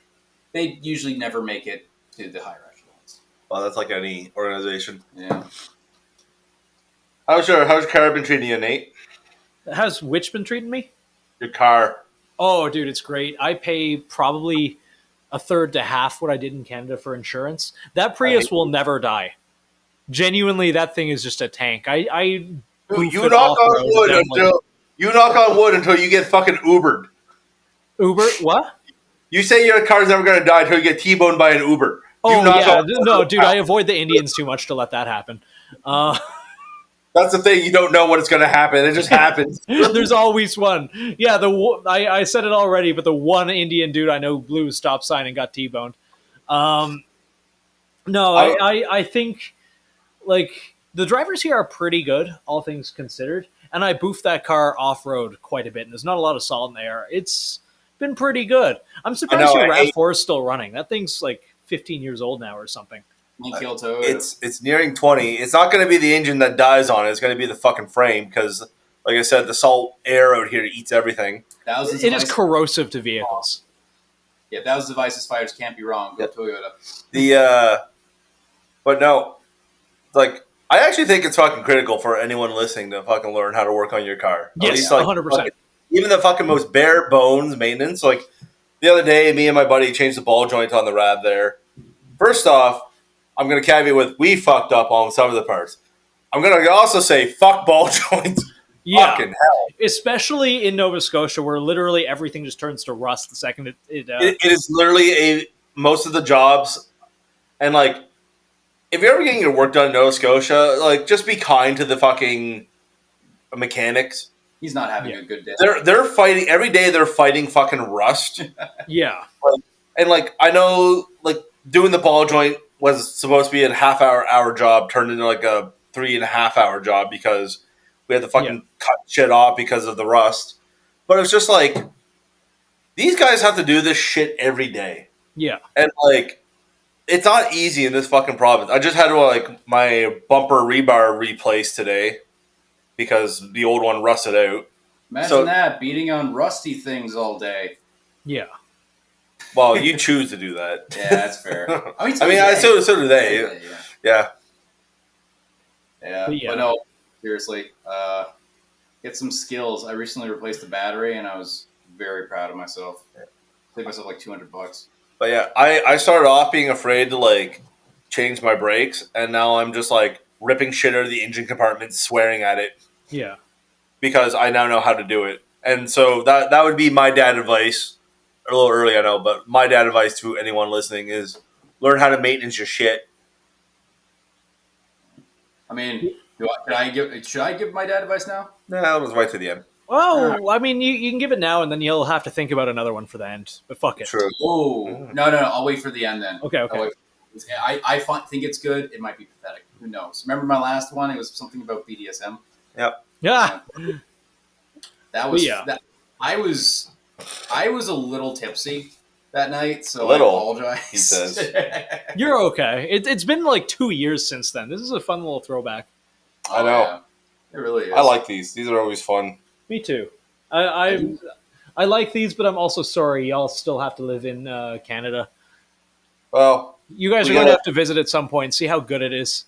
They usually never make it to the higher echelons. Well, that's like any organization. Yeah. How's your car been treating you, Nate? How's which been treating me? Your car. Oh, dude, it's great. I pay probably a third to half what I did in Canada for insurance. That Prius will never die. Genuinely, that thing is just a tank. You knock on wood until you get fucking Ubered. Uber? What? You say your car's never going to die until you get T-boned by an Uber. No, dude, I avoid the Indians too much to let that happen. That's the thing. You don't know when it's going to happen. It just happens. There's always one. Yeah, I said it already, but the one Indian dude I know blew a stop sign and got T-boned. I think, like, the drivers here are pretty good, all things considered. And I boofed that car off-road quite a bit, and there's not a lot of salt in the air. It's been pretty good. I'm surprised your RAV4 is still running. That thing's, like, 15 years old now or something. It's nearing 20. It's not going to be the engine that dies on it. It's going to be the fucking frame because, like I said, the salt air out here eats everything. It is corrosive to vehicles. Yeah, thousands of ISIS fighters can't be wrong. Go Toyota. But no, like, I actually think it's fucking critical for anyone listening to fucking learn how to work on your car. Yes, 100%. Even the fucking most bare bones maintenance. Like, the other day, me and my buddy changed the ball joint on the RAV there. First off, I'm going to caveat with, we fucked up on some of the parts. I'm going to also say, fuck ball joints. Yeah. Fucking hell. Especially in Nova Scotia, where literally everything just turns to rust the second it is literally most of the jobs. And, like, if you're ever getting your work done in Nova Scotia, like, just be kind to the fucking mechanics. He's not having a good day. They're fighting every day. They're fighting fucking rust. Yeah. And, like, I know, like, doing the ball joint was supposed to be a half-hour job, turned into like a 3.5-hour job because we had to fucking cut shit off because of the rust. But it's just like, these guys have to do this shit every day. Yeah. And, like, it's not easy in this fucking province. I just had to, like, my bumper rebar replaced today because the old one rusted out. Imagine that, beating on rusty things all day. Yeah. Well, you choose to do that. Yeah, that's fair. So do they. Yeah. But no, seriously, get some skills. I recently replaced the battery, and I was very proud of myself. Saved myself like $200. But yeah, I started off being afraid to, like, change my brakes, and now I'm just, like, ripping shit out of the engine compartment, swearing at it. Yeah. Because I now know how to do it. And so that would be my dad advice. a little early, I know, but my dad advice to anyone listening is learn how to maintenance your shit. I mean, should I give my dad advice now? Nah, that was right to the end. Well, I mean, you can give it now, and then you'll have to think about another one for the end. But fuck it. True. Oh, no. I'll wait for the end then. Okay. I think it's good. It might be pathetic. Who knows? Remember my last one? It was something about BDSM. Yep. Yeah. That was. That, I was a little tipsy that night, so Little, I apologize. he says. You're okay. It's been like 2 years since then. This is a fun little throwback. I know. Yeah. It really is. I like these. These are always fun. Me too. I like these, but I'm also sorry y'all still have to live in Canada. Well, You guys are going to have to visit at some point, see how good it is.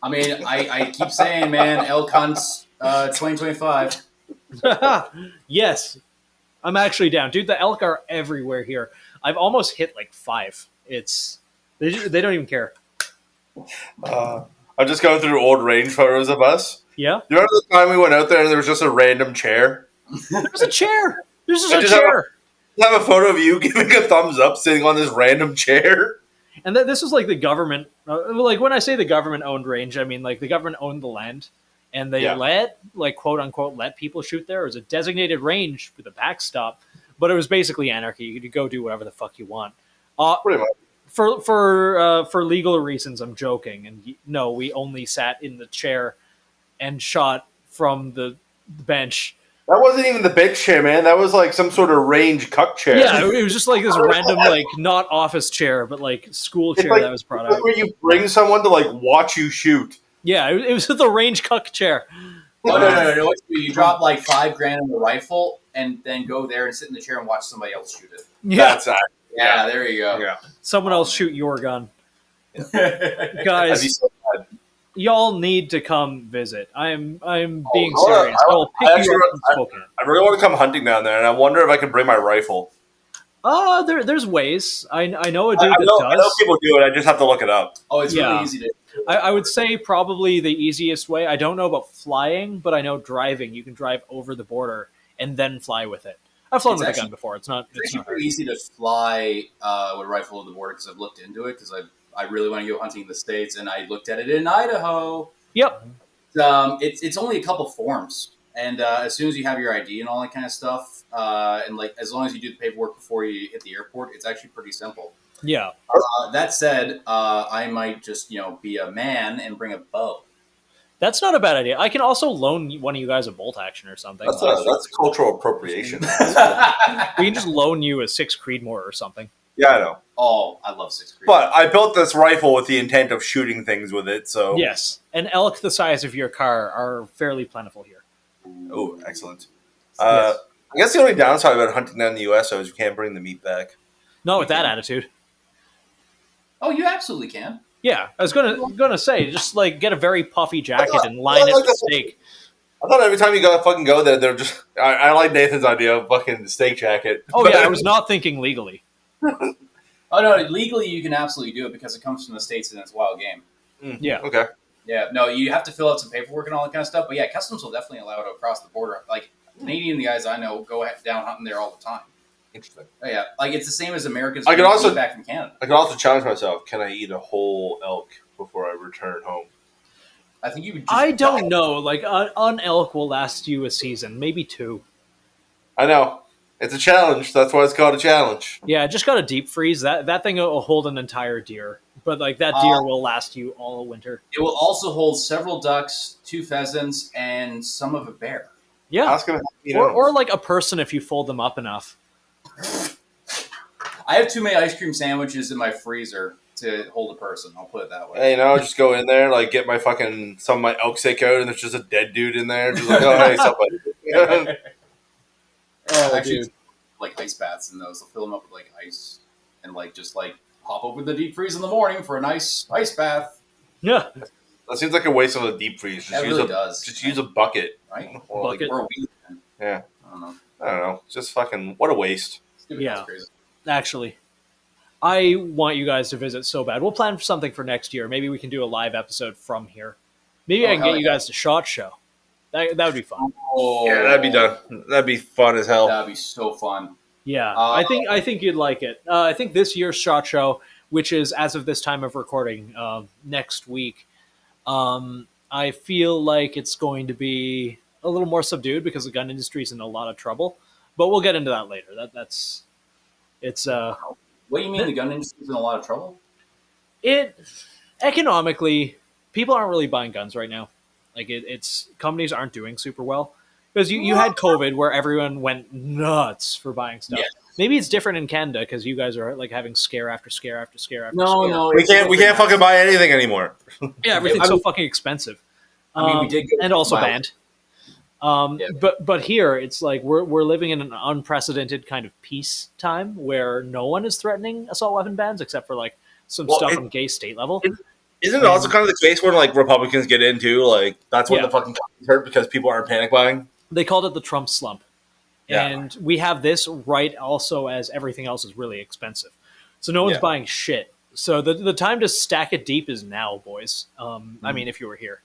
I mean, I keep saying, man, elk hunts 2025. Yes. I'm actually down. Dude, the elk are everywhere here. I've almost hit like 5. They don't even care. I'm just going through old range photos of us. Yeah? You remember the time we went out there and there was just a random chair? There's a chair. There's just I a just chair. I have a photo of you giving a thumbs up sitting on this random chair. And this was like the government. Like when I say the government owned range, I mean like the government owned the land. And they like quote unquote, let people shoot there. It was a designated range with a backstop. But it was basically anarchy. You could go do whatever the fuck you want. Pretty much. For legal reasons, I'm joking. And no, we only sat in the chair and shot from the bench. That wasn't even the big chair, man. That was like some sort of range cuck chair. Yeah, it was just like this random, like not office chair, but like school chair like, that was brought it's like out. where you bring someone to like watch you shoot. Yeah, it was the range cuck chair. No. You drop like $5,000 on the rifle and then go there and sit in the chair and watch somebody else shoot it. Yeah, Yeah, there you go. Yeah. someone else shoot your gun, That'd guys. be so bad. Y'all need to come visit. I'm being hold on. serious. I will pick actually- you up in Spokane. I really want to come hunting down there, and I wonder if I can bring my rifle. There's ways. I know a dude I that know does. people do it. I just have to look it up. Oh, it's Yeah. really easy to. I would say probably the easiest way. I don't know about flying, but I know driving. You can drive over the border and then fly with it. I've flown It's with a actually- gun before. It's not It's hard. pretty easy to fly with a rifle over the border because I've looked into it because I really want to go hunting in the States and I looked at it in Idaho. Yep. It's only a couple forms, and as soon as you have your ID and all that kind of stuff, and like as long as you do the paperwork before you hit the airport, it's actually pretty simple. Yeah. That said, I might just be a man and bring a bow. That's not a bad idea. I can also loan one of you guys a bolt action or something. That's cultural appropriation. We can just loan you a 6 Creedmoor or something. Yeah, I know. Oh, I love 6 Creed. But I built this rifle with the intent of shooting things with it, so... Yes. And elk the size of your car are fairly plentiful here. Oh, excellent. Yes. I guess the only downside about hunting down in the U.S. is you can't bring the meat back. Not with that attitude. Oh, you absolutely can. Yeah, I was gonna say, just like get a very puffy jacket and line it with steak. I thought every time you fucking go there, they're just... I like Nathan's idea of fucking steak jacket. Oh yeah, I was not thinking legally. Oh no, legally you can absolutely do it because it comes from the States and it's wild game. Yeah. Okay. Yeah, no, you have to fill out some paperwork and all that kind of stuff. But yeah, customs will definitely allow it across the border. Like Canadian guys I know go down hunting there all the time. Interesting. Oh, yeah, like it's the same as Americans. I can bring also- meat back from Canada. I can also challenge myself. Can I eat a whole elk before I return home? I think you would. Just I don't know. Like an elk will last you a season, maybe 2. I know. It's a challenge. That's why it's called a challenge. Yeah, just got to deep freeze that thing. Will hold an entire deer, but like that deer will last you all winter. It will also hold several ducks, 2 pheasants, and some of a bear. Yeah, That's gonna, or like a person if you fold them up enough. I have too many ice cream sandwiches in my freezer to hold a person. I'll put it that way. hey, just go in there, like get some of my elk steak out, and there's just a dead dude in there, just like, oh hey, somebody. Actually, like ice baths in those. They'll fill them up with like ice and like just like pop open the deep freeze in the morning for a nice ice bath. Yeah, That seems like a waste of a deep freeze. That really does. Just use a bucket. Right? Or, Bucket. Or a wheat. Yeah. I don't know. I don't know. Just fucking what a waste. Stupid. Yeah. That's crazy. actually, I want you guys to visit so bad. We'll plan for something for next year. Maybe we can do a live episode from here. Maybe I can hell get you yeah. guys to SHOT Show. That would be fun. Oh, Yeah, that'd be done. That'd be fun as hell. That'd be so fun. Yeah, I think you'd like it. I think this year's SHOT Show, which is as of this time of recording, next week, I feel like it's going to be a little more subdued because the gun industry is in a lot of trouble. But we'll get into that later. It's What do you mean the gun industry is in a lot of trouble? it economically, people aren't really buying guns right now. Like it's companies aren't doing super well because you had COVID where everyone went nuts for buying stuff. Yeah. Maybe it's different in Canada because you guys are like having scare after scare after scare after No, scare. no, We can't fucking buy anything anymore. Yeah, everything's so fucking expensive. I mean, we did go and also violent. banned. Yeah. But here it's like we're living in an unprecedented kind of peace time where no one is threatening assault weapon bans except for like some stuff on gay state level. Isn't it also kind of the case when like Republicans get into like that's when the fucking companies hurt because people aren't panic buying? They called it the Trump slump. Yeah. And we have this right also as everything else is really expensive. So no one's buying shit. So the time to stack it deep is now, boys. I mean, if you were here.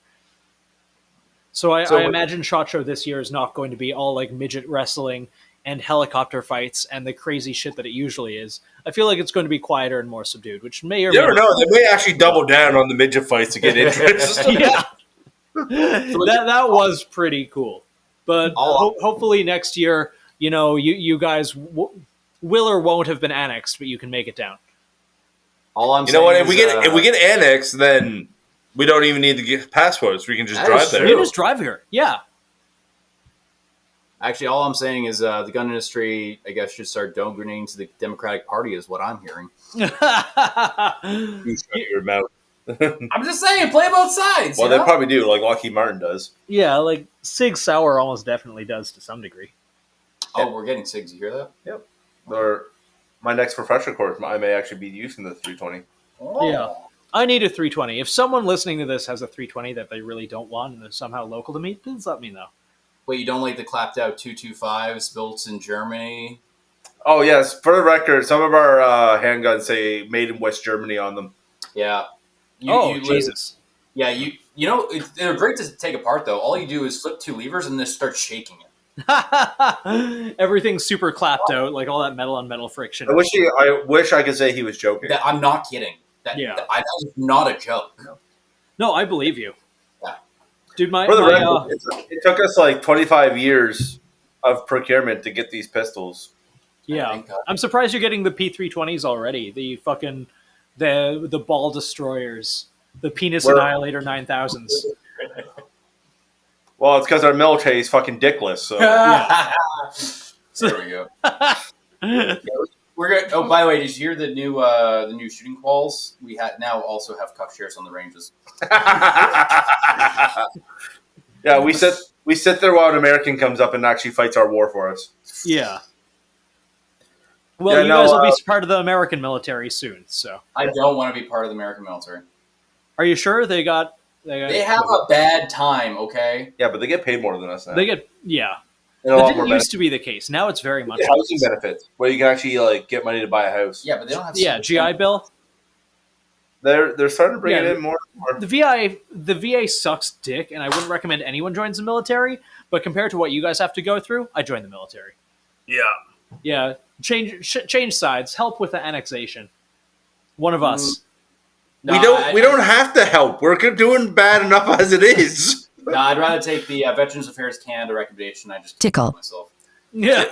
So I imagine SHOT Show this year is not going to be all like midget wrestling and helicopter fights and the crazy shit that it usually is. I feel like it's going to be quieter and more subdued, which may or You may never not. know. They may actually double down on the midget fights to get interest. Yeah. that was pretty cool. But hopefully next year, you know, you guys will or won't have been annexed, but you can make it down. All I'm You know saying what? If we get annexed, then we don't even need to get passports. We can just That drive is there. true. You just drive here. Yeah. Actually, all I'm saying is the gun industry, I guess, should start donating to the Democratic Party, is what I'm hearing. You shut your mouth. I'm just saying, play both sides. Well, you they know? probably do, like Lockheed Martin does. Yeah, like Sig Sauer almost definitely does to some degree. Oh, we're getting SIGs. You hear that? Yep. Or my next professional course, I may actually be using the 320. Oh. Yeah. I need a 320. If someone listening to this has a 320 that they really don't want and they're somehow local to me, please let me know. Wait, you don't like the clapped out 225s built in Germany? Oh, yes. For the record, some of our handguns say made in West Germany on them. Yeah. Jesus. Yeah, you know, they're great to take apart, though. All you do is flip two levers and then start shaking it. Everything's super clapped out, like all that metal on metal friction. I wish I could say he was joking. I'm not kidding. That is not a joke. No, I believe you. Yeah. Dude, For the record, it took us like 25 years of procurement to get these pistols. Yeah. I'm surprised you're getting the P320s already. The fucking the ball destroyers, the penis annihilator 9000s. Well, it's because our military is fucking dickless. So There we go. We're good. Oh, by the way, did you hear the new shooting quals? We now also have cup shares on the ranges. Yeah, we sit there while an American comes up and actually fights our war for us. Yeah. Well, you guys will be part of the American military soon, so. I don't want to be part of the American military. Are you sure they have a bad time, okay? Yeah, but they get paid more than us now. They get, yeah. And a That lot didn't more used to be the case. Now it's very much housing benefits, where you can actually like get money to buy a house. Yeah, but they don't have. Yeah, GI Bill. They're starting to bring it in more and more. The VA sucks dick, and I wouldn't recommend anyone joins the military. But compared to what you guys have to go through, I joined the military. Yeah. Yeah, change sides. Help with the annexation. One of us. No, we don't have to help. We're doing bad enough as it is. No, I'd rather take the Veterans Affairs Canada recommendation. I just Tickle myself. Yeah.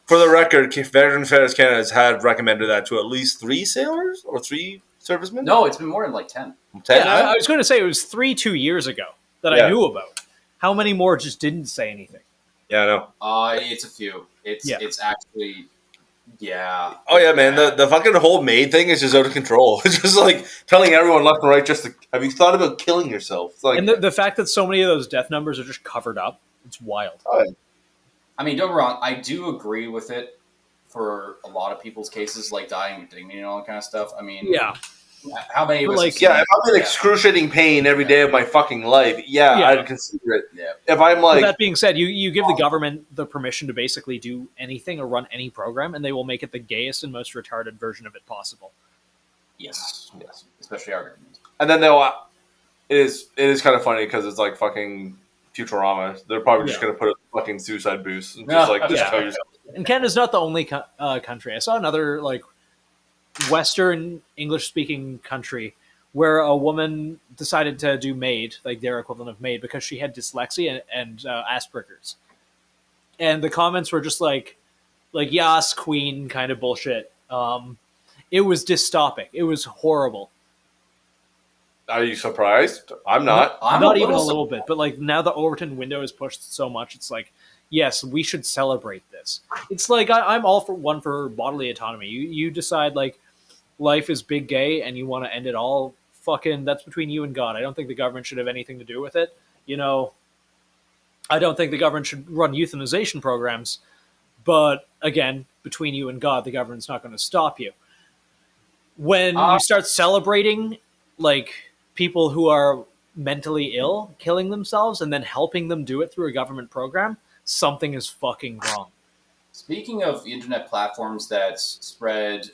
For the record, Veterans Affairs Canada has had recommended that to at least 3 sailors or 3 servicemen. No, it's been more than like 10. 10 Yeah, I was going to say it was 2 years ago that I knew about. How many more just didn't say anything? Yeah, I know. It's a few. It's actually, yeah. Oh yeah, man. The fucking whole maid thing is just out of control. It's just like telling everyone left and right just to, have you thought about killing yourself? It's like, And the fact that so many of those death numbers are just covered up, it's wild. I mean, don't get me wrong. I do agree with it for a lot of people's cases, like dying with dignity and all that kind of stuff. I mean, Yeah. How many of us? Like, have yeah, seen- if I'm in excruciating pain every day of my fucking life, I'd consider it. Yeah. If I'm like, With that being said, you give the government the permission to basically do anything or run any program, and they will make it the gayest and most retarded version of it possible. Yes, especially our government. and then it is kind of funny because it's like fucking Futurama. They're probably just gonna put a fucking suicide boost and just like just Yeah. kill yourself. And Canada's not the only country. I saw another like Western English-speaking country where a woman decided to do maid, like their equivalent of maid, because she had dyslexia and Asperger's. And the comments were just like yas queen kind of bullshit. It was dystopic. It was horrible. Are you surprised? I'm not. I'm Not a even a little little bit, but like now the Overton window is pushed so much, it's like, yes, we should celebrate this. It's like I'm all for bodily autonomy. You decide like life is big gay and you want to end it all. Fucking, that's between you and God. I don't think the government should have anything to do with it. You know, I don't think the government should run euthanization programs. But again, between you and God, the government's not going to stop you. When you start celebrating like people who are mentally ill killing themselves and then helping them do it through a government program, something is fucking wrong. Speaking of internet platforms that spread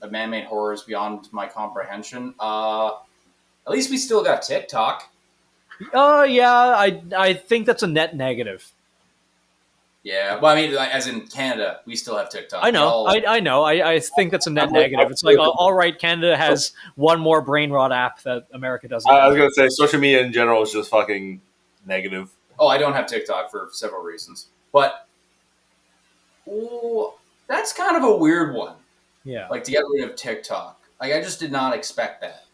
man-made horrors beyond my comprehension, at least we still got TikTok. Yeah, I think that's a net negative. Yeah, well, I mean, like, as in Canada, we still have TikTok. I know, I know. I think that's a net negative. It's like, all right, Canada has one more brain rot app that America doesn't. I was gonna say social media in general is just fucking negative. Oh, I don't have TikTok for several reasons, but that's kind of a weird one. Yeah, Like to get rid of TikTok. Like I just did not expect that.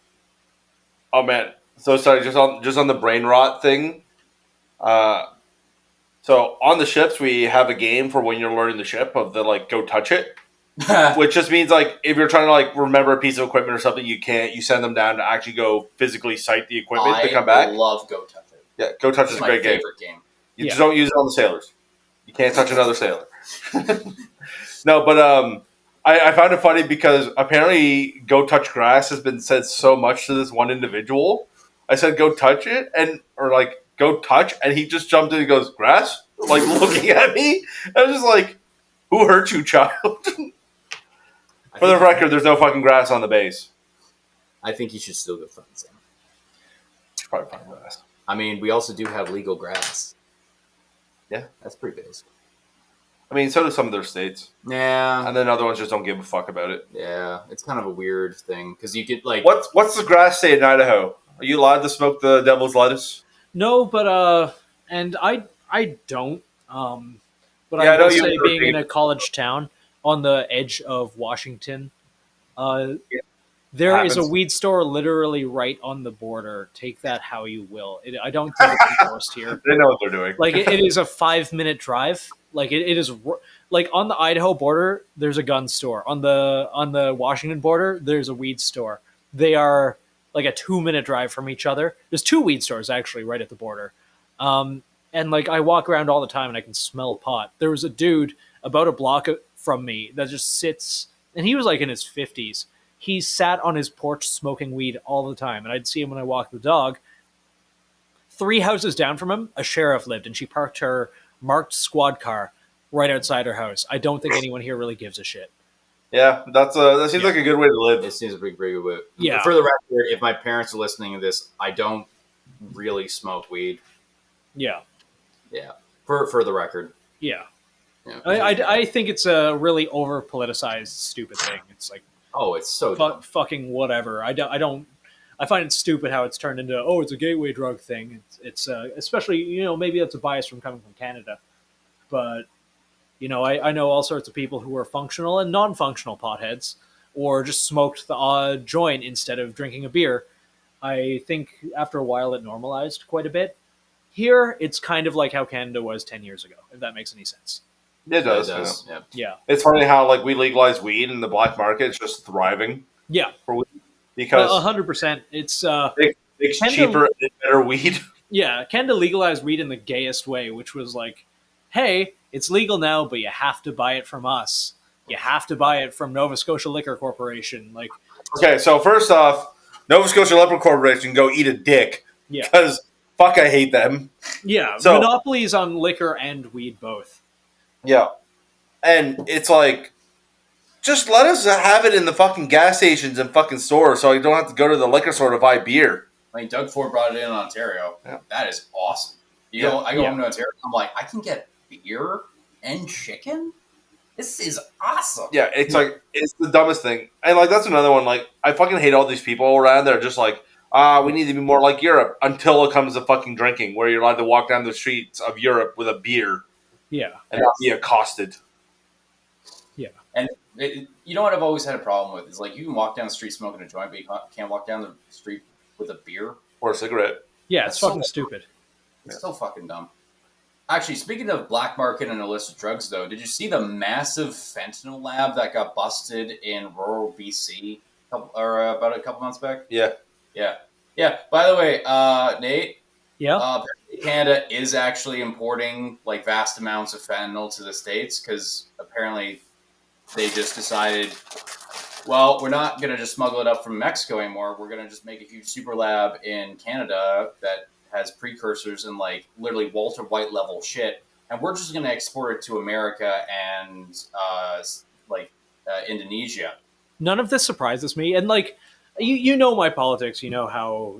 Oh man, so sorry. Just on the brain rot thing. So on the ships, we have a game for when you're learning the ship of the like go touch it, which just means like if you're trying to like remember a piece of equipment or something, you can't. You send them down to actually go physically sight the equipment to come back. I love Go Touch It. Yeah, go touch is a My great game. favorite game. You just don't use it on the sailors. You can't touch another sailor. No, but I found it funny because apparently "go touch grass" has been said so much to this one individual. I said "go touch it" or like "go touch," and he just jumped in and goes "grass," like looking at me. I was just like, "Who hurt you, child?" For the record, there's no fucking grass on the base. I think you should still go find some. Probably find grass. I mean, we also do have legal grass. Yeah, that's pretty basic. I mean, so do some of their states. Yeah, and then other ones just don't give a fuck about it. Yeah, it's kind of a weird thing because you get like what's the grass say in Idaho? Are you allowed to smoke the devil's lettuce? No, but and I don't. But Yeah, I I know will you say, were being big. in a college town on the edge of Washington, there is a Happens. weed store literally right on the border. Take that how you will. I don't think it's enforced here. They know what they're doing. Like it is a 5-minute drive. Like it is like on the Idaho border. There's a gun store. On the Washington border, there's a weed store. They are like a 2-minute drive from each other. There's 2 weed stores actually right at the border. And like I walk around all the time and I can smell pot. There was a dude about a block from me that just sits, and he was like in his 50s. He sat on his porch smoking weed all the time, and I'd see him when I walked the dog. 3 houses down from him, a sheriff lived, and she parked her marked squad car right outside her house. I don't think anyone here really gives a shit. Yeah, that seems like a good way to live. It seems a pretty good way. Yeah. For the record, if my parents are listening to this, I don't really smoke weed. Yeah. Yeah. For the record. Yeah. Yeah. I think it's a really over politicized, stupid thing. It's like, oh, it's so dumb. Fucking whatever. I don't. I find it stupid how it's turned into it's a gateway drug thing. It's especially maybe that's a bias from coming from Canada, but I know all sorts of people who are functional and non-functional potheads, or just smoked the odd joint instead of drinking a beer. I think after a while it normalized quite a bit. Here, it's kind of like how Canada was 10 years ago, if that makes any sense. It does. Yeah. It's funny how like we legalized weed and the black market is just thriving. Yeah, for weed because 100%. It's it's Canada, cheaper and better weed. Yeah, Canada legalized weed in the gayest way, which was like, hey, it's legal now, but you have to buy it from us. You have to buy it from Nova Scotia Liquor Corporation. Like, okay, so first off, Nova Scotia Liquor Corporation go eat a dick. Yeah, because fuck, I hate them. Yeah, so, monopolies on liquor and weed both. Yeah, and it's like, just let us have it in the fucking gas stations and fucking stores, so you don't have to go to the liquor store to buy beer. I mean, Doug Ford brought it in Ontario. Yeah. That is awesome. I go home to Ontario. I'm like, I can get beer and chicken. This is awesome. Yeah, it's like it's the dumbest thing, and like that's another one. Like I fucking hate all these people around that are just like, we need to be more like Europe. Until it comes to fucking drinking, where you're allowed to walk down the streets of Europe with a beer Yeah. and not be accosted. Yeah. And you know what I've always had a problem with is like you can walk down the street smoking a joint, but you can't walk down the street with a beer Or a cigarette. Yeah, it's That's fucking so- stupid. It's so fucking dumb. Actually, speaking of black market and illicit drugs, though, did you see the massive fentanyl lab that got busted in rural BC about a couple months back? Yeah. Yeah. By the way, Nate, Yeah. Canada is actually importing like vast amounts of fentanyl to the States because apparently they just decided, well, we're not going to just smuggle it up from Mexico anymore. We're going to just make a huge super lab in Canada that has precursors and like literally Walter White level shit. And we're just going to export it to America and Indonesia. None of this surprises me. And like, you know my politics. You know how,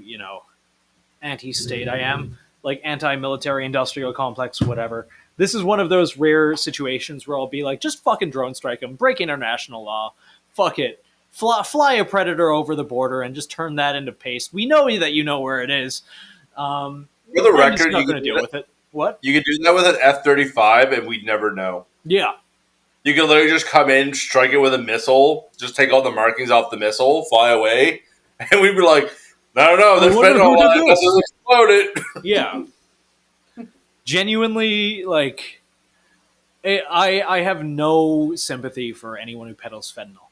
anti-state I am. Like anti-military industrial complex, whatever. This is one of those rare situations where I'll be like, just fucking drone strike them, break international law, fuck it. Fly a predator over the border and just turn that into paste. We know that you know where it is. For the I'm just record, not you going could to deal with it. What? You could do that with an F-35, and we'd never know. Yeah. You could literally just come in, strike it with a missile, just take all the markings off the missile, fly away, and we'd be like, no, there's wonder fentanyl who did on it, this. let's explode it. Yeah. Genuinely, like, I have no sympathy for anyone who peddles fentanyl.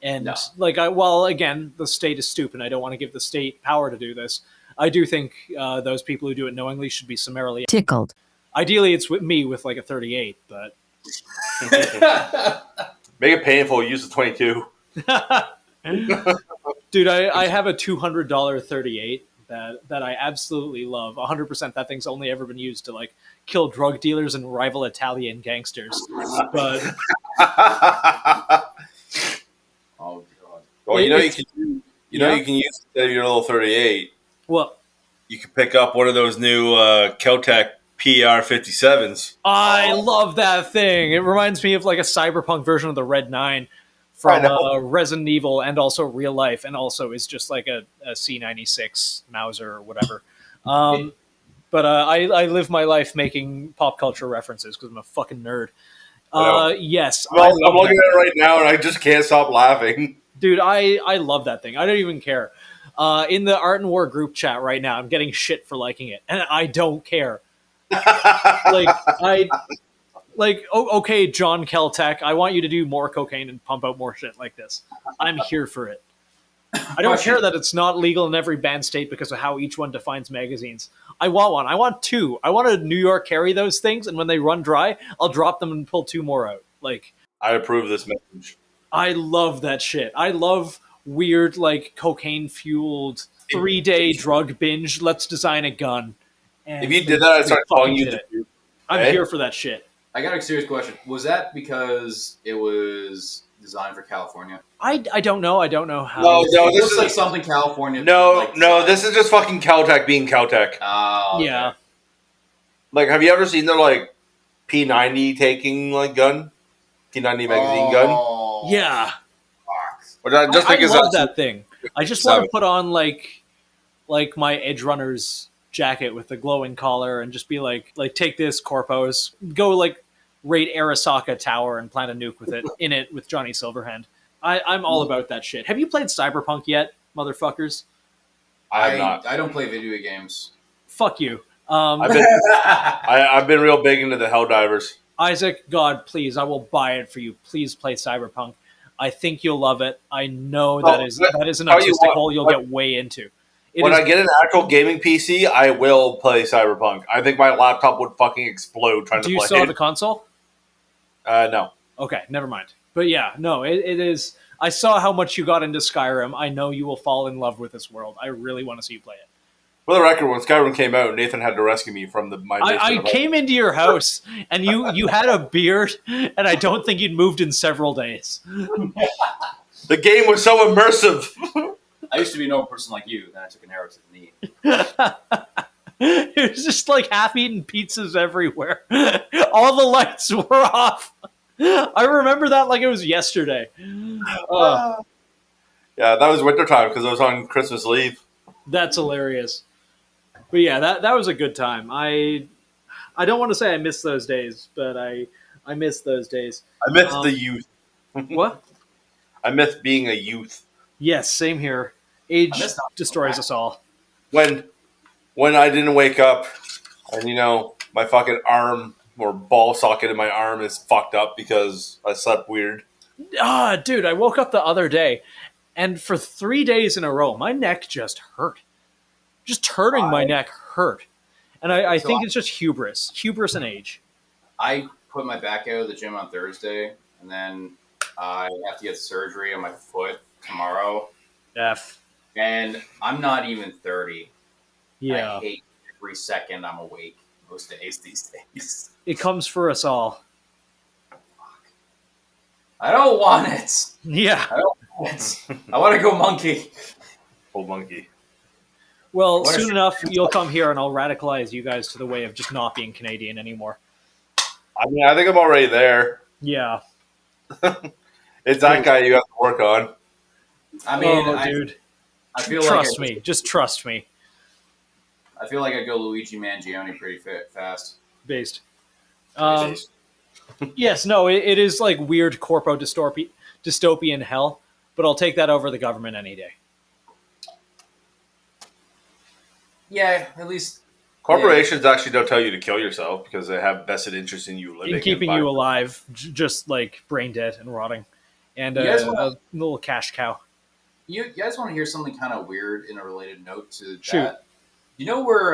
And, No. again, the state is stupid. I don't want to give the state power to do this. I do think those people who do it knowingly should be summarily tickled. Ideally, it's with me with like a 38, but Make it painful, use the 22. dude, I have a $200 38 that I absolutely love. 100%. That thing's only ever been used to like kill drug dealers and rival Italian gangsters. But Oh god. Well, you can use instead of your little 38. well, You can pick up one of those new Caltech PR-57s. I love that thing. It reminds me of like a cyberpunk version of the Red 9 from Resident Evil and also real life, and also is just like a C96 Mauser or whatever. But I live my life making pop culture references because I'm a fucking nerd. Yes. I'm looking at it right now, and I just can't stop laughing. Dude, I love that thing. I don't even care. In the Art and War group chat right now, I'm getting shit for liking it, and I don't care. Okay, John Keltec, I want you to do more cocaine and pump out more shit like this. I'm here for it. I don't care that it's not legal in every banned state because of how each one defines magazines. I want one. I want two. I want to New York carry those things, and when they run dry, I'll drop them and pull two more out. Like, I approve this message. I love that shit. I love weird, like, cocaine-fueled 3-day drug binge. Let's design a gun. And If you did that, I'd start calling you. I'm here for that shit. I got a serious question. Was that because it was designed for California? I don't know. I don't know how. No, It this looks is like something California. no. This is just fucking Caltech being Caltech. Oh, okay. Yeah. Like, have you ever seen their like P90 taking like gun, P90 magazine gun? Yeah. Which I just I think is love that thing. I just want to Savage. put on like my Edge Runners jacket with the glowing collar and just be like take this Corpos, go like raid Arasaka Tower and plant a nuke with it in it with Johnny Silverhand. I'm all about that shit. Have you played Cyberpunk yet, motherfuckers? I have not. I don't play video games. Fuck you. I've been real big into the Helldivers. Isaac, God, please, I will buy it for you. Please play Cyberpunk. I think you'll love it. I know that is an tell you artistic what, hole you'll get way into. When I get an actual gaming PC, I will play Cyberpunk. I think my laptop would fucking explode trying to Do you play still have it. the console? No. Okay, never mind. But yeah, no, it is. I saw how much you got into Skyrim. I know you will fall in love with this world. I really want to see you play it. For the record, when Skyrim came out, Nathan had to rescue me from my I came into your house and you had a beard, and I don't think you'd moved in several days. The game was so immersive. I used to be a normal person like you, then I took an arrow to the knee. It was just like half-eaten pizzas everywhere. All the lights were off. I remember that like it was yesterday. Uh, Yeah, that was wintertime because it was on Christmas Eve. that's hilarious. But yeah, that was a good time. I don't want to say I miss those days, but I miss those days. I miss Um, the youth. what? I miss being a youth. Yes, same here. I Age miss not destroys us all. When I didn't wake up and my fucking arm or ball socket in my arm is fucked up because I slept weird. Dude, I woke up the other day, and for 3 days in a row, my neck just hurt. Just turning my neck hurt. And I So think it's just hubris and age. I put my back out of the gym on Thursday, and then I have to get surgery on my foot tomorrow. F. And I'm not even 30. Yeah. I hate every second I'm awake most days these days. It comes for us all. I don't want it. Yeah. I don't want it. I want to go monkey. Old monkey. Well, What soon if- enough, you'll come here and I'll radicalize you guys to the way of just not being Canadian anymore. I mean, I think I'm already there. Yeah. It's that guy you have to work on. I mean, dude. I feel Trust like me. Just trust me. I feel like I go Luigi Mangione pretty fast. Based. Yes, no, it is like weird corpo dystopian hell, but I'll take that over the government any day. Yeah, at least Corporations actually don't tell you to kill yourself because they have vested interest in you living In keeping you alive, just like brain dead and rotting. And You guys a little cash cow. You guys want to hear something kind of weird in a related note to Shoot. that? You know where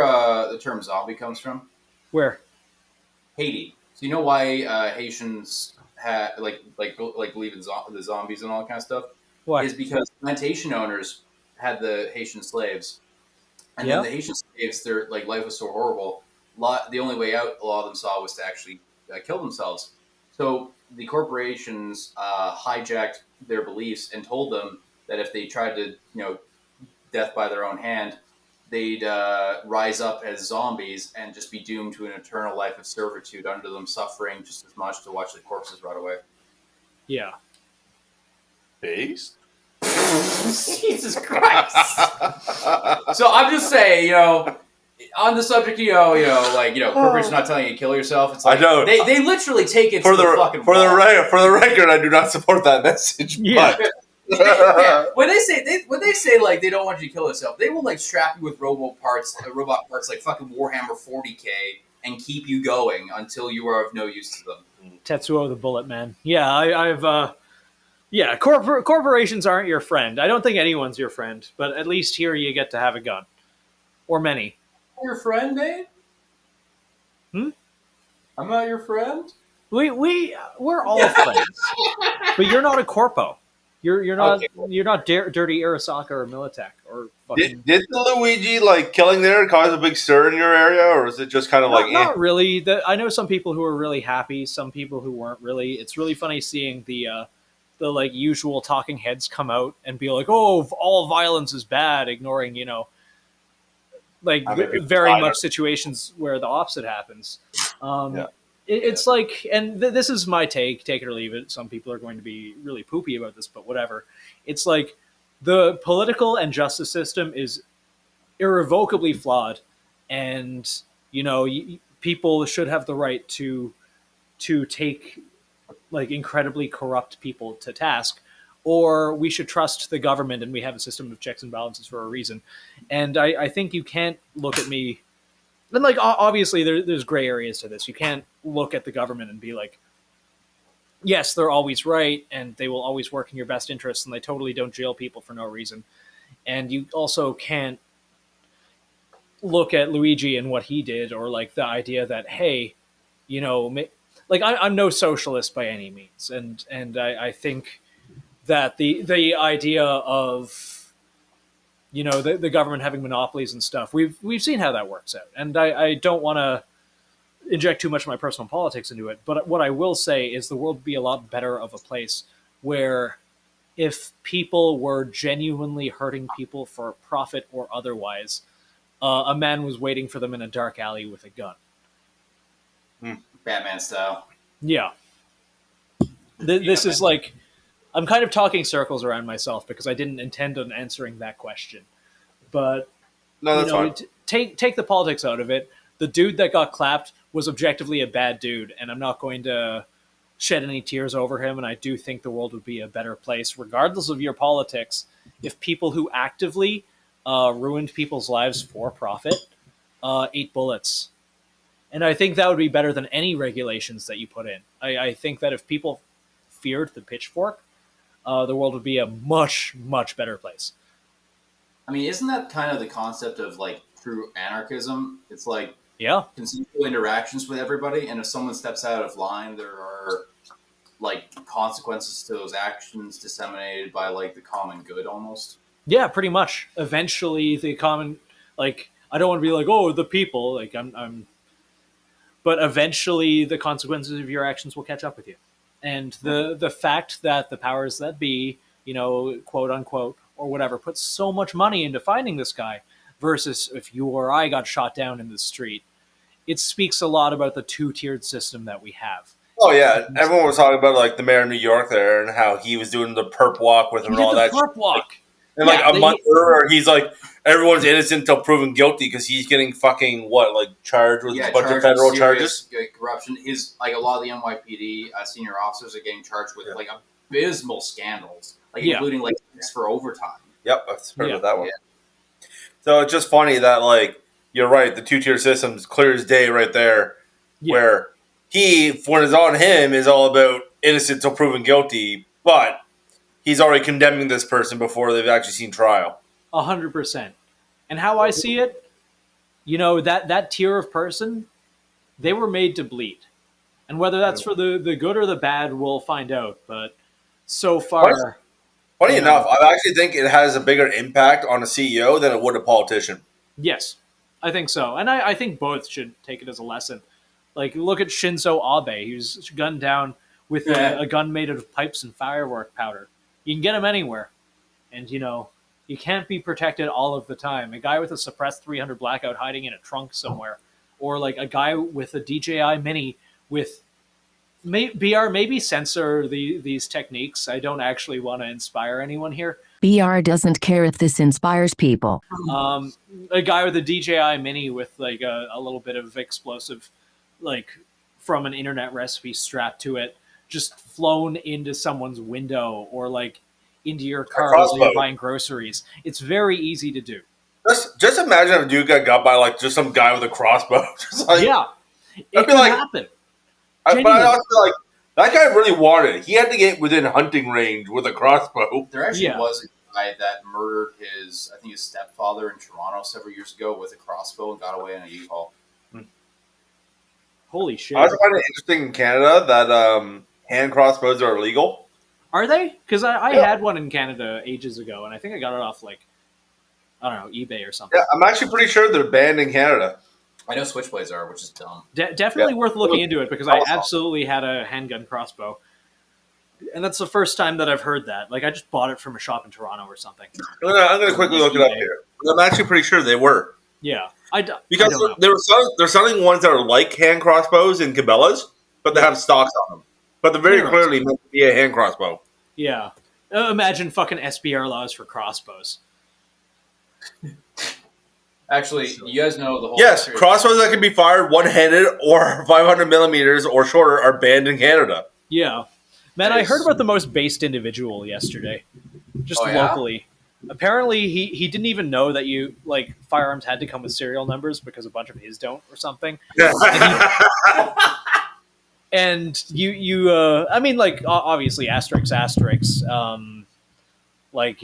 the term zombie comes from? Where? Haiti. So you know why Haitians believe in the zombies and all that kind of stuff? Why? Is because plantation owners had the Haitian slaves, and Yeah. then the Haitian slaves, their life was so horrible. The only way out a lot of them saw was to actually kill themselves. So the corporations hijacked their beliefs and told them that if they tried to, death by their own hand, they'd rise up as zombies and just be doomed to an eternal life of servitude under them, suffering just as much to watch the corpses rot away. Yeah. Based? Jesus Christ! So I'm just saying, on the subject, corporations not telling you to kill yourself. It's like I don't. They literally take it for to the the fucking for the wall. record, I do not support that message. Yeah. But Yeah. When they say like they don't want you to kill yourself, they will strap you with robot parts like fucking Warhammer 40K and keep you going until you are of no use to them. Tetsuo the Bullet Man. Yeah, I've corporations aren't your friend. I don't think anyone's your friend, but at least here you get to have a gun. Or many. Your friend, Nate? Hmm? I'm not your friend? We're all friends. But you're not a corpo. You're not Okay. you're not Dirty Arasaka or Militech or fucking did the Luigi killing there cause a big stir in your area, or is it just kind of not really. I know some people who are really happy, some people who weren't really. It's really funny seeing the usual talking heads come out and be like, "Oh, all violence is bad," ignoring I mean, people very die. much situations where the opposite happens. Yeah. It's like, and this is my take it or leave it. Some people are going to be really poopy about this, but whatever. It's like the political and justice system is irrevocably flawed, and people should have the right to take incredibly corrupt people to task, or we should trust the government and we have a system of checks and balances for a reason. And I think you can't look at me and obviously there's gray areas to this. You can't look at the government and be like, yes, they're always right and they will always work in your best interests and they totally don't jail people for no reason. And you also can't look at Luigi and what he did, or the idea that, hey, I'm no socialist by any means, and I think that the idea of the government having monopolies and stuff, we've seen how that works out, and I don't want to inject too much of my personal politics into it, but what I will say is the world would be a lot better of a place where if people were genuinely hurting people for profit or otherwise, a man was waiting for them in a dark alley with a gun. Batman style. Yeah. This is like, I'm kind of talking circles around myself because I didn't intend on answering that question. But No, that's fine. take the politics out of it. The dude that got clapped was objectively a bad dude, and I'm not going to shed any tears over him. And I do think the world would be a better place, regardless of your politics, if people who actively ruined people's lives for profit ate bullets. And I think that would be better than any regulations that you put in. I think that if people feared the pitchfork, the world would be a much, much better place. I mean, isn't that kind of the concept of like true anarchism? It's like Yeah. consensual interactions with everybody, and if someone steps out of line, there are like consequences to those actions disseminated by like the common good almost. Yeah, pretty much. Eventually, the common, like, I don't want to be like, oh, the people, like, but eventually the consequences of your actions will catch up with you. And the fact that the powers that be, quote unquote, or whatever, put so much money into finding this guy versus if you or I got shot down in the street, it speaks a lot about the two-tiered system that we have. Oh yeah, everyone was talking about like the mayor of New York there and how he was doing the perp walk with him and all that. Perp walk. And like a month earlier, he's like, everyone's innocent until proven guilty because he's getting fucking charged with a bunch of federal charges. Corruption. A lot of the NYPD senior officers are getting charged with like abysmal scandals, including like for overtime. Yep, I've heard of that one. Yeah. So it's just funny that you're right, the two-tier system's clear as day right there, where when it's on him, is all about innocent until proven guilty, but he's already condemning this person before they've actually seen trial. 100%. And how I see it, that tier of person, they were made to bleed. And whether that's for the good or the bad, we'll find out. But so far... Funny enough, I actually think it has a bigger impact on a CEO than it would a politician. Yes, I think so. And I think both should take it as a lesson. Like, look at Shinzo Abe. He was gunned down with a gun made of pipes and firework powder. You can get him anywhere. And, you can't be protected all of the time. A guy with a suppressed 300 blackout hiding in a trunk somewhere. Or, a guy with a DJI Mini with... BR, maybe censor these techniques. I don't actually want to inspire anyone here. BR doesn't care if this inspires people. A guy with a DJI Mini with, a little bit of explosive... from an internet recipe strapped to it, just flown into someone's window or into your car while you're buying groceries. It's very easy to do. Just imagine if a dude got by just some guy with a crossbow. It could happen. But I also feel like that guy really wanted it. He had to get within hunting range with a crossbow. There actually was a guy that murdered his stepfather in Toronto several years ago with a crossbow and got away in a U-Haul. Holy shit. I also find it interesting in Canada that hand crossbows are illegal. Are they? Because I had one in Canada ages ago, and I think I got it off, I don't know, eBay or something. Yeah, I'm actually pretty sure they're banned in Canada. I know Switchblades are, which is dumb. Definitely worth looking into it, because I absolutely had a handgun crossbow. And that's the first time that I've heard that. I just bought it from a shop in Toronto or something. I'm going to quickly look it up here. I'm actually pretty sure they were. Yeah. Because they're selling ones that are like hand crossbows in Cabela's, but they have stocks on them. But they're very clearly meant to be a hand crossbow. Yeah. Imagine fucking SBR laws for crossbows. Actually, you guys know the whole... Yes, crossbows that can be fired one-handed or 500 millimeters or shorter are banned in Canada. Yeah. Man, I heard about the most based individual yesterday. Just locally. Apparently, he didn't even know that firearms had to come with serial numbers because a bunch of his don't or something. And obviously, asterisks.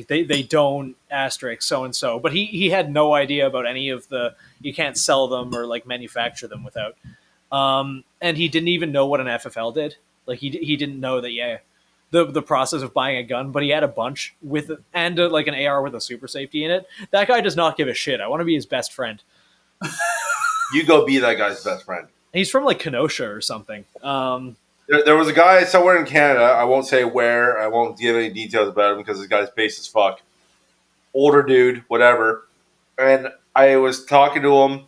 They don't asterisk so-and-so. But he had no idea about any of you can't sell them or manufacture them without. And he didn't even know what an FFL did. He didn't know that, the process of buying a gun, but he had a bunch and an AR with a super safety in it. That guy does not give a shit. I want to be his best friend. You go be that guy's best friend. He's from Kenosha or something. There was a guy somewhere in Canada. I won't say where. I won't give any details about him because this guy's base as fuck. Older dude, whatever. And I was talking to him,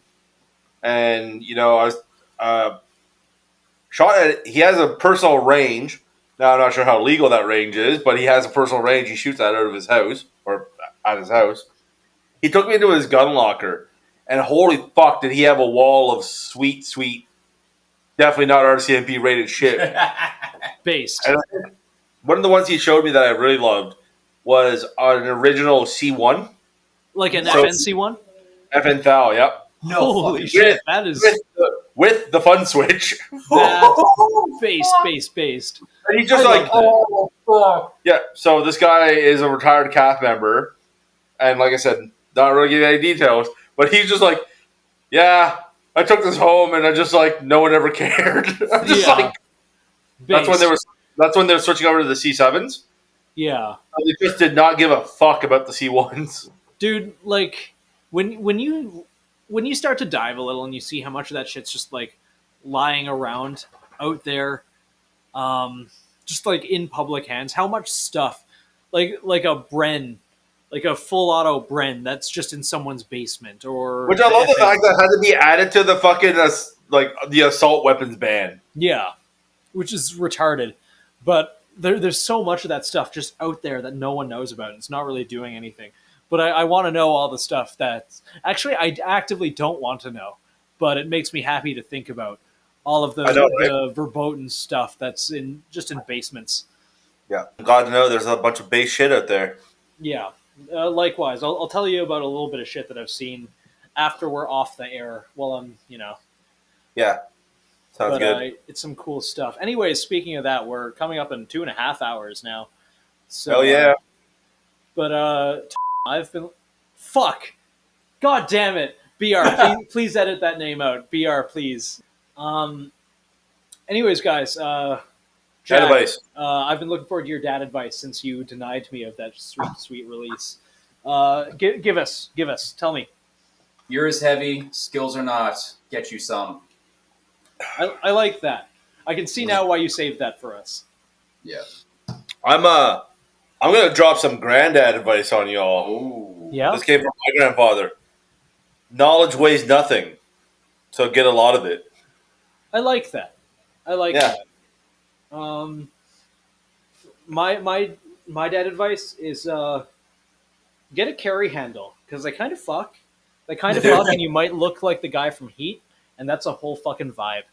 and I was shot at. He has a personal range Now, I'm not sure how legal that range is, but he has a personal range. He shoots that out of his house, or at his house. He took me into his gun locker, and holy fuck, did he have a wall of sweet, definitely not RCMP rated shit. Based. And one of the ones he showed me that I really loved was an original C1. Like an So- FNC one? FN Thal, yep. No Holy fucking shit, that is With the fun switch. that's based. And he just I like, love that. yeah, so this guy is a retired CAF member. And like I said, not really giving any details, but he's just like, yeah, I took this home and I just like, no one ever cared. I'm just Yeah. like, that's when they were switching over to the C7s. Yeah. They just did not give a fuck about the C1s. Dude, like when you start to dive a little and you see how much of that shit's just like lying around out there, just like in public hands, how much stuff like a Bren, like a full auto Bren that's just in someone's basement, or Which I love the fact that had to be added to the fucking like the assault weapons ban. Yeah, which is retarded. But there's so much of that stuff just out there that no one knows about. And it's not really doing anything. But I want to know all the stuff that actually I actively don't want to know. But it makes me happy to think about all of the verboten stuff that's just in basements. Yeah, I'm glad to know there's a bunch of base shit out there. Yeah, likewise. I'll tell you about a little bit of shit that I've seen after we're off the air. Well, Yeah, sounds good. It's some cool stuff. Anyways, speaking of that, we're coming up in 2.5 hours now. So, Hell yeah. But I've been fuck. God damn it, BR. Please edit that name out, BR. Please. Anyways, guys. Jack, advice. I've been looking forward to your dad advice since you denied me of that sweet release. Give us. Tell me. You're as heavy. Skills are not. Get you some. I like that. I can see now why you saved that for us. Yeah. I'm gonna drop some granddad advice on y'all. Ooh. Yeah. This came from my grandfather. Knowledge weighs nothing, so get a lot of it. I like that. Yeah. that. My dad advice is get a carry handle because they kind of fuck. They kind of fuck, and you might look like the guy from Heat, and that's a whole fucking vibe.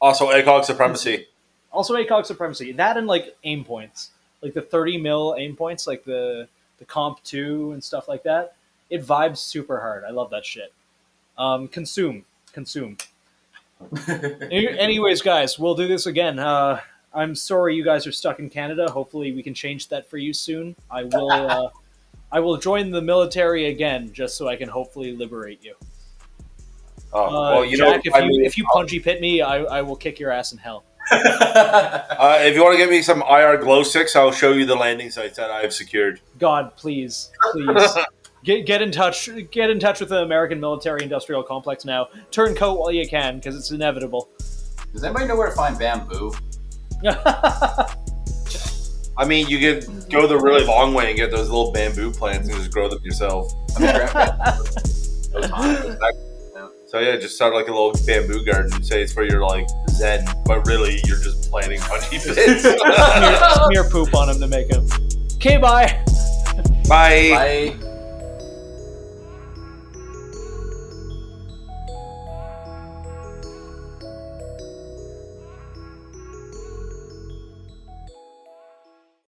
Also, ACOG supremacy. Also, ACOG supremacy. That and like aim points, like the 30 mil aim points, like the Comp 2 and stuff like that. It vibes super hard. I love that shit. Consume. Anyways, guys, we'll do this again. I'm sorry you guys are stuck in Canada. Hopefully, we can change that for you soon. I will join the military again, just so I can hopefully liberate you. Well, you Jack, know, if you punchy pit me, I will kick your ass in hell. If you want to get me some IR glow sticks, I'll show you the landing sites that I've secured. God, please. Get in touch. Get in touch with the American military-industrial complex now. Turncoat while you can, because it's inevitable. Does anybody know where to find bamboo? I mean, you could go the really long way and get those little bamboo plants and just grow them yourself. I mean, So yeah, just start like a little bamboo garden. You say it's for your like zen, but really you're just planting punchy pits. Smear poop on him to make him. Okay, bye. Bye. Bye.